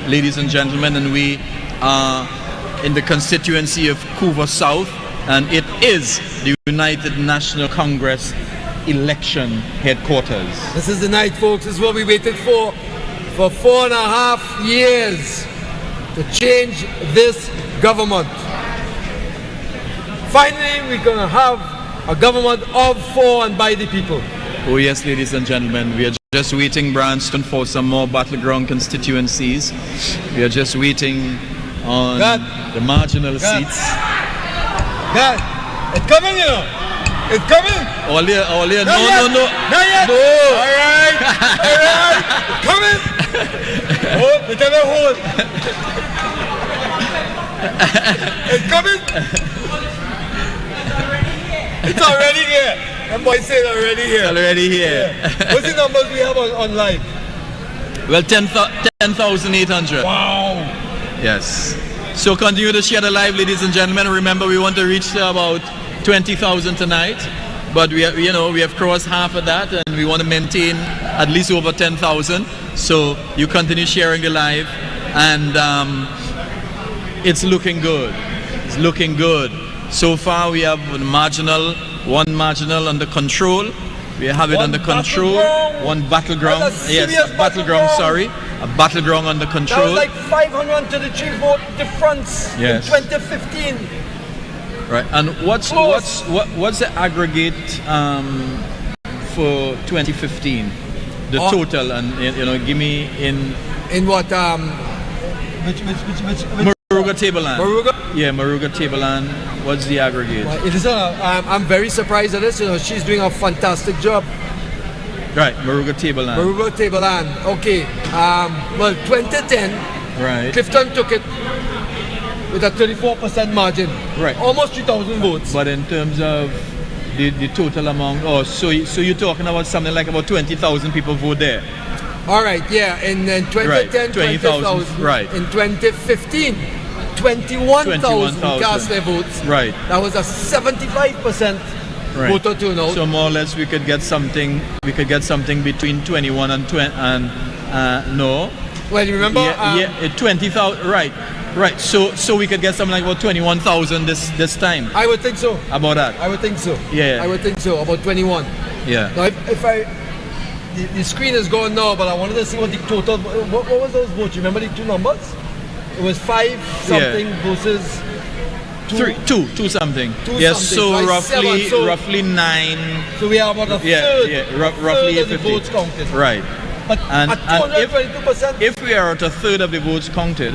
ladies and gentlemen, and we are in the constituency of Couva South, and it is the United National Congress election headquarters. This is the night, folks. This is what we waited for 4.5 years to change this government. Finally, we're going to have a government of, for, and by the people. Oh yes, ladies and gentlemen, we are just waiting, Branston, for some more battleground constituencies. We are just waiting on the marginal seats. God, it's coming, you know. It's coming. All here, no. Not yet. No. All right. It's coming. Hold, hold. It's coming. It's already here. That boy said already here. It's already here. Yeah. What's the numbers we have on live? Well, 10,800. Wow. Yes. So continue to share the live, ladies and gentlemen. Remember, we want to reach about 20,000 tonight, but we have crossed half of that, and we want to maintain at least over 10,000. So you continue sharing the live, and it's looking good. It's looking good. So far, we have one marginal under control. We have it under control. One battleground. Yes, battleground. Sorry, a battleground under control. That was like 533 vote difference in 2015. Right. And what's the aggregate for 2015? The total, and give me in what which Moruga Tableland. Moruga? Yeah, Moruga Tableland. What's the aggregate? Well, it is I'm very surprised at this. She's doing a fantastic job. Right, Moruga Tableland. Moruga Tableland. Okay. Well, 2010. Right. Clifton took it with a 34% margin. Right. Almost 3,000 votes. But in terms of the total amount, so you're talking about something like about 20,000 people vote there. All right, yeah. In 2010, 20,000. Right. In 2015, 21,000 cast their votes. Right. That was a 75% voter turnout. So more or less, we could get something. We could get something between 21 and 20 and no. Well, you remember? 20,000. Right. Right. So we could get something like about 21,000 this time. I would think so. About that. I would think so. Yeah. I would think so. About 21. Yeah. Now, if the screen is gone now, but I wanted to see what the total. What was those votes? You remember the two numbers? It was 5 something versus 2 something. Yes, so roughly 9. So we have about a third. Yeah, roughly of the votes counted. Right. But at 222%. If we are at a third of the votes counted,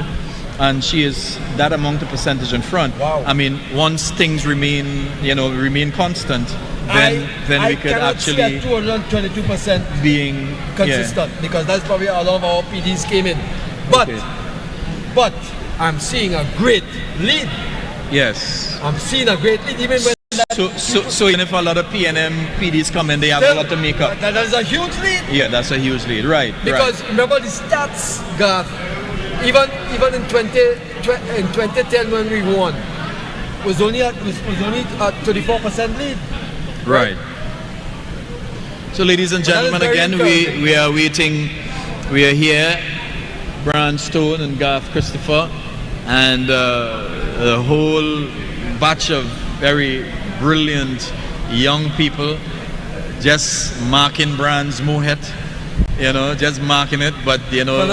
and she is that amount of percentage in front. Wow. I mean, once things remain constant, then we could actually 222% being consistent, because that's probably a lot of our PDs came in. But I'm seeing a great lead. Yes. I'm seeing a great lead, even when so even if a lot of PNM PDs come in, they have a lot to make up. That is a huge lead. Yeah, that's a huge lead, right? Because remember the stats, Garth. Even in 2010 when we won, was only a 34% lead. Right. So, ladies and gentlemen, again, we are waiting. We are here, Brian Stone and Garth Christopher, and a whole batch of very brilliant young people just marking Brian's mohet. Just marking it, but we are waiting.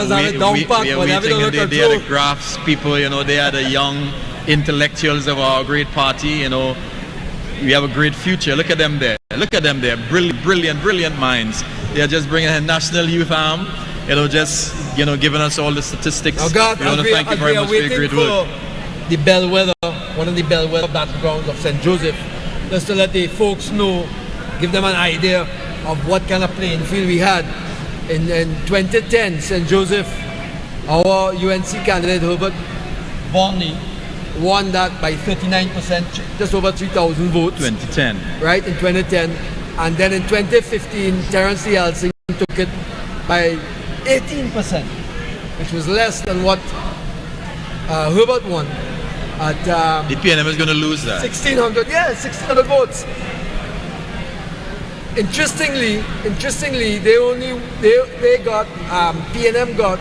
They are the graphs people, they are the young intellectuals of our great party. We have a great future. Look at them there. Brilliant minds. They are just bringing a national youth arm, just giving us all the statistics. Oh God, we want to thank you very much for your great work. The bellwether, one of the bellwether battlegrounds of St. Joseph, just to let the folks know, give them an idea of what kind of playing field we had. In 2010, St. Joseph, our UNC candidate Herbert Varney won that by 39%, just over 3,000 votes. 2010. Right, in 2010. And then in 2015, Terence Yelsing took it by 18%, which was less than what Herbert won. At the PNM is going to lose that. 1,600 votes. Interestingly, they got PNM got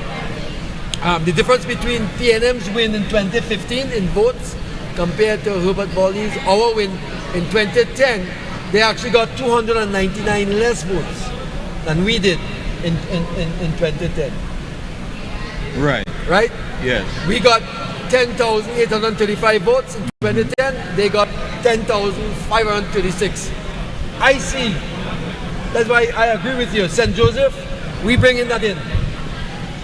the difference between PNM's win in 2015 in votes compared to Herbert Varney's our win in 2010. They actually got 299 less votes than we did in 2010. Right. Right? Yes. We got 10,835 votes in 2010. They got 10,536. I see. That's why I agree with you. St. Joseph, we bringing that in.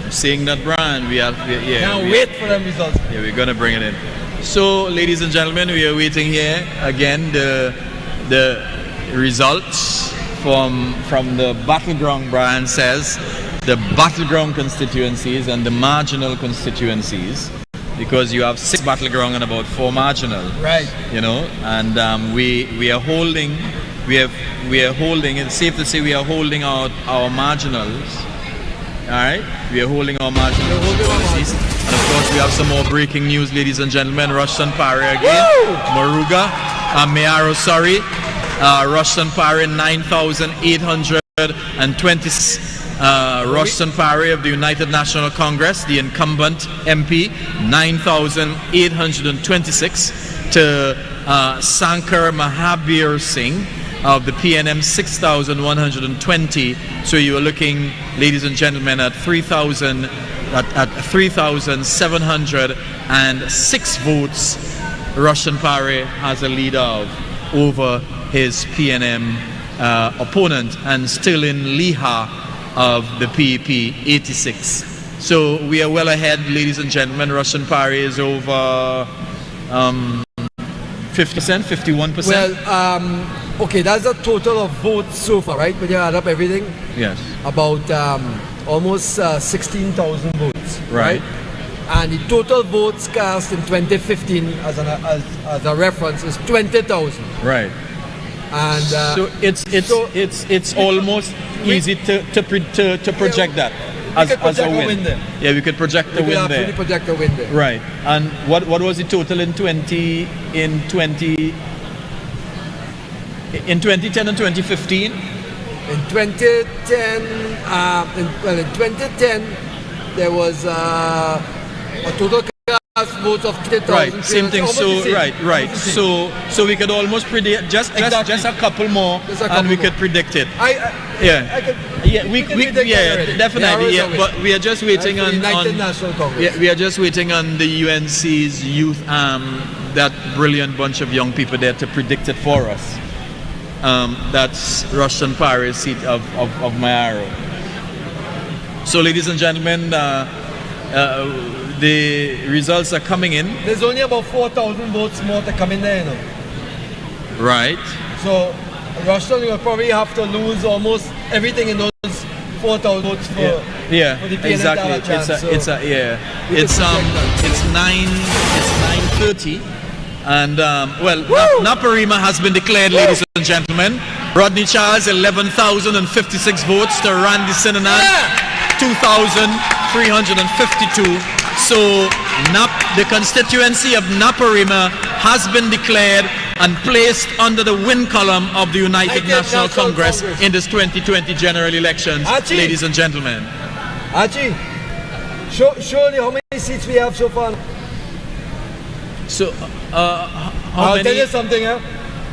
Seeing that, Brian, wait for them results. Yeah, we're gonna bring it in. So, ladies and gentlemen, we are waiting here again. The results from the battleground. Brian says the battleground constituencies and the marginal constituencies, because you have 6 battleground and about 4 marginal. Right. And we are holding. We are holding. It's safe to say we are holding out our marginals. All right, we are holding our marginal policies, and of course we have some more breaking news, ladies and gentlemen. Rushton Parry again, Moruga, Mayaro, sorry, Rushton Parry 9,820. Rushton Parry of the United National Congress, the incumbent MP, 9,826 to Sankar Mahabir Singh of the PNM, 6,120. So you are looking, ladies and gentlemen, at 3,706 votes. Rushton Parry has a lead of over his PNM opponent, and still in Liha of the PEP, 86. So we are well ahead, ladies and gentlemen. Rushton Parry is over 50%, 51%. Well, okay, that's a total of votes so far, right? When you add up everything? Yes. About almost 16,000 votes. Right. And the total votes cast in 2015 as a reference is 20,000. Right. And so it's almost easy to project that as a win. Yeah, we could project the win there. Project a win there. Right. And what was the total in 2010 and 2015? In 2010, in 2010 there was a total cast votes of 10,000. Right, same thing. So right. So we could almost predict just a couple more, and we could predict it. Definitely. Yeah, but we are just waiting on United National Congress. We are just waiting on the UNC's youth that brilliant bunch of young people there to predict it for us. That's Rushton Parry's seat of Mayaro. So, ladies and gentlemen, the results are coming in. There's only about 4,000 votes more to come in there, Right. So, Rushton will probably have to lose almost everything in those 4,000 votes for the PNM exactly. It's 9:30. And Naparima has been declared, ladies and gentlemen. Rodney Charles, 11,056 votes to Randy Sinanan, 2,352. So the constituency of Naparima has been declared and placed under the win column of the United National Congress in this 2020 general elections, ladies and gentlemen. Archie, surely how many seats we have so far? So, I'll tell you something.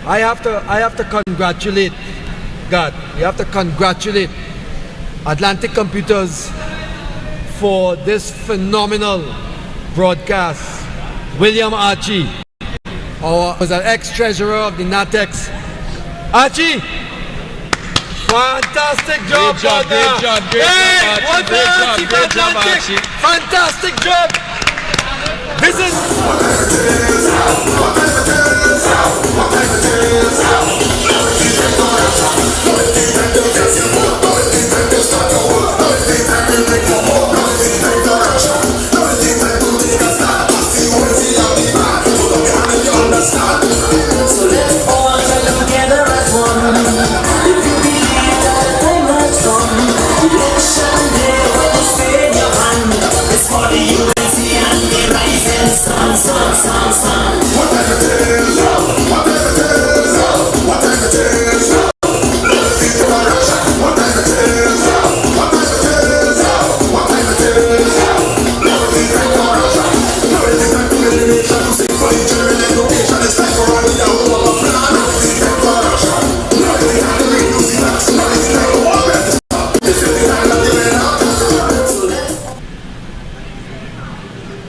I have to congratulate God. You have to congratulate Atlantic Computers for this phenomenal broadcast. William Archie, was an ex-treasurer of the NATEX. Archie, Fantastic job, great job, great job, Archie. Fantastic job. This is So let's all join together as one. If you believe that the time has come, election day when you stay in your hand, it's for the UNC and the rising sun, sun, sun, sun. Whatever it is, whatever it is, whatever it is, whatever it is, whatever it is, whatever it is,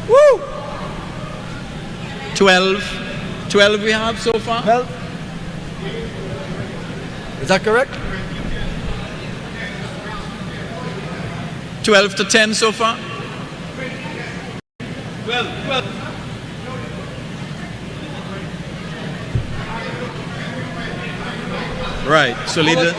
Woo! 12 we have so far? Well, is that correct? 12 to 10 so far? 12. Right, so leader.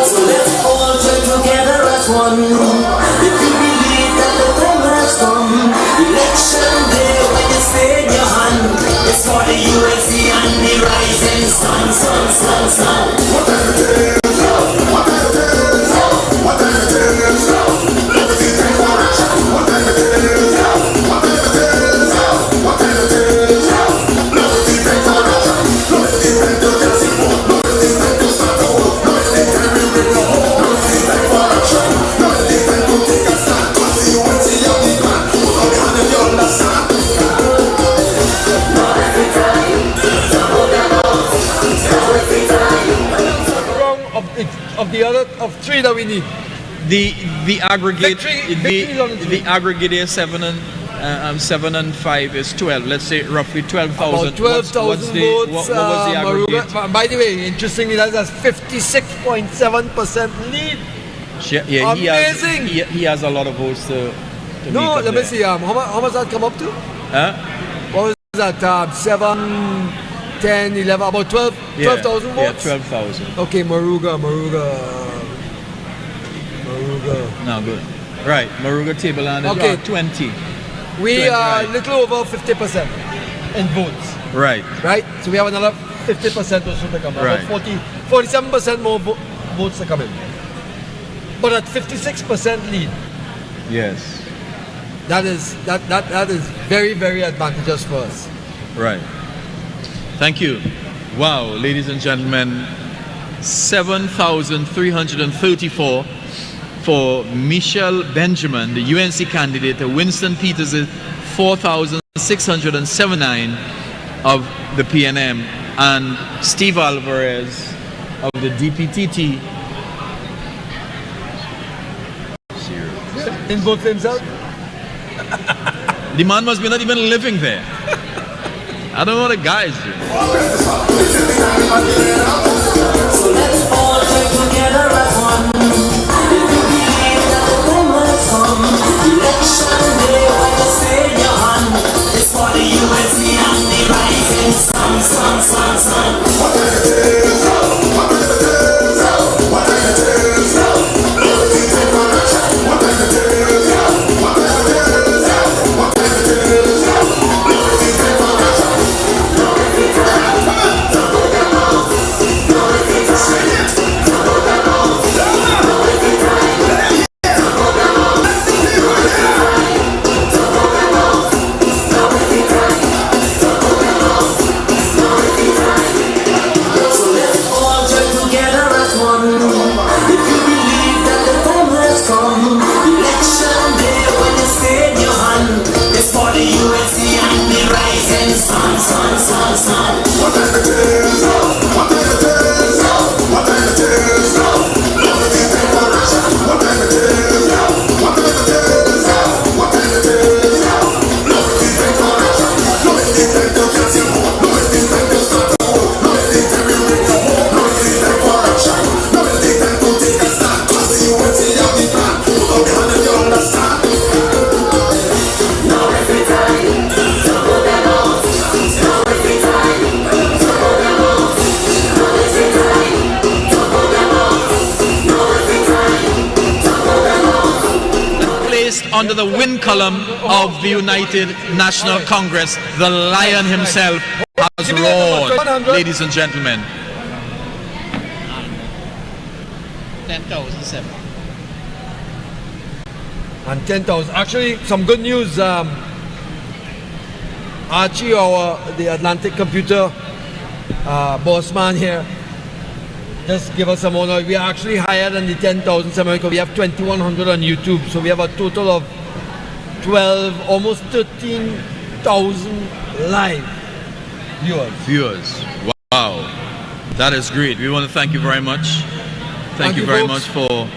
so let's all join together as one. If you believe that the time has come, election day when you stay in your hand, it's for the UNC and the rising sun, sun, sun, sun. Whatever it is, whatever it is, whatever it is, liberty take for action. Whatever it is, whatever it is, whatever it is, liberty take for action. Liberty take to get your vote, liberty take to start the war, liberty take to bring your home, liberty take for action, liberty take to take a stand. Cause the UNC of the plan, put on your hand if you understand. Of three that we need. The aggregate Victory the aggregate is 7 and 5 is 12. Let's say roughly 12,000. About 12,000 votes. What was the aggregate? Maruga, by the way, interestingly, that's 56.7% lead. Yeah, amazing. He has a lot of votes to No, make up let me there. see. How much that come up to? Huh? What was that? 7, 10, 11, about 12,000 votes? Yeah, 12,000. Okay, Maruga. No, good. Right, Maruga table and Okay. 20. We 20, are right. little over 50% in votes. Right. Right? So we have another 50% or so to come. Right. About 47% more votes to come in. But at 56% lead, Yes. that is very, very advantageous for us. Right. Thank you. Wow, ladies and gentlemen, 7,334 for Michelle Benjamin, the UNC candidate. Winston Peters is 4,679 of the PNM, and Steve Alvarez of the DPTT. In vote for himself? The man must be not even living there. I don't know what the guys do. So let's all join together as one. If you believe that the time has come, election day when you stay in your hand, it's for the UNC and the rising sun, sun, sun, sun. Whatever it is, whatever it is, whatever it is, liberty take for action. Whatever it is, whatever it is, whatever it is, liberty take for action. Liberty take for action. under the win column of the United National Congress. The lion himself has roared, ladies and gentlemen. 10,007. And 10,000. Actually, some good news. Archie, the Atlantic computer boss man here, just give us some more. We are actually higher than the 10,000. We have 2,100 on YouTube, so we have a total of 12, almost 13,000 live viewers. Wow, that is great. We want to thank you very much. Thank you very much for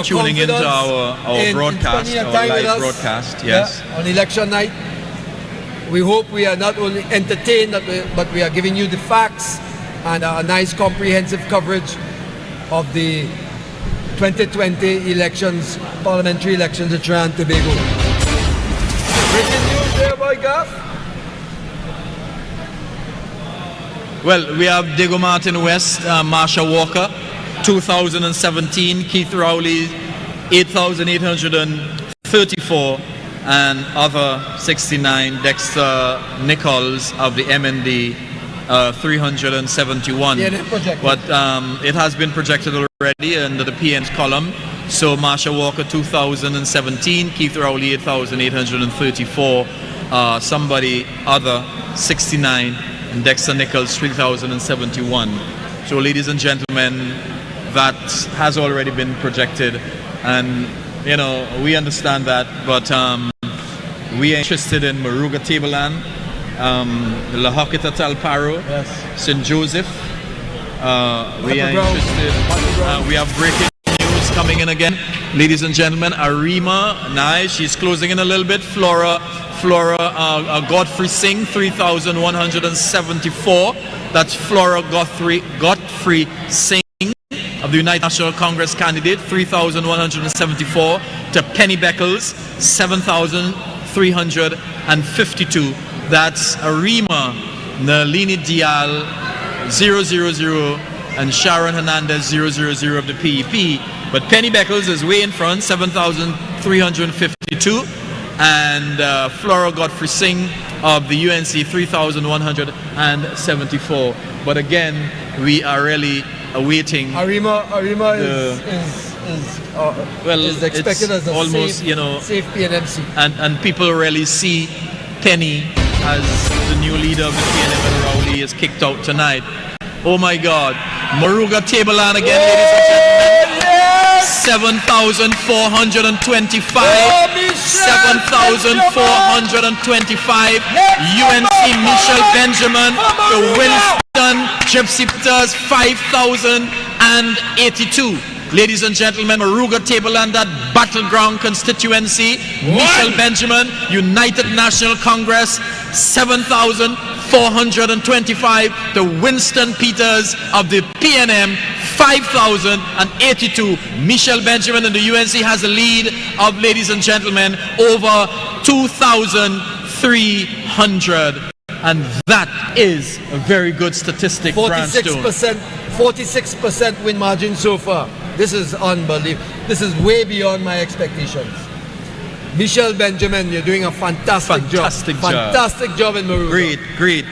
tuning into our broadcast, our live broadcast. Yes, on election night. We hope we are not only entertained, but we are giving you the facts and a nice comprehensive coverage of the 2020 elections, parliamentary elections in Trinidad and Tobago. Breaking news there, boy, Gaff. Well, we have Diego Martin West, Marsha Walker, 2017, Keith Rowley, 8,834. And other 69, Dexter Nichols of the MND, 371. But it has been projected already under the PN's column. So Marsha Walker 2017, Keith Rowley 8,834, somebody other 69, and Dexter Nichols 3,071. So ladies and gentlemen, that has already been projected, and we understand that, but we are interested in Moruga Tableland, La Hocketa Talparo, St. Joseph. We are interested. We have breaking news coming in again. Ladies and gentlemen, Arima, nice. She's closing in a little bit. Flora Godfrey Singh, 3,174. That's Flora Godfrey Singh of the United National Congress candidate, 3,174. To Penny Beckles, 7,352. That's Arima Nalini Dial 000 and Sharon Hernandez 000 of the PEP. But Penny Beckles is way in front, 7,352. And Flora Godfrey Singh of the UNC 3,174. But again, we are really awaiting. Arima is expected as a almost, safe PNMC. And people really see Penny as the new leader of the PNM, and Rowley is kicked out tonight. Oh my God. Moruga Tableland again, ladies and gentlemen. 7,425. 7,425. UNC Michelle Benjamin. The Winston Gypsy Pitters 5,082. Ladies and gentlemen, Moruga Tableland, that battleground constituency. Michelle Benjamin, United National Congress, 7,425. The Winston Peters of the PNM, 5,082. Michelle Benjamin in the UNC has a lead of, ladies and gentlemen, over 2,300. And that is a very good statistic. 46% win margin so far. This is unbelievable. This is way beyond my expectations. Michelle Benjamin, you're doing a fantastic job. Fantastic job in Moruga. Great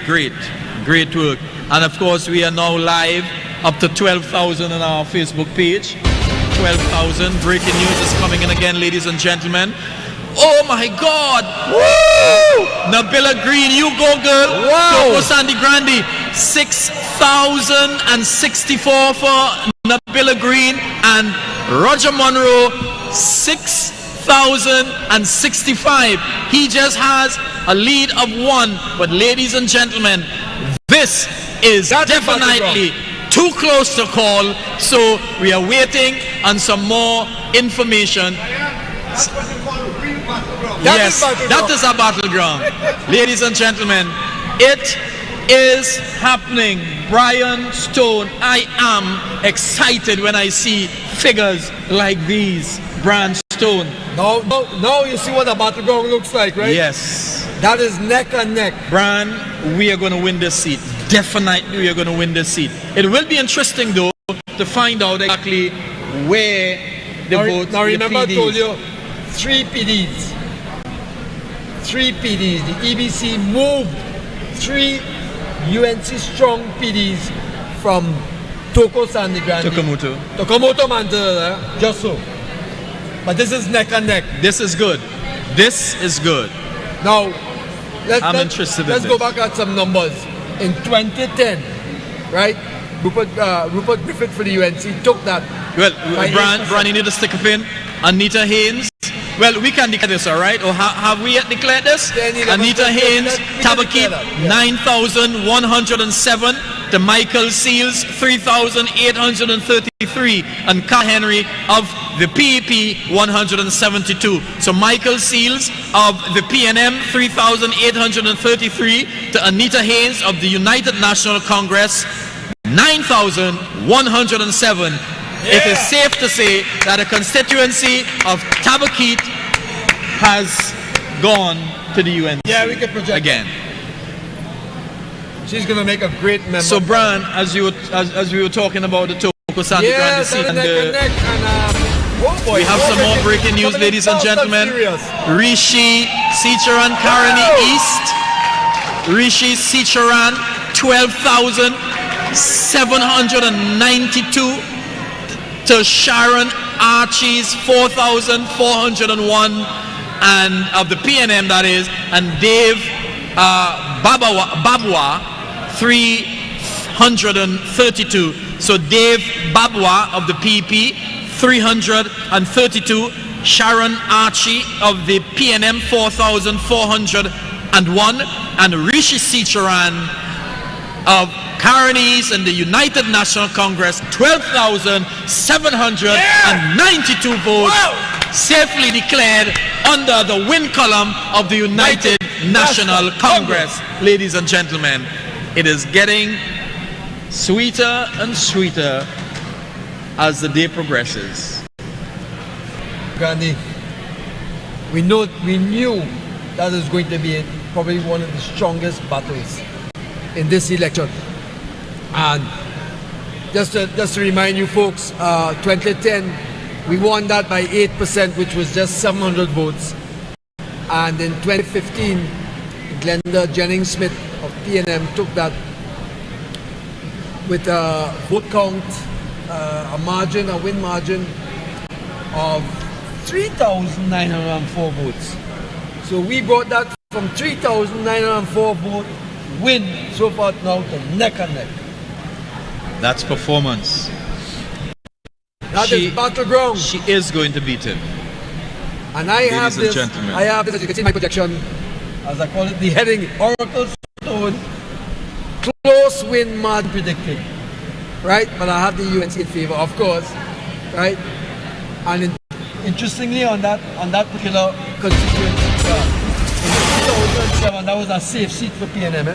work. And of course, we are now live up to 12,000 on our Facebook page. 12,000. Breaking news is coming in again, ladies and gentlemen. Oh my God! Woo! Nabila Green, you go, girl. Wow! Go Sandy Grandi. 6,064 for Nabila Green, and Roger Monroe 6,065. He just has a lead of 1. But ladies and gentlemen, this is definitely too close to call. So we are waiting on some more information. Yes, that is a battleground. Ladies and gentlemen, it is happening. Brian Stone, I am excited when I see figures like these. Brian Stone. Now you see what a battleground looks like, right? Yes. That is neck and neck. Brian, we are going to win this seat. Definitely we are going to win this seat. It will be interesting though to find out exactly where the votes. Now remember I told you 3 PDs. The EBC moved 3 UNC strong PDs from Toko Sandy Grande. Tokomoto Mandela, just so. But this is neck and neck. This is good. This is good. Now, let's go back at some numbers. In 2010, right? Rupert Griffith for the UNC took that. Well, Brian, you need to stick a pin. Anita Haynes. Well, we can declare this, all right? Or have we yet declared this? Anita Haynes, Tabaquite, 9,107. To Michael Seals, 3,833. And Carl Henry of the PEP, 172. So Michael Seals of the PNM, 3,833. To Anita Haynes of the United National Congress, 9,107. It is safe to say that the constituency of Tabaquite has gone to the UN. Yeah, we can project again. She's going to make a great member. So, Brian, as we were talking about the Toko Sandy Grande seat, and we have some more breaking news, ladies and gentlemen. Rishi Sicharan Karani East. Rishi Sicharan, 12,792. To Sharon Archie's 4,401, and of the PNM, that is, and Dave Babwa 332. So Dave Babwa of the PP 332, Sharon Archie of the PNM 4,401, and Rishi Sicharan of Caronies and the United National Congress, 12,792 votes, safely declared under the win column of the United National Congress. Ladies and gentlemen, it is getting sweeter and sweeter as the day progresses. Gandhi, we knew that is going to be probably one of the strongest battles in this election. And just to remind you folks, 2010 we won that by 8%, which was just 700 votes. And in 2015, Glenda Jennings-Smith of PNM took that with a vote count, a win margin of 3,904 votes. So we brought that from 3,904 vote win so far now to neck and neck. That's performance. That is battleground. She is going to beat him. And I have this, as you can see in my projection, as I call it, the heading, Oracle Stone, close win margin predicted. Right? But I have the UNC in favor, of course. Right? And interestingly, on that particular constituency, in 2007, that was a safe seat for PNM.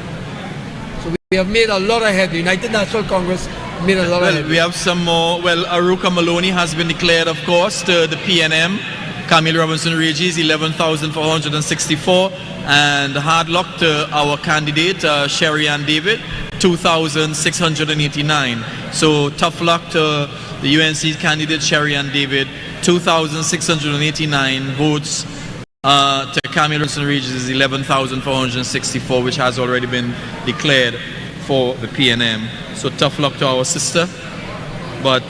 So we have made a lot ahead. The United National Congress made a lot ahead. We have some more. Well, Aruka Maloney has been declared, of course, to the PNM. Camille Robinson-Regis, 11,464. And hard luck to our candidate, Sherry Ann David, 2,689. So tough luck to the UNC candidate, Sherry Ann David, 2,689 votes. To Camille Robinson-Regis is 11,464, which has already been declared for the PNM. So tough luck to our sister, but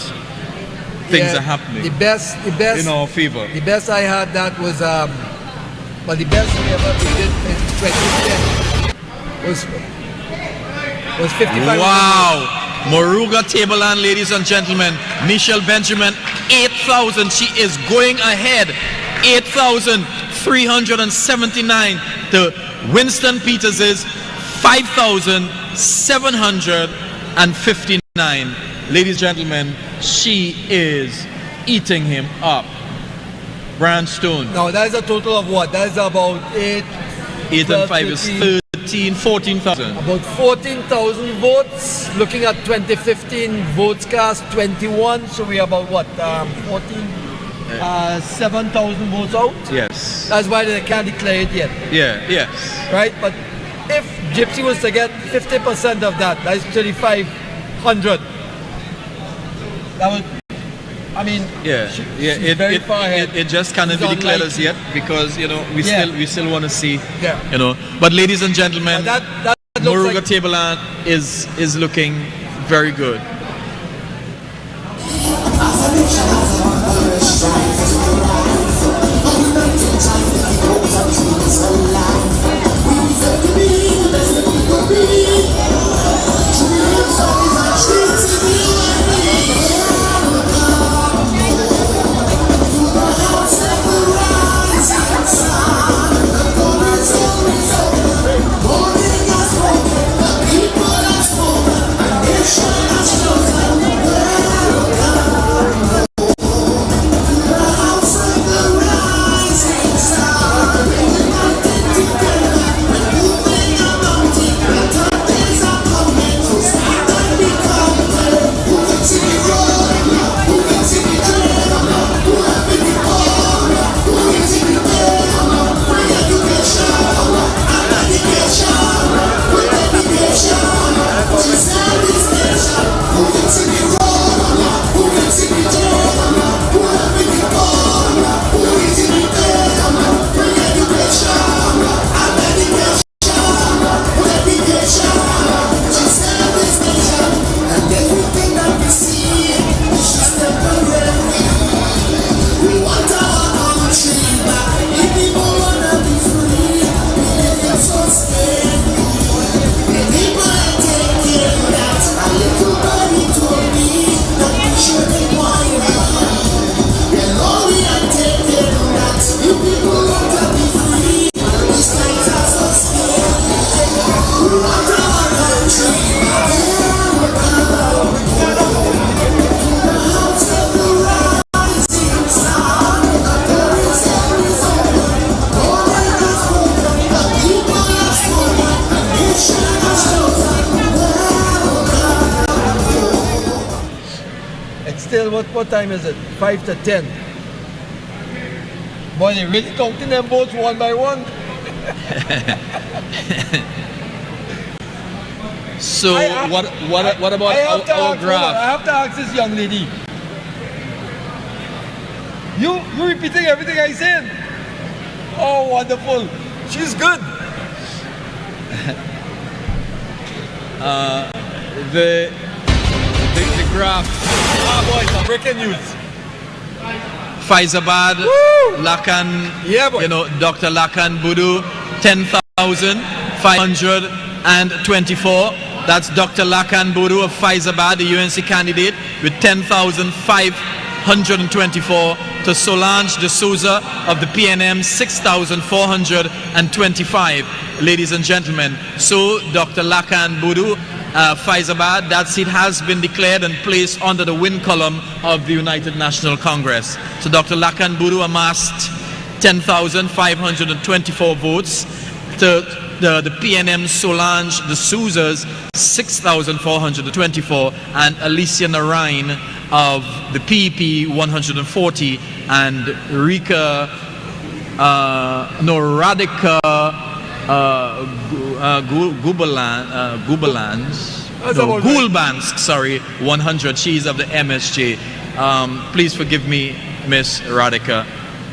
things are happening. The best in our favor. The best I had that was the best we ever did in 2010 was 55. Wow! Moruga Tableland, ladies and gentlemen. Michelle Benjamin, 8,000. She is going ahead. 8,379 to Winston Peters's 5,759. Ladies and gentlemen, she is eating him up. Brian Stone. Now that is a total of what? That is about 8 and 5 is 13, 14,000. About 14,000 votes. Looking at 2015 votes cast, 21. So we have about what? 7,000 votes out. Yes. That's why they can't declare it yet. Yeah. Yes. Right. But if Gypsy was to get 50% of that, that's 3,500. I mean, it very far ahead. It just cannot be declared as yet because we still want to see But ladies and gentlemen, that Moruga Tableland is looking very good. What time is it? 5 to 10. Boy, they really counting them votes one by one. So what about our graph? I have to ask this young lady. You repeating everything I said? Oh, wonderful. She's good. The graph. Boys, breaking news. Faizabad, Lakan, Dr. Lakan Budu, 10,524. That's Dr. Lakan Budu of Faizabad, the UNC candidate, with 10,524. To Solange de Souza of the PNM, 6,425. Ladies and gentlemen, so Dr. Lakan Budu, Faizabad, that seat has been declared and placed under the win column of the United National Congress. So Dr. Lakan Budu amassed 10,524 votes to the PNM Solange de Souza's 6,424 and Alicia Narain of the PEP 140 and Radhika Gulbansk, sorry, 100. She's of the MSJ. Please forgive me, Miss Radhika.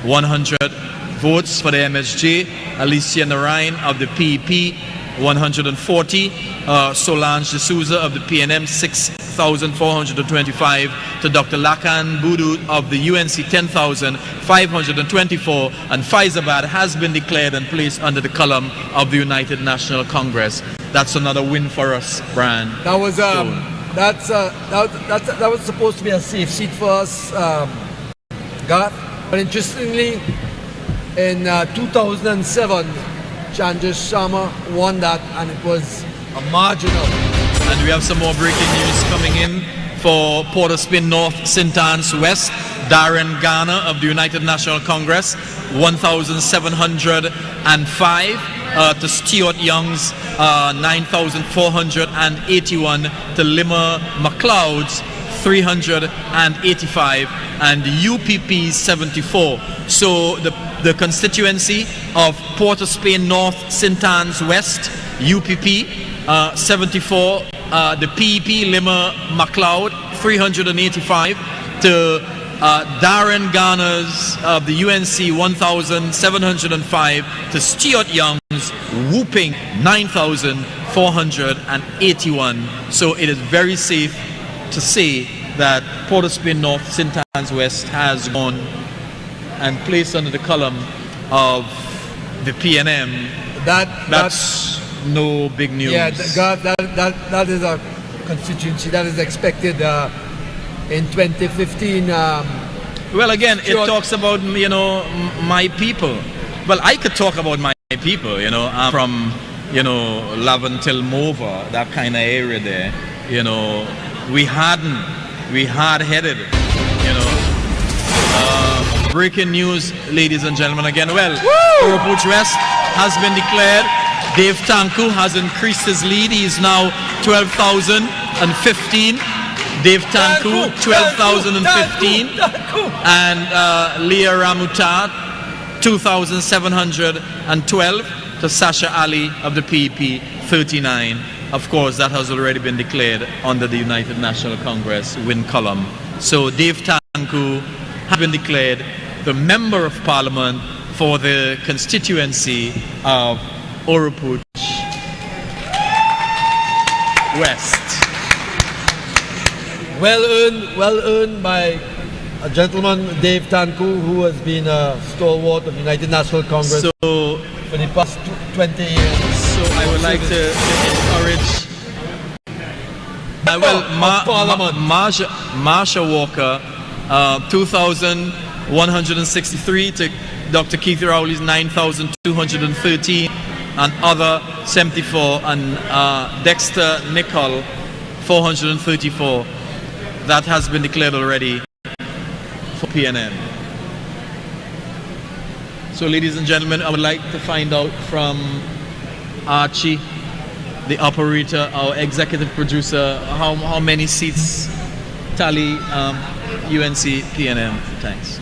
100 votes for the MSJ. Alicia Narain of the PEP, 140. Solange de Souza of the PNM, 6,425. To Dr. Lakan Budu of the UNC, 10,524. And Faizabad has been declared and placed under the column of the United National Congress. That's another win for us, Brian. That was that was supposed to be a safe seat for us, Garth. But interestingly, in 2007, Chandra's Sharma won that, and it was a marginal. And we have some more breaking news coming in for Port of Spain North, St. Anne's West. Darren Garner of the United National Congress, 1,705. To Stuart Young's 9,481. To Lima McLeod's 385, and UPP 74. So the constituency of Port of Spain North, St. Anne's West, UPP 74. The PEP Lima McLeod 385. To Darren Garner's of the UNC 1,705 to Stuart Young's whooping 9,481. So it is very safe to say that Port of Spain North, St. Anne's West has gone and placed under the column of the PNM. That's no big news. Yeah, that is a constituency that is expected in 2015. Well, again, it talks about, you know, my people. Well, I could talk about my people, you know, I'm from, you know, Laventille, Mova, that kind of area there. You know, we hard-headed, you know. Breaking news, ladies and gentlemen, again. Well, Oropouche West has been declared. Dave Tanku has increased his lead. He is now 12,015. Dave Tanku, 12,015. And Leah Ramuta, 2,712. To Sasha Ali of the PEP, 39. Of course, that has already been declared under the United National Congress win column. So Dave Tanku has been declared the Member of Parliament for the constituency of Oropouche West. Well earned by a gentleman, Dave Tanku, who has been a stalwart of the United National Congress for the past 20 years. So I would like to encourage Marsha Walker, 2,163 to Dr. Keith Rowley's 9,213 and other 74, and Dexter Nicol 434. That has been declared already for PNM. So ladies and gentlemen, I would like to find out from Archie, the operator, our executive producer, how many seats tally UNC PNM. Thanks.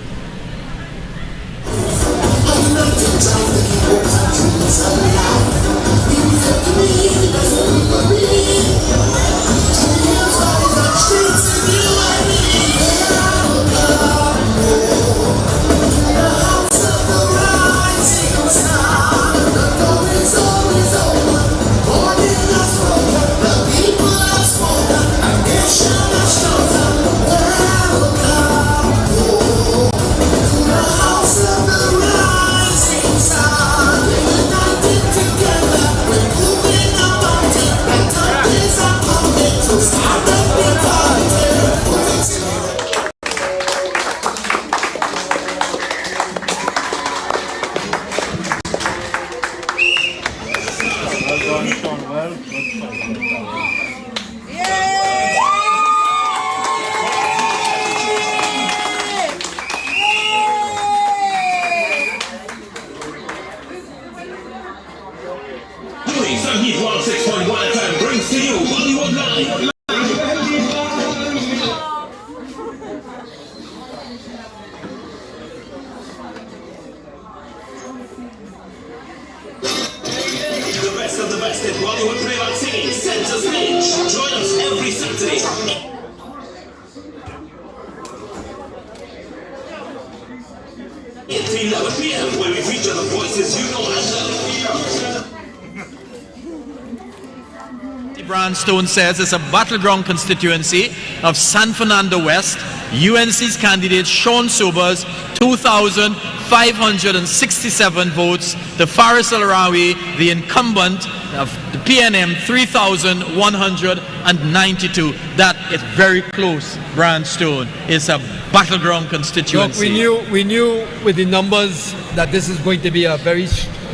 Stone says it's a battleground constituency of San Fernando West. UNC's candidate Sean Sobers, 2,567 votes. The Faris Al-Rawi, the incumbent of the PNM, 3,192. That is very close, Brandstone. It's a battleground constituency. Look, we knew with the numbers that this is going to be a very,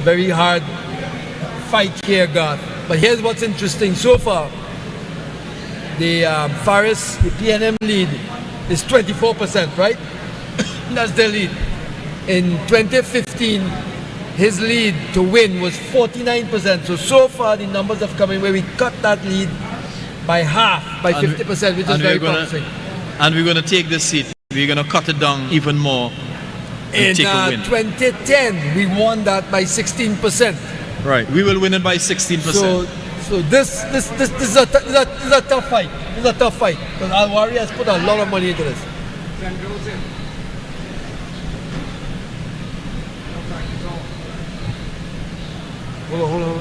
very hard fight here, Garth. But here's what's interesting so far. The Faris, the PNM lead is 24%, right? That's their lead. In 2015, his lead to win was 49%. So far the numbers have come in where we cut that lead by half, by 50%, which is very promising. And we're going to take this seat. We're going to cut it down even more. In 2010, we won that by 16%. Right, we will win it by 16%. So this is a tough fight. This is a tough fight because Al-Wari has put a lot of money into this. St. Joseph. Hold on.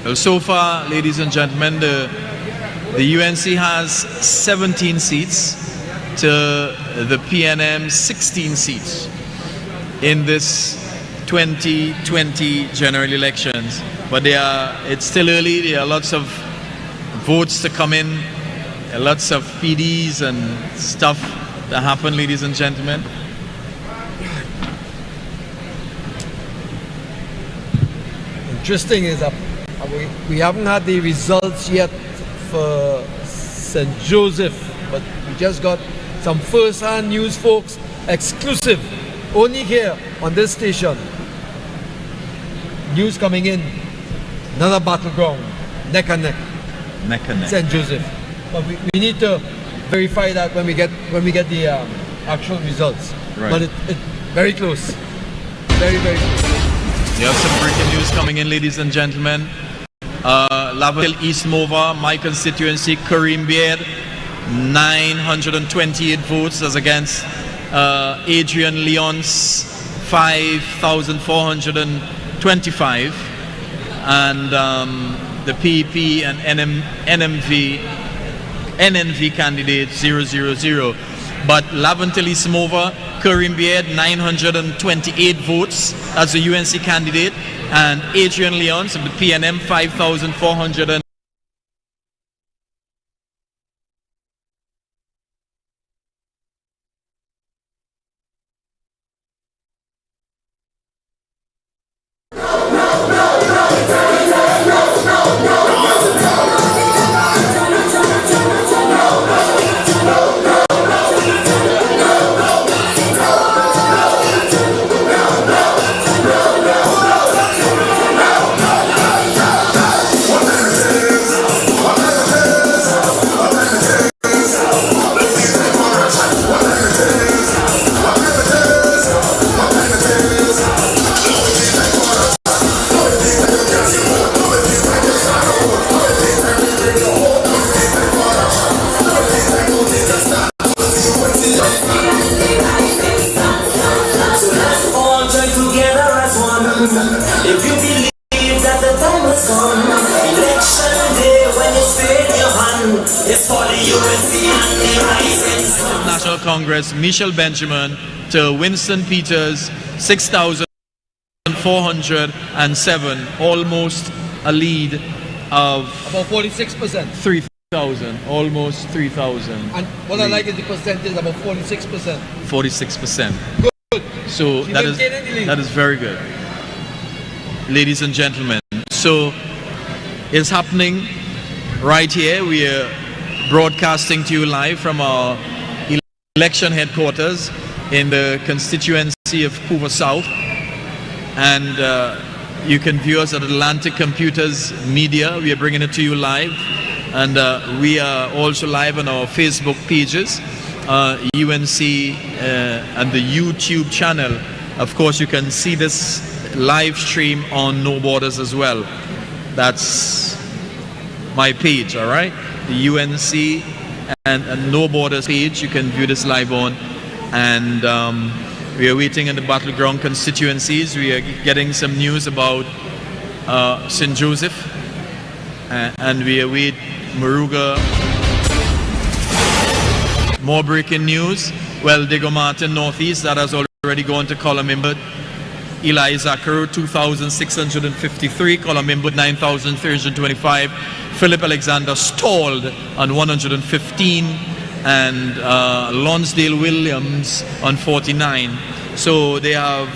Well, so far, ladies and gentlemen, the UNC has 17 seats to the PNM 16 seats in this 2020 general elections. But it's still early. There are lots of votes to come in, lots of PDs and stuff that happen, ladies and gentlemen. Interesting is that we haven't had the results yet for St. Joseph, but we just got some first-hand news, folks, exclusive, only here on this station. News coming in, another battleground, neck and neck. Neck and neck. St. Joseph. But we need to verify that when we get the actual results. Right. But it's very close, very close. We have some breaking news coming in, ladies and gentlemen. Laville East Mova, my constituency, Kareem Beard, 928 votes as against Adrian Leon's 5,425, and the PEP and NNV candidate 000. But Laventille East Mova, Kareem Beard, 928 votes as the UNC candidate, and Adrian Leons of the PNM 5,400. Congress, Michelle Benjamin to Winston Peters, 6,407, almost a lead of about 46%. 3,000, almost 3,000. And what I like is the percentage, about 46%. 46%. Good. So that is very good, ladies and gentlemen. So it's happening right here. We are broadcasting to you live from our election headquarters in the constituency of Couva South, and you can view us at Atlantic Computers Media. We are bringing it to you live, and we are also live on our Facebook pages, UNC and the YouTube channel. Of course, you can see this live stream on No Borders as well. That's my page, all right? The UNC and No Borders page, you can view this live on. And we are waiting in the battleground constituencies. We are getting some news about St. Joseph, and we await Moruga. More breaking news. Well, Diego Martin Northeast, that has already gone to column input. Eli Zakaru, 2,653, column input 9,325. Philip Alexander stalled on 115, and Lonsdale Williams on 49. So they have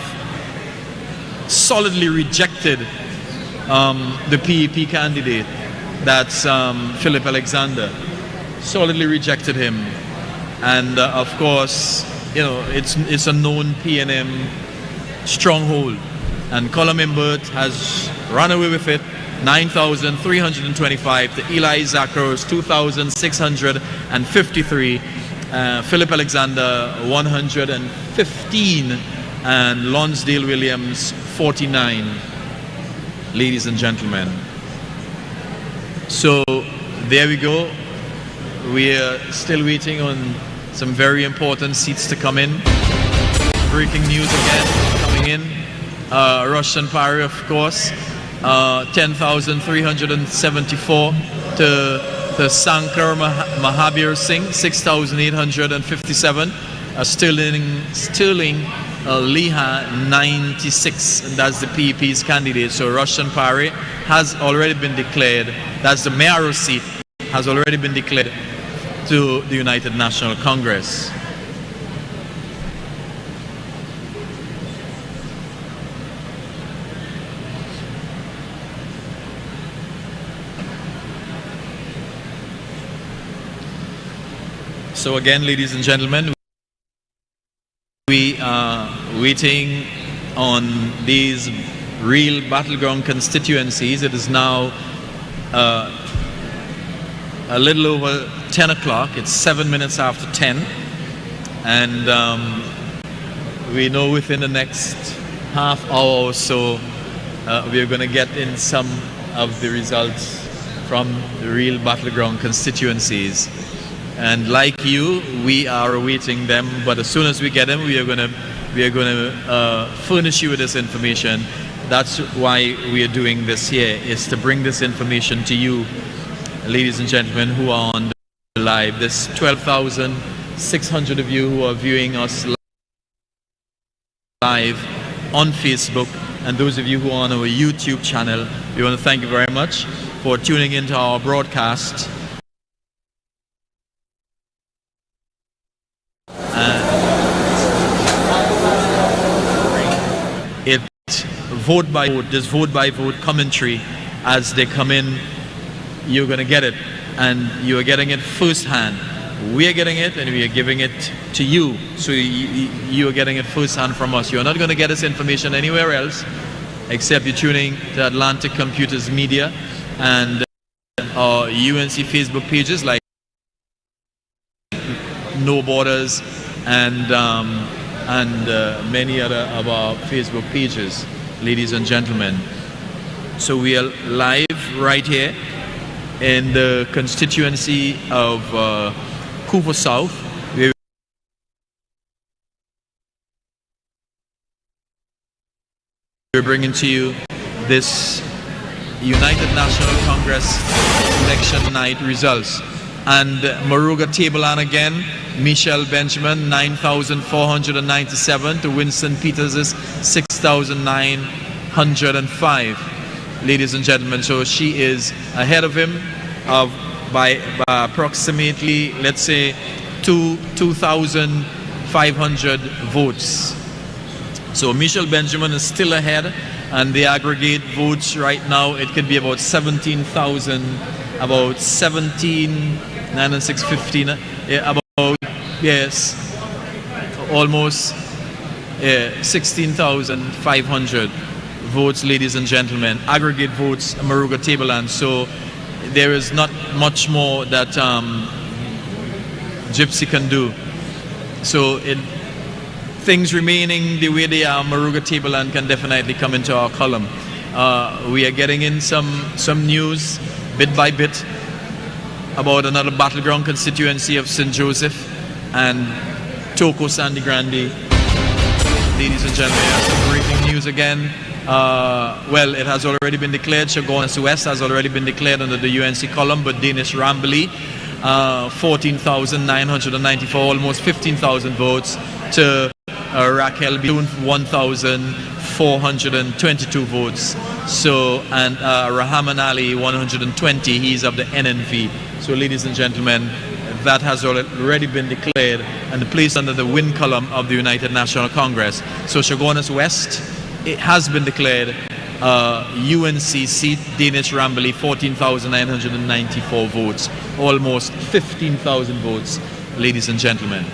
solidly rejected the PEP candidate. That's Philip Alexander. Solidly rejected him, and of course, you know, it's a known PNM stronghold. and Colum Imbert has run away with it, 9,325 to Eli Zachros, 2,653, Philip Alexander, 115, and Lonsdale Williams, 49, ladies and gentlemen. So there we go. We are still waiting on some very important seats to come in. Breaking news again coming in. Russian Pari, of course, 10,374 to Sankar Mahabir Singh, 6,857. Sterling Liha, 96, and that's the PEP's candidate. So Russian Pari has already been declared. That's the mayoral seat, has already been declared to the United National Congress. So again, ladies and gentlemen, we are waiting on these real battleground constituencies. It is now a little over 10 o'clock. It's 7 minutes after 10. And we know within the next half hour or so, we're going to get in some of the results from the real battleground constituencies. And like you, we are awaiting them. But as soon as we get them, we are going to furnish you with this information. That's why we are doing this here, is to bring this information to you, ladies and gentlemen, who are on the live. This 12,600 of you who are viewing us live on Facebook, and those of you who are on our YouTube channel, we want to thank you very much for tuning into our broadcast. Vote by vote, this vote by vote commentary as they come in, you're going to get it, and you are getting it firsthand. We are getting it, and we are giving it to you, so you are getting it firsthand from us. You're not going to get this information anywhere else except you're tuning to Atlantic Computers Media and our UNC Facebook pages like No Borders and many other of our Facebook pages, ladies and gentlemen. So we are live right here in the constituency of Cooper South. We're bringing to you this United National Congress election night results. And Maruga Tableland again, Michelle Benjamin, 9,497 to Winston Peters' 6,905. Ladies and gentlemen, so she is ahead of him by approximately, let's say, 2,500 votes. So Michelle Benjamin is still ahead, and the aggregate votes right now, it could be about 17,000, about 17, 9 and 6, 15, about, yes, almost 16,500 votes, ladies and gentlemen, aggregate votes, Maruga Tableland. So there is not much more that Gypsy can do. So things remaining the way they are, Maruga Tableland can definitely come into our column. We are getting in some news bit by bit about another battleground constituency of St. Joseph and Toco Sandy Grande. Ladies and gentlemen, some breaking news again. Well, it has already been declared. Chaguanas West has already been declared under the UNC column, but Danish Rambly, 14,994, almost 15,000 votes, to Raquel Bune, 1,422 votes. So, and Rahman Ali, 120, he's of the NNV. So, ladies and gentlemen, that has already been declared and placed under the win column of the United National Congress. So, Chaguanas West, it has been declared UNC seat, Danish Rambly, 14,994 votes, almost 15,000 votes, ladies and gentlemen.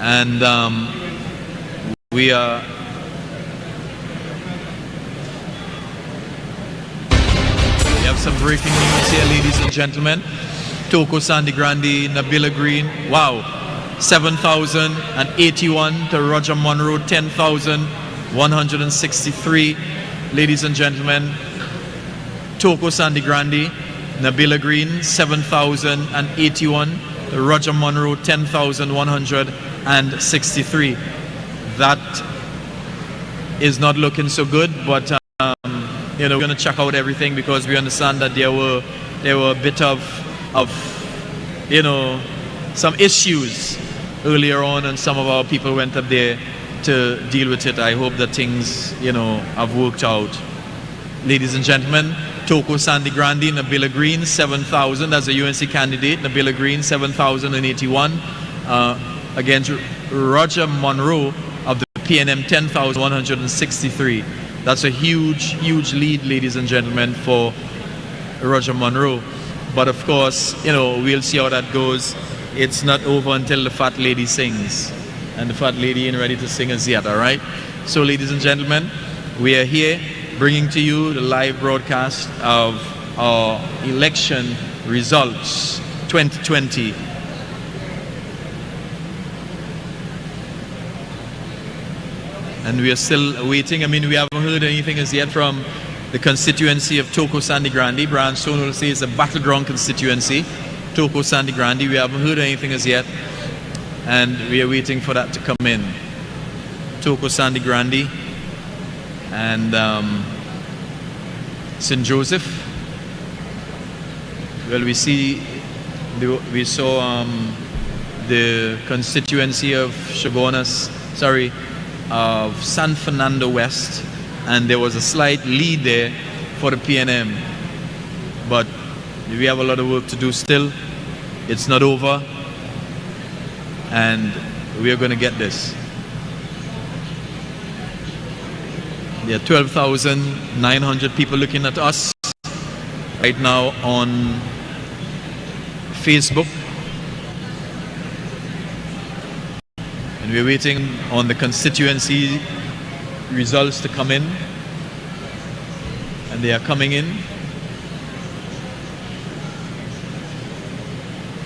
And we are some breaking news here, ladies and gentlemen. Toko Sandy Grande, Nabila Green, wow, 7,081 to Roger Monroe, 10,163. Ladies and gentlemen, Toko Sandy Grande, Nabila Green, 7,081 to Roger Monroe, 10,163. That is not looking so good, but you know, we're going to check out everything because we understand that there were a bit of you know, some issues earlier on, and some of our people went up there to deal with it. I hope that things, you know, have worked out. Ladies and gentlemen, Toko Sandy Grande, Nabila Green, 7,000 as a UNC candidate. Nabila Green, 7,081 against Roger Monroe of the PNM, 10,163. That's a huge, huge lead, ladies and gentlemen, for Roger Monroe. But of course, you know, we'll see how that goes. It's not over until the fat lady sings. And the fat lady ain't ready to sing as yet, all right? So, ladies and gentlemen, we are here bringing to you the live broadcast of our election results 2020. And we are still waiting. I mean, we haven't heard anything as yet from the constituency of Toko Sandy Grande. Brian Stone will say it's a battleground constituency. Toko Sandy Grande, we haven't heard anything as yet. And we are waiting for that to come in. Toko Sandy Grande and St. Joseph. Well, we saw the constituency of of San Fernando West, and there was a slight lead there for the PNM, but we have a lot of work to do still. It's not over, and we are going to get this. There are 12,900 people looking at us right now on Facebook. And we're waiting on the constituency results to come in. And they are coming in.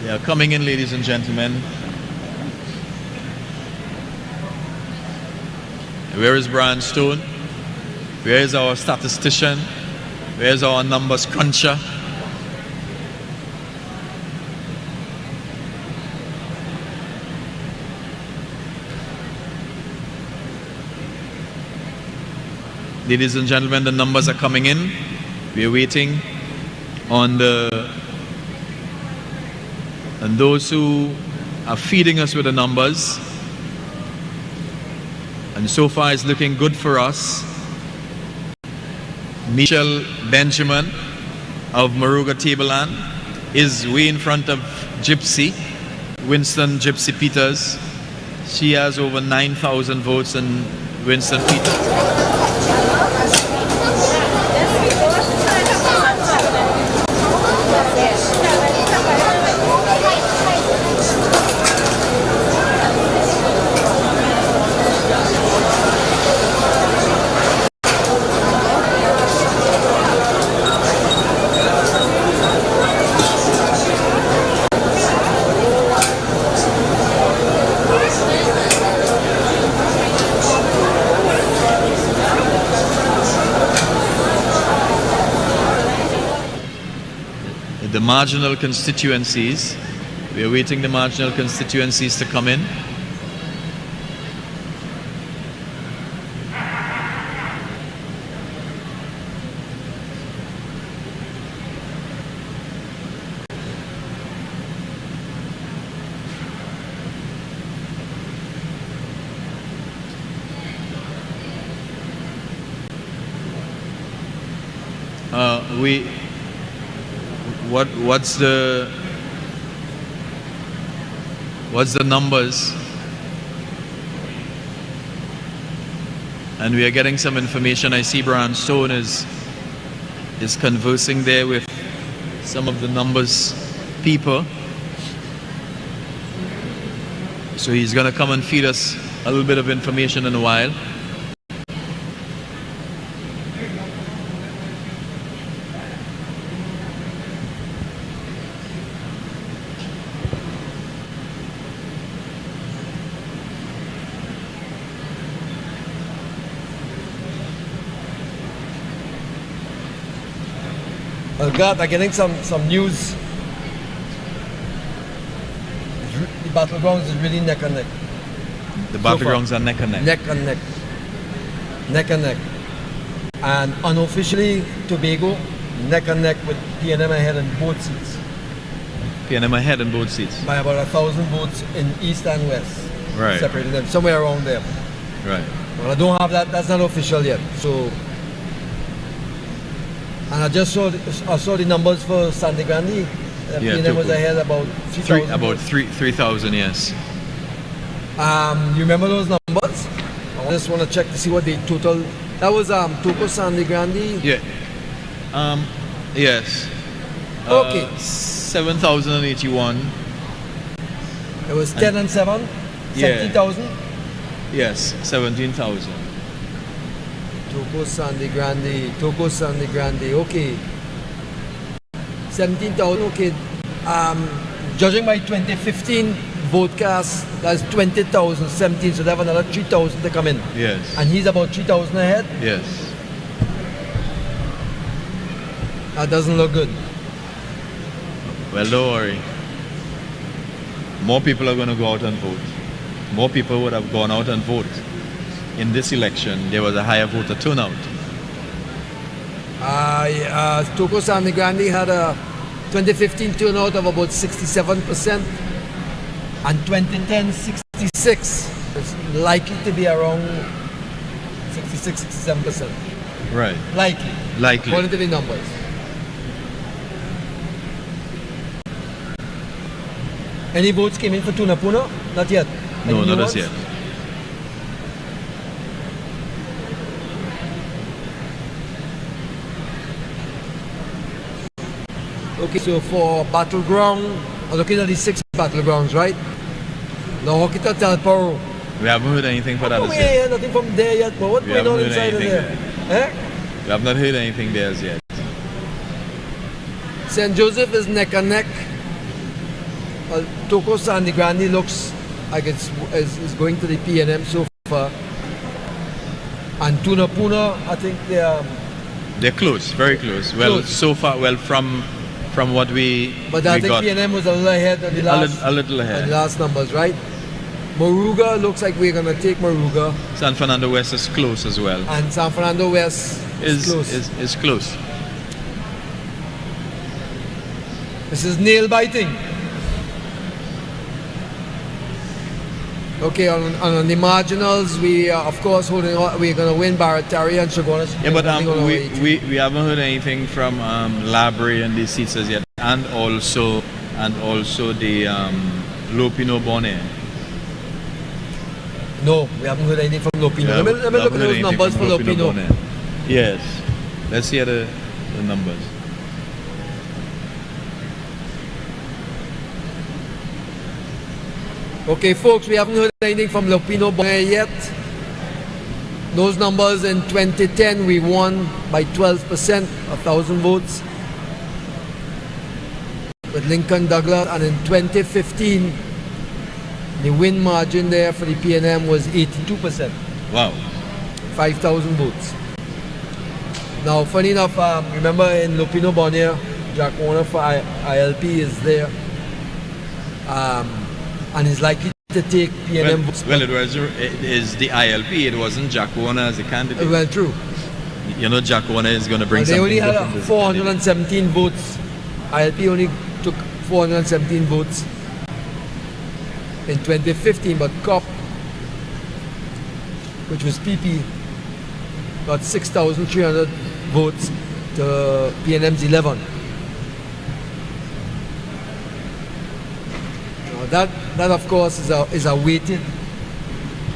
They are coming in, ladies and gentlemen. Where is Brian Stone? Where is our statistician? Where is our numbers cruncher? Ladies and gentlemen, the numbers are coming in. We are waiting on those who are feeding us with the numbers. And so far it's looking good for us. Michelle Benjamin of Maruga Tableland is way in front of Gypsy, Winston Gypsy Peters. She has over 9,000 votes, and Winston Peters. The marginal constituencies, we are waiting the marginal constituencies to come in. What's the numbers? And we are getting some information. I see Brian Stone is conversing there with some of the numbers people. So he's going to come and feed us a little bit of information in a while. Oh God, I'm getting some news. The battlegrounds is really neck and neck. The battlegrounds are neck and neck. Neck and neck. Neck and neck. And unofficially, Tobago, neck and neck with PNM ahead in both seats. PNM ahead in both seats. By about 1,000 votes in east and west. Right. Separating them, somewhere around there. Right. Well, I don't have that, that's not official yet. So, and I just saw the numbers for Sandy Grande. Yeah, PNM was ahead about 3,000. About 3,000, yes. You remember those numbers? I just want to check to see what the total. That was Toko Sandy Grande. Yeah. Yes. Okay. 7,081. It was 10 and 7. Yeah. 17,000. Yes, 17,000. Toko Sandy Grande. Okay. 17,000. Okay. Judging by 2015 vote cast, that's 20,000, 17. So they have another 3,000 to come in. Yes. And he's about 3,000 ahead. Yes. That doesn't look good. Well, don't worry. More people are going to go out and vote. More people would have gone out and vote. In this election, there was a higher voter turnout. Toko Sandy Grande had a 2015 turnout of about 67%, and 2010 66. It's likely to be around 66-67%. Right. Likely. According to the numbers. Any votes came in for Tuna Puna? Not yet. No, not as yet. Okay, so for battleground, I'm looking at the 6 battlegrounds, right? Now, Hokita Talparo. We haven't heard anything for that as We yet. hear nothing from there yet, but what's going on inside of there? We have not heard anything there as yet. St. Joseph is neck and neck. Toko Sandy Grande looks like it's going to the PNM so far. And Tuna Puna, I think they're close, very close. Well, so far, from what we But I think got, PNM was a little ahead on the last, a little ahead. on the last numbers, right? Moruga looks like we're going to take Moruga. San Fernando West is close as well. And San Fernando West is close. Is close. This is nail biting. Okay, on the marginals, we are of course holding on. We're going to win Barataria and Shogunas. Yeah, but we haven't heard anything from Labrie and the seats as yet, and also the Lopino Bonnet. No, we haven't heard anything from Lopino. Yeah, let me look at those numbers for Lopino. Yes, let's hear the numbers. Okay, folks, we haven't heard anything from Lopino Bonnet yet. Those numbers in 2010, we won by 12%, 1,000 votes with Lincoln Douglas, and in 2015, the win margin there for the PNM was 82%. Wow. 5,000 votes. Now, funny enough, remember in Lopino Bonnet, Jack Warner for ILP is there. And is likely to take PNM votes. Well, it is the ILP. It wasn't Jack Warner as a candidate. Well, true. You know, Jack Warner is going to bring something different. They only different. had 417 votes. ILP only took 417 votes in 2015, but COP, which was PP, got 6,300 votes to PNM's 11. That of course is a weighted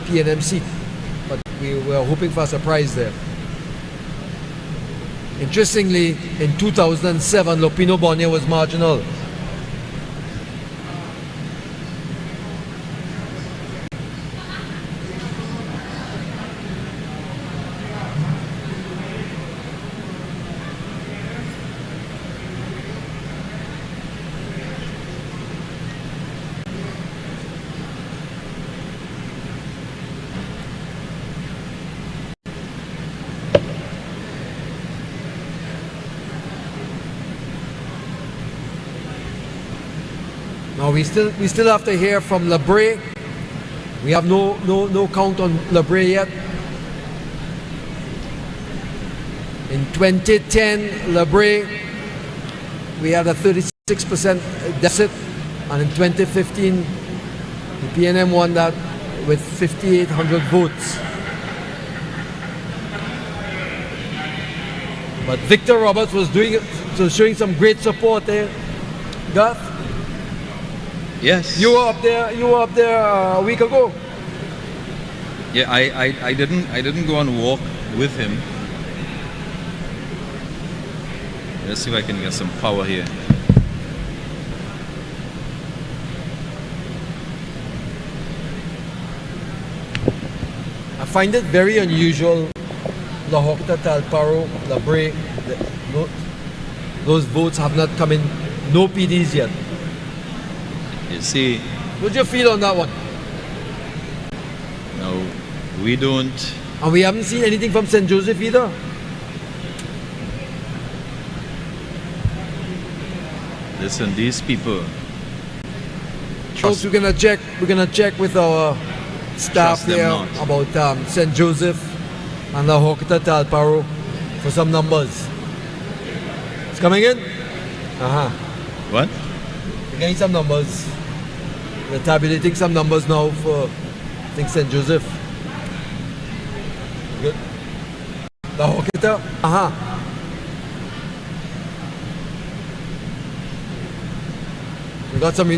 PNM seat, but we were hoping for a surprise there. Interestingly, in 2007, Lopino Bonnet was marginal. And we still have to hear from Labre. We have no count on Labre yet. In 2010, Labre, we had a 36% deficit, and in 2015, the PNM won that with 5,800 votes. But Victor Roberts was showing some great support there. Garth? Yes. You were up there a week ago. Yeah, I didn't go and walk with him. Let's see if I can get some power here. I find it very unusual. La Horquita, Talparo, Labre, those votes have not come in. No PDs yet. You see. What's your feel on that one? No, we don't. And we haven't seen anything from St. Joseph either. Listen, these people. Folks, we're gonna check with our staff there about St. Joseph and La Horquita, Talparo for some numbers. It's coming in? What? We're getting some numbers. We're tabulating some numbers now for, I think, St. Joseph. Good. La Horquita? We got some,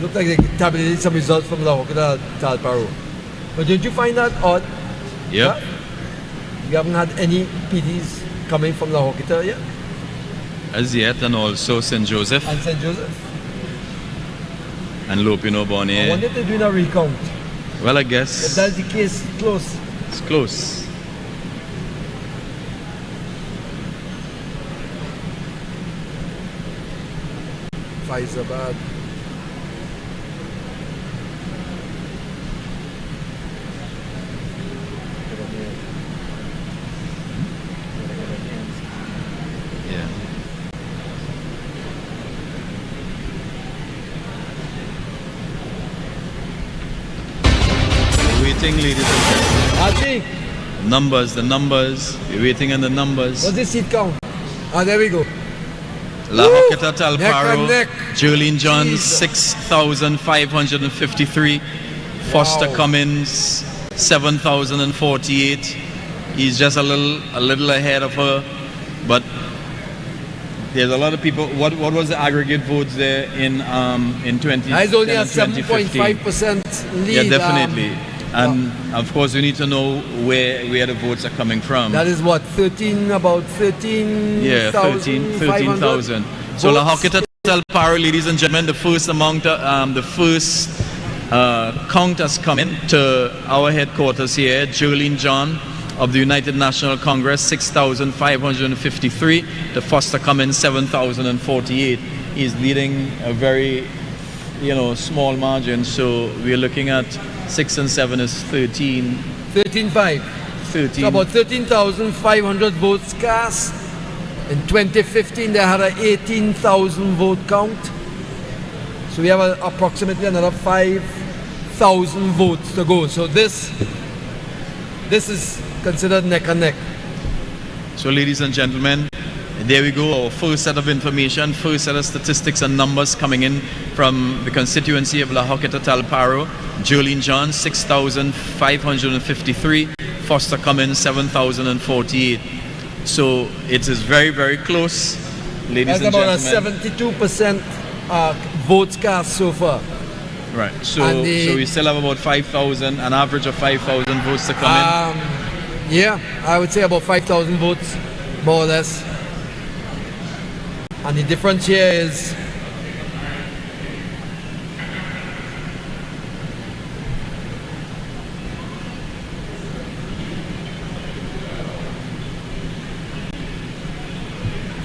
looked like they tabulated some results from La Horquita, Talparo. But did you find that odd? Yep. You haven't had any PDs coming from La Horquita yet? As yet, and also St. Joseph. And St. Joseph. And Lopino Bonnier. I wonder if they're doing a recount. Well, I guess. If that's the case, close. It's close. Faizabad. Waiting, ladies and gentlemen. The numbers. We're waiting on the numbers. What's the seat count? There we go. La Horquita, Talparo, neck. Jolene Johns, 6,553. Foster Cummins, 7,048. He's just a little ahead of her, but there's a lot of people. What was the aggregate votes there in 20? He's only at 7.5% lead. Yeah, definitely. And of course, we need to know where the votes are coming from. That is what, about 13,000? Yeah, 13,000. So La Horquita, Talparo, ladies and gentlemen, the first count has come in to our headquarters here. Jolene John of the United National Congress, 6,553. The Foster Cummins, 7,048. He's leading a very, small margin. So we're looking at 6 and 7 is 13. 13.5. 13. So about 13,500 votes cast. In 2015, they had an 18,000 vote count. So we have approximately another 5,000 votes to go. So this is considered neck and neck. So ladies and gentlemen, there we go, our first set of information, first set of statistics and numbers coming in from the constituency of La Horquita, Talparo. Jolene John, 6,553. Foster Cummins, 7,048. So it is very, very close, ladies and gentlemen. That's about a 72% votes cast so far. Right, so we still have about 5,000, an average of 5,000 votes to come in? Yeah, I would say about 5,000 votes, more or less. And the difference here is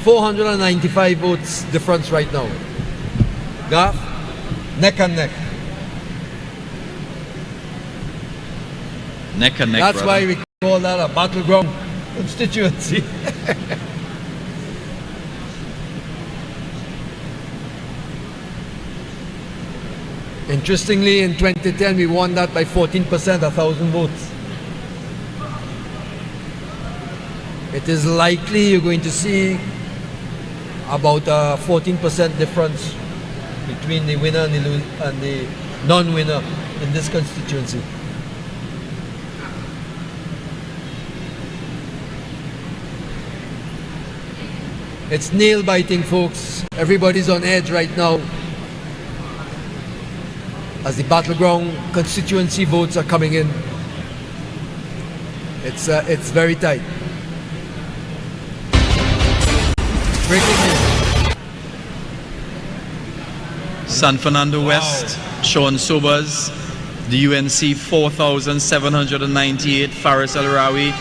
$495 votes difference right now. Garth, neck and neck. Neck and neck, That's brother. why we call that a battleground constituency. Interestingly, in 2010, we won that by 14%, 1,000 votes. It is likely you're going to see about a 14% difference between the winner and the non-winner in this constituency. It's nail-biting, folks. Everybody's on edge right now as the battleground constituency votes are coming in. It's very tight. Breaking news. San Fernando West, Sean Sobers, the UNC 4,798, Faris El Rawi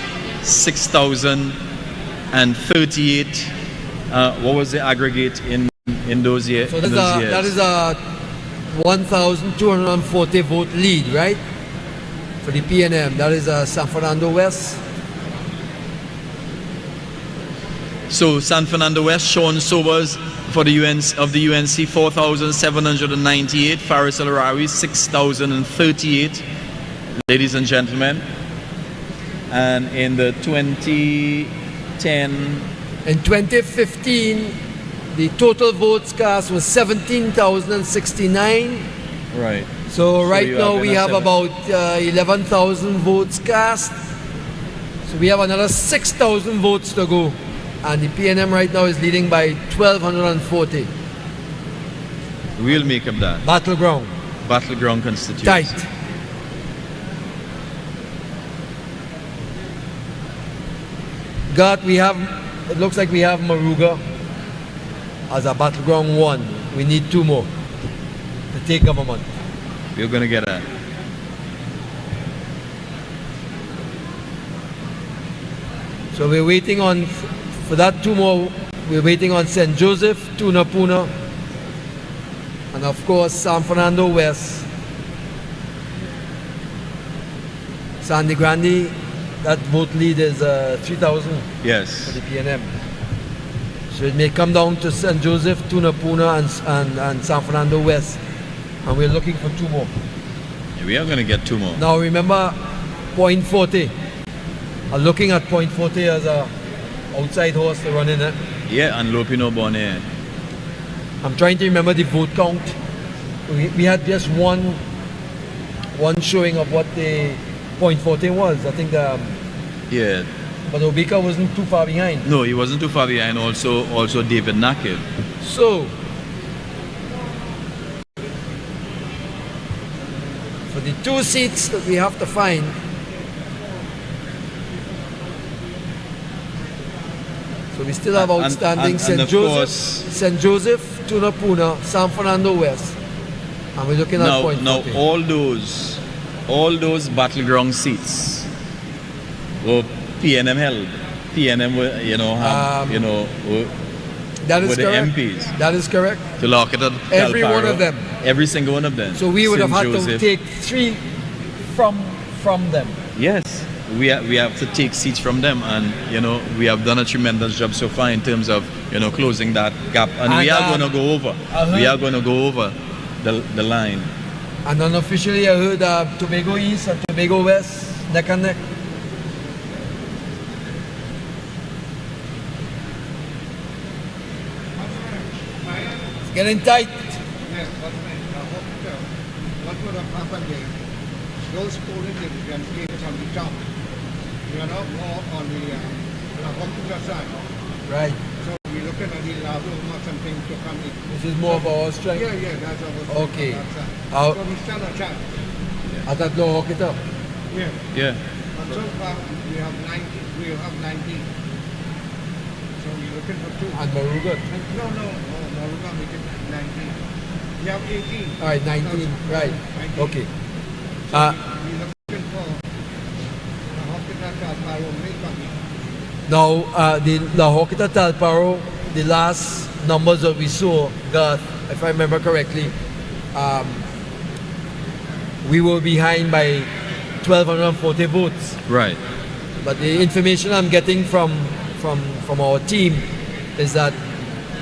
6,038. What was the aggregate in those years? So that is a 1,240 vote lead, right? For the PNM. That is San Fernando West. So San Fernando West, Sean Sobers for the UNC 4,798, Faris El Rawi 6,038, ladies and gentlemen. And in the 2010... In 2015, the total votes cast was 17,069. Right. So right now we have about 11,000 votes cast. So we have another 6,000 votes to go. And the PNM right now is leading by 1,240. We'll make up that. Battleground. Battleground constituency. Tight. It looks like we have Maruga as a battleground 1. We need 2 more to take government. We're going to get that. So we're waiting on, for that 2 more, we're waiting on St. Joseph, Tuna Puna, and of course San Fernando West, Sandy Grande. That vote lead is 3,000 yes. for the PNM. So it may come down to St. Joseph, Tuna Puna, and San Fernando West. And we're looking for 2 more. Yeah, we are going to get 2 more. Now remember, Point Forte. I'm looking at Point Forte as a outside horse to run in it. Yeah, and Lopino Bonnet. I'm trying to remember the vote count. We had just one showing of what the Point Forte was. I think yeah. But Obika wasn't too far behind. No, he wasn't too far behind. Also David Naked. So for the 2 seats that we have to find, so we still have outstanding St. Joseph, Tuna Puna, San Fernando West, and we're looking at Point Forte. Now all those battleground seats were PNM held. PNM were, that is were the correct. MPs. That is correct. To lock it up. Every one of them. Every single one of them. So we would have had to take 3 from them. Yes, we have to take seats from them, and we have done a tremendous job so far in terms of closing that gap, and we are going to go over. We are going to go over the line. And unofficially, I heard Tobago East and Tobago West neck and neck. It's getting tight. Yes, what would have happened is those polling divisions came from the top. We are not more on the computer side. Right. So we're looking at the level or something to come in. This is more of our strength? Yeah, that's our strength. Okay. So we stand a chance. At that low hook it up? Yeah. Yeah. And so far we have 19. So we're looking for 2. And Maruga? No, Maruga make it 19. We have 18. All right, 19, right. 19. Okay. So we're looking for now, the Hokita Talparo, the last numbers that we saw, if I remember correctly, we were behind by 1,240 votes. Right. But the information I'm getting from our team is that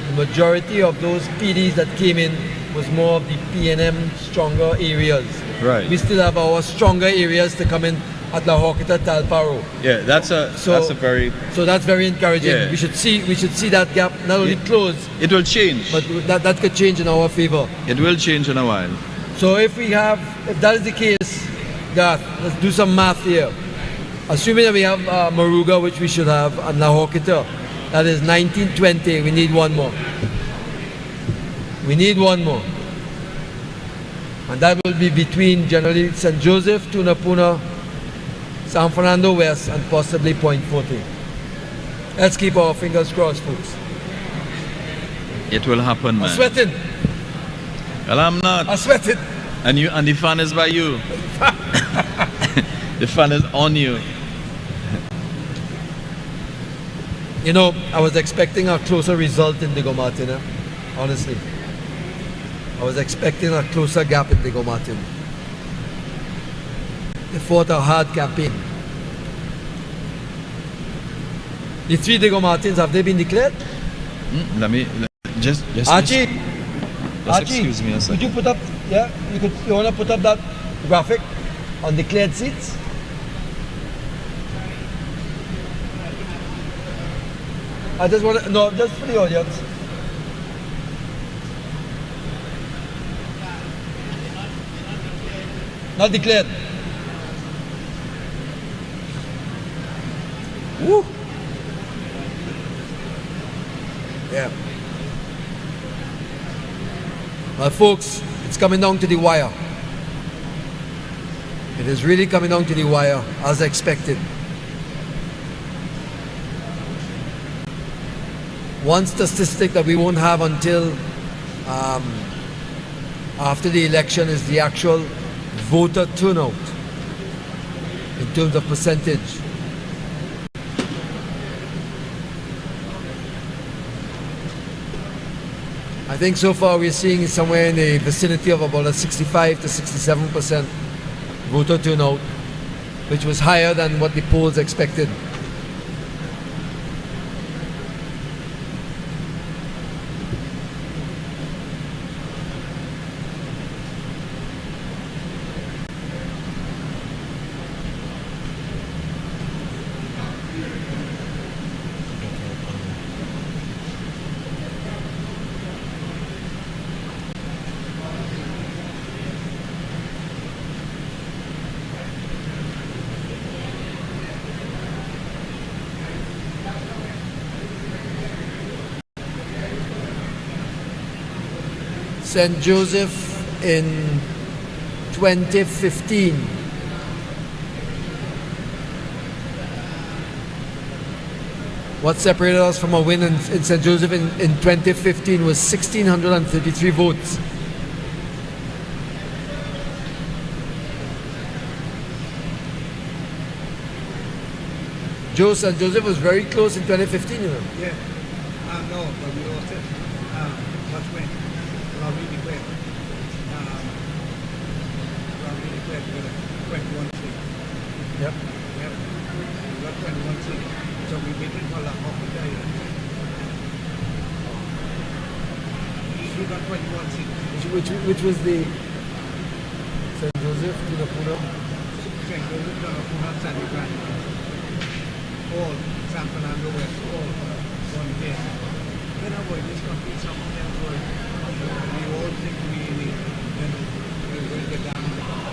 the majority of those PDs that came in was more of the P&M stronger areas. Right. We still have our stronger areas to come in at La Horquita, Talparo. Yeah, that's a very. So that's very encouraging. Yeah. We should see that gap not only close. It will change. But that could change in our favor. It will change in a while. So if that is the case, Garth, let's do some math here. Assuming that we have Moruga, which we should have, and La Horquita, that is 1920. We need one more. We need one more. And that will be between generally St. Joseph, Tuna Puna, San Fernando West, and possibly Point 40. Let's keep our fingers crossed, folks. It will happen, man. I'm sweating. Well, I'm not. I'm sweating. And the fan is by you. The fan is on you. You know, I was expecting a closer result in Diego Martin, honestly. I was expecting a closer gap in Diego Martin. They fought a hard campaign. The 3 Diego Martins, have they been declared? Just Archie, excuse me a second. Could you put up, you want to put up that graphic on declared seats? I just want to, no, just for the audience. Not declared. Woo! Yeah. Well, folks, it's coming down to the wire. It is really coming down to the wire, as expected. One statistic that we won't have until after the election is the actual voter turnout in terms of percentage. I think so far we're seeing somewhere in the vicinity of about a 65 to 67% voter turnout, which was higher than what the polls expected. St. Joseph in 2015. What separated us from a win in St. Joseph in 2015 was 1,633 votes. St. Joseph was very close in 2015, you know. Yeah. No, but we lost it. Much win. We declared. We declared we got 21 seats. Yep. We got 21 seats. So we waited for La Horquita. We got 21 seats. Which was the St. Joseph, Tuna Puna? St. Joseph, Tuna Puna, San Juan. All San Fernando West, all one here. You know what, this country, some of them were, we all think we're going to get down.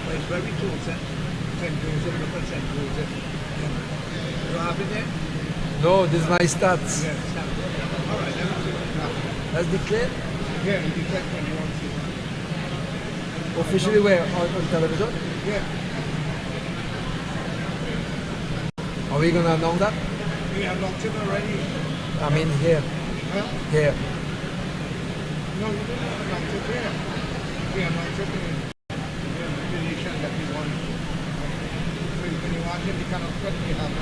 But it's very close, St. Joseph, look at St. Joseph. You happy there? No, this is my stats. Yeah, stats. All right, let me see what's happening. That's declared? Yeah, we declared 21 seats. Officially where? On television? Yeah. Are we going to announce that? We have announced it already. I mean here. Huh? Here. No, you didn't announce it here. We announced it in the nation that we won. When you watch it, you cannot cut me out.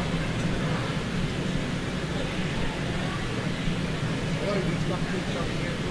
Oh, this country is coming here too.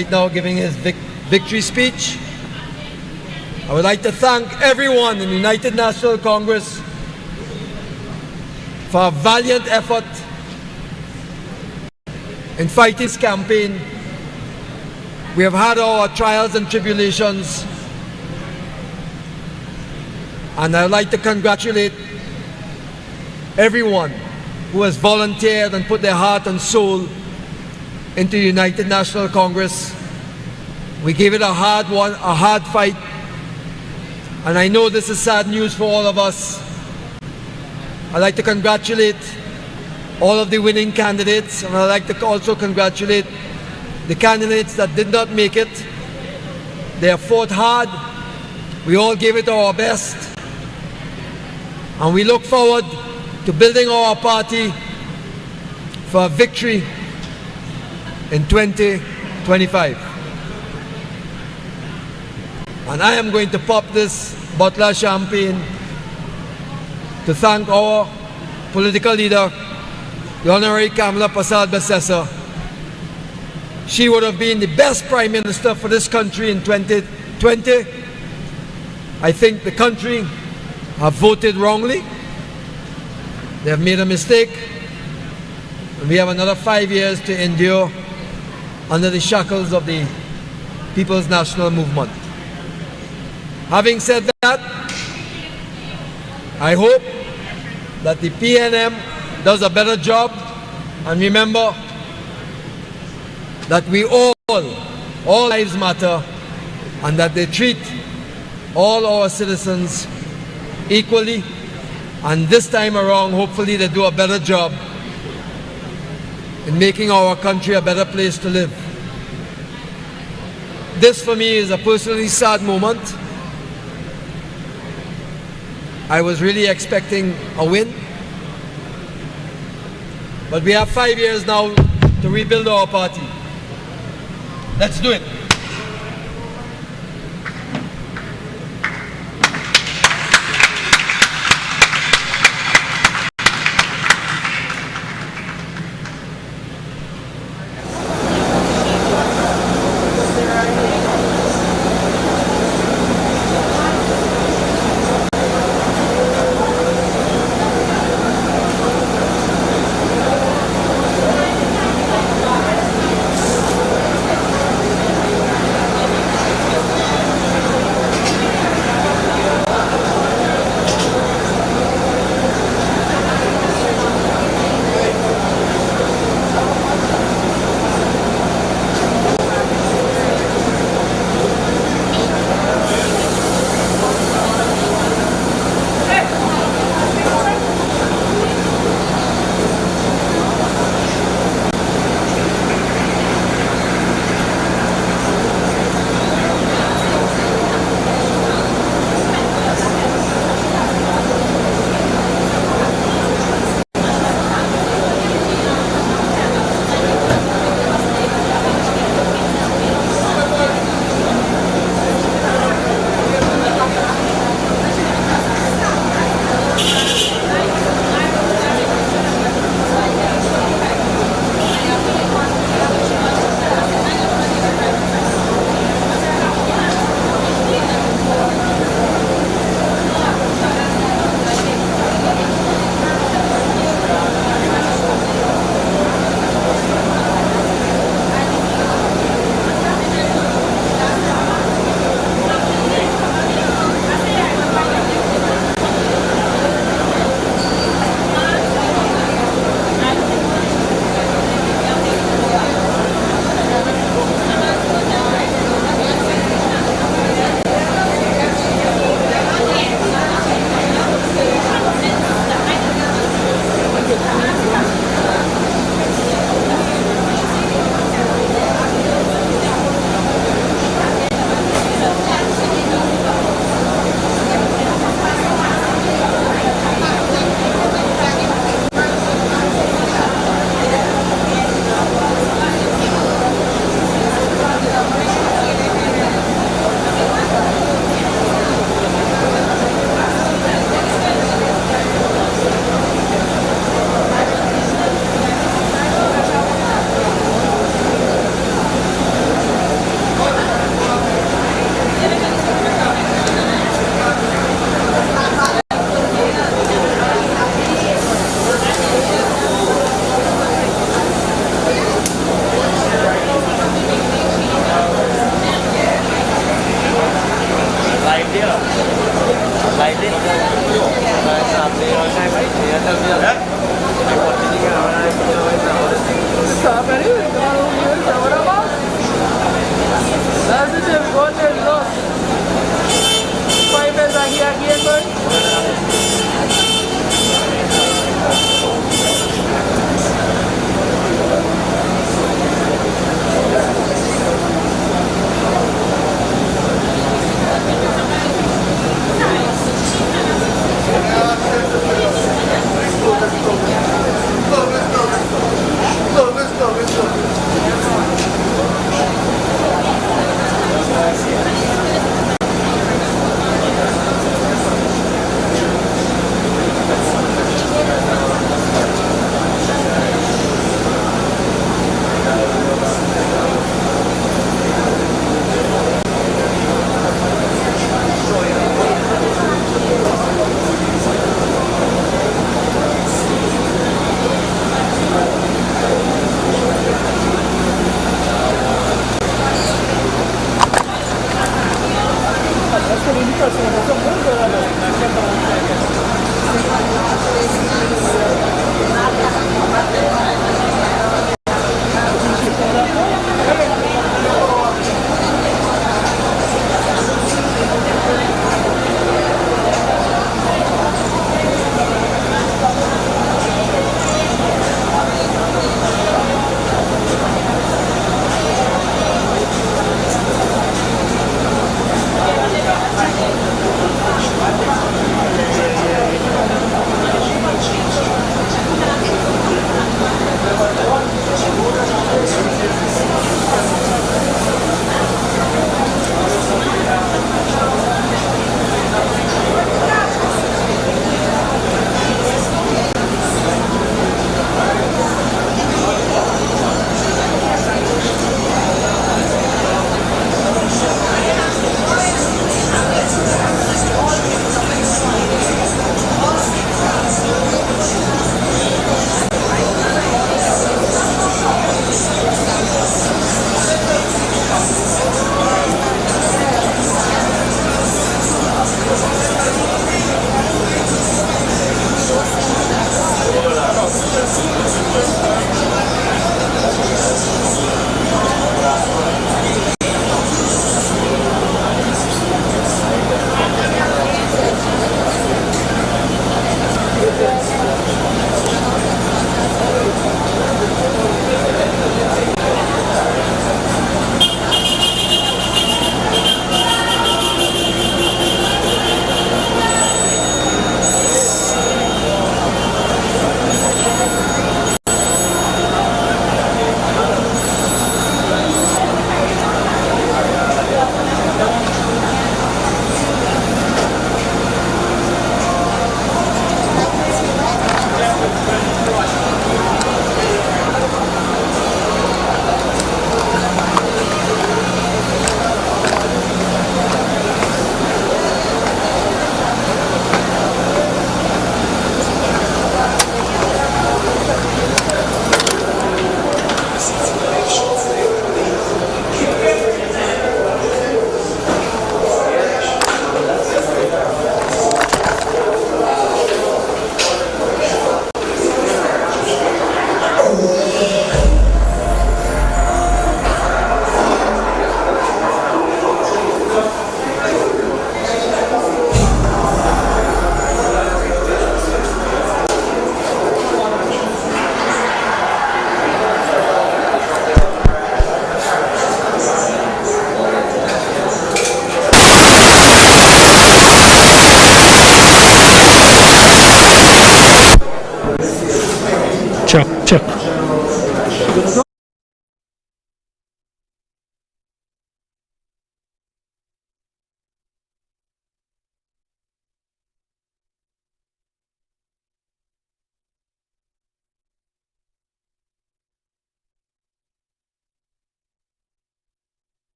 right now giving his victory speech. I would like to thank everyone in the United National Congress for a valiant effort in fighting this campaign. We have had our trials and tribulations, and I would like to congratulate everyone who has volunteered and put their heart and soul into the United National Congress. We gave it a hard fight, and I know this is sad news for all of us. I'd like to congratulate all of the winning candidates, and I'd like to also congratulate the candidates that did not make it. They have fought hard. We all gave it our best, and we look forward to building our party for a victory in 2025. And I am going to pop this bottle of champagne to thank our political leader, the Honorary Kamla Prasad-Bissessar. She would have been the best Prime Minister for this country in 2020. I think the country have voted wrongly. They have made a mistake, and we have another 5 years to endure under the shackles of the People's National Movement. Having said that, I hope that the PNM does a better job, and remember that we all lives matter, and that they treat all our citizens equally. And this time around, hopefully they do a better job in making our country a better place to live. This for me is a personally sad moment. I was really expecting a win, but we have 5 years now to rebuild our party. Let's do it.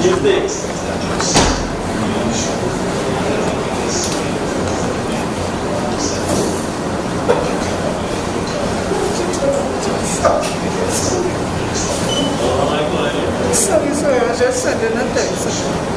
Sorry, I was just sending a text.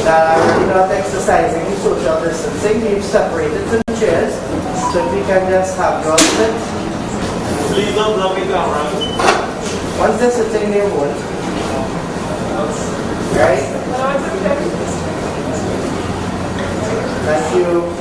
That are really not exercising social distancing. We've separated some chairs, so if we can just have you on it. Please don't block it down, right? Once they're sitting, they won't. Right? Thank you.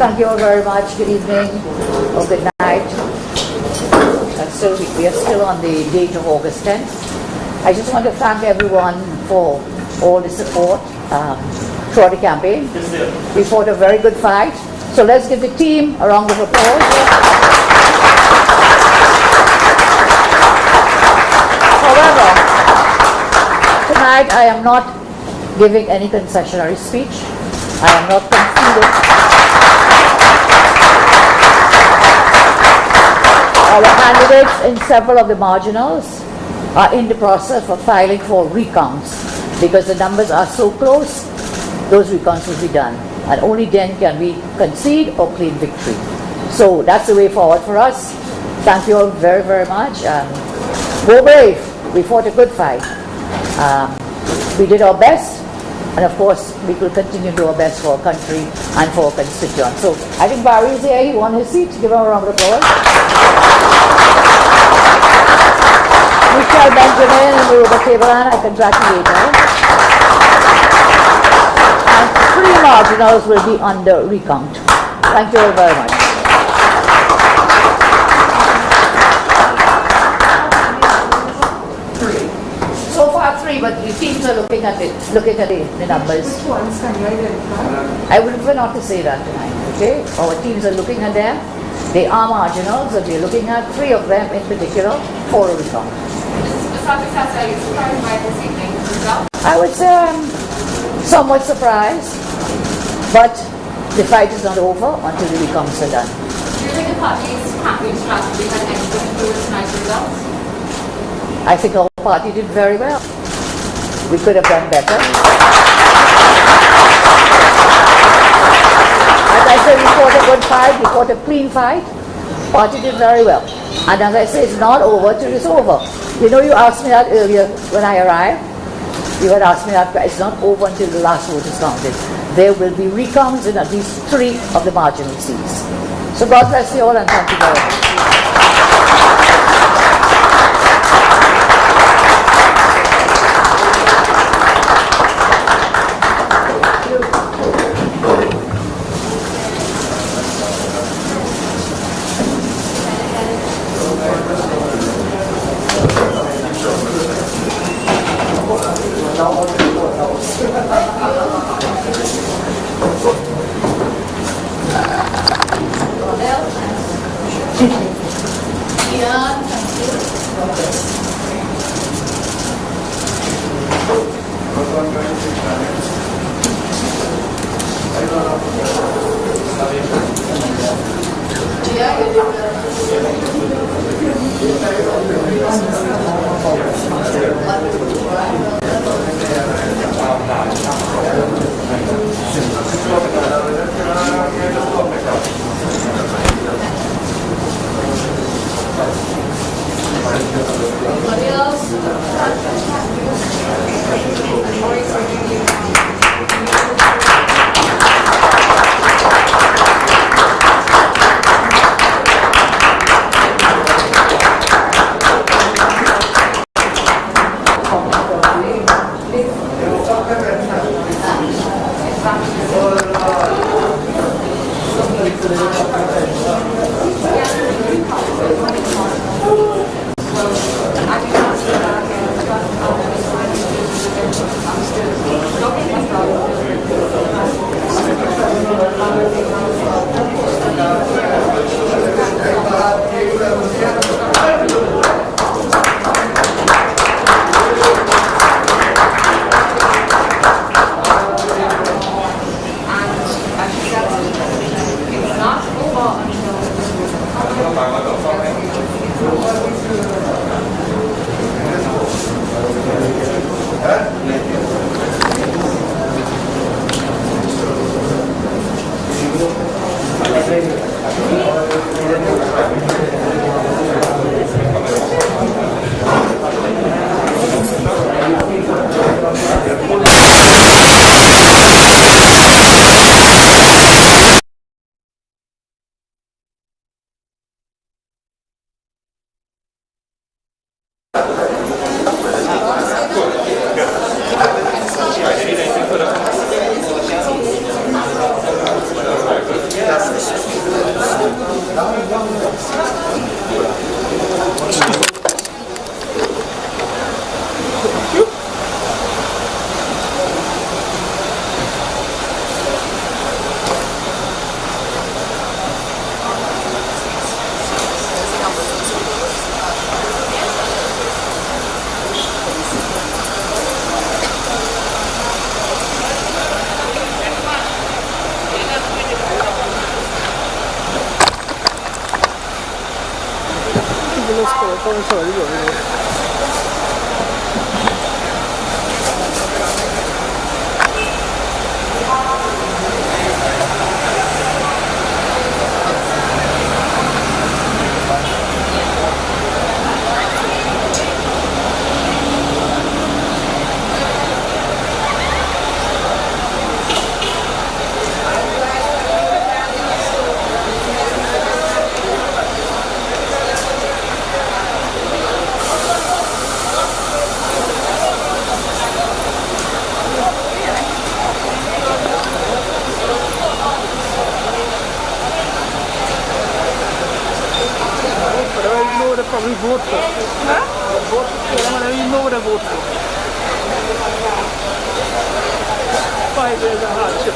thank you all very much. Good evening or good night. And so we are still on the date of August 10th. I just want to thank everyone for all the support throughout the campaign. We fought a very good fight. So let's give the team a round of applause. However, tonight I am not giving any concessionary speech. I am not conceding. Our candidates in several of the marginals are in the process of filing for recounts because the numbers are so close, those recounts will be done. And only then can we concede or claim victory. So that's the way forward for us. Thank you all very, very much. Go brave. We fought a good fight. We did our best. And of course, we will continue to do our best for our country and for our constituents. So I think Barry is here. He won his seat. Give him a round of applause. Michelle Benjamin and Ruba Tableman, I congratulate her. And 3 marginals will be under recount. Thank you all very much. So far 3, but the teams are looking at it, the numbers. Which ones can you identify? I would prefer not to say that tonight, okay? Our teams are looking at them. They are marginals, and we're looking at 3 of them in particular for a recount. I would say I'm somewhat surprised, but the fight is not over until the recounts are done. Do you think the party's campaign strategy had anything to do with tonight's results? I think our party did very well. We could have done better. As I said, we fought a good fight, we fought a clean fight. Party did very well. And as I say, it's not over till it's over. You know, you asked me that earlier when I arrived. You had asked me that, but it's not over until the last vote is counted. There will be recounts in at least 3 of the marginal seats. So God bless you all and thank you very much. Probably vote for. Huh? Vote for whatever you know what I vote for. 5 years of hardship.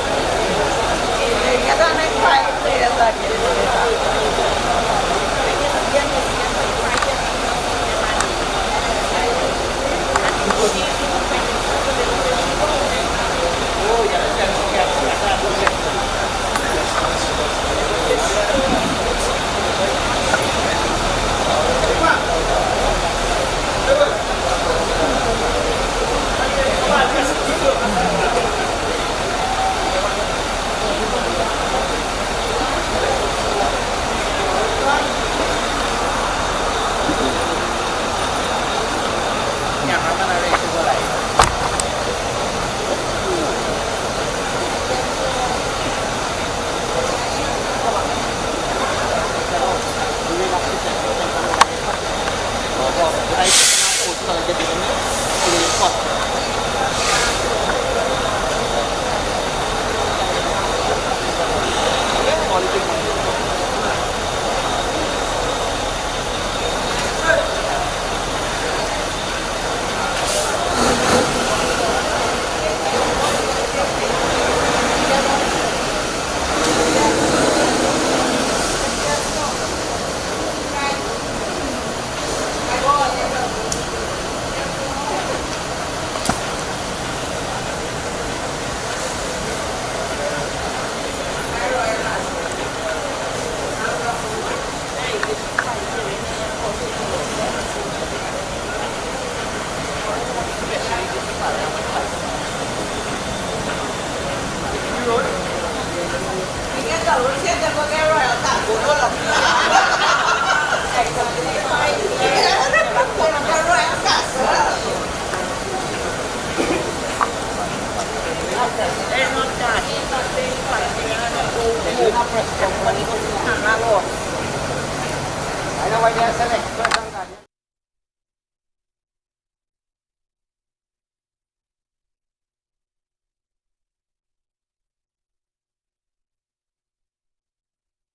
I know why they are select.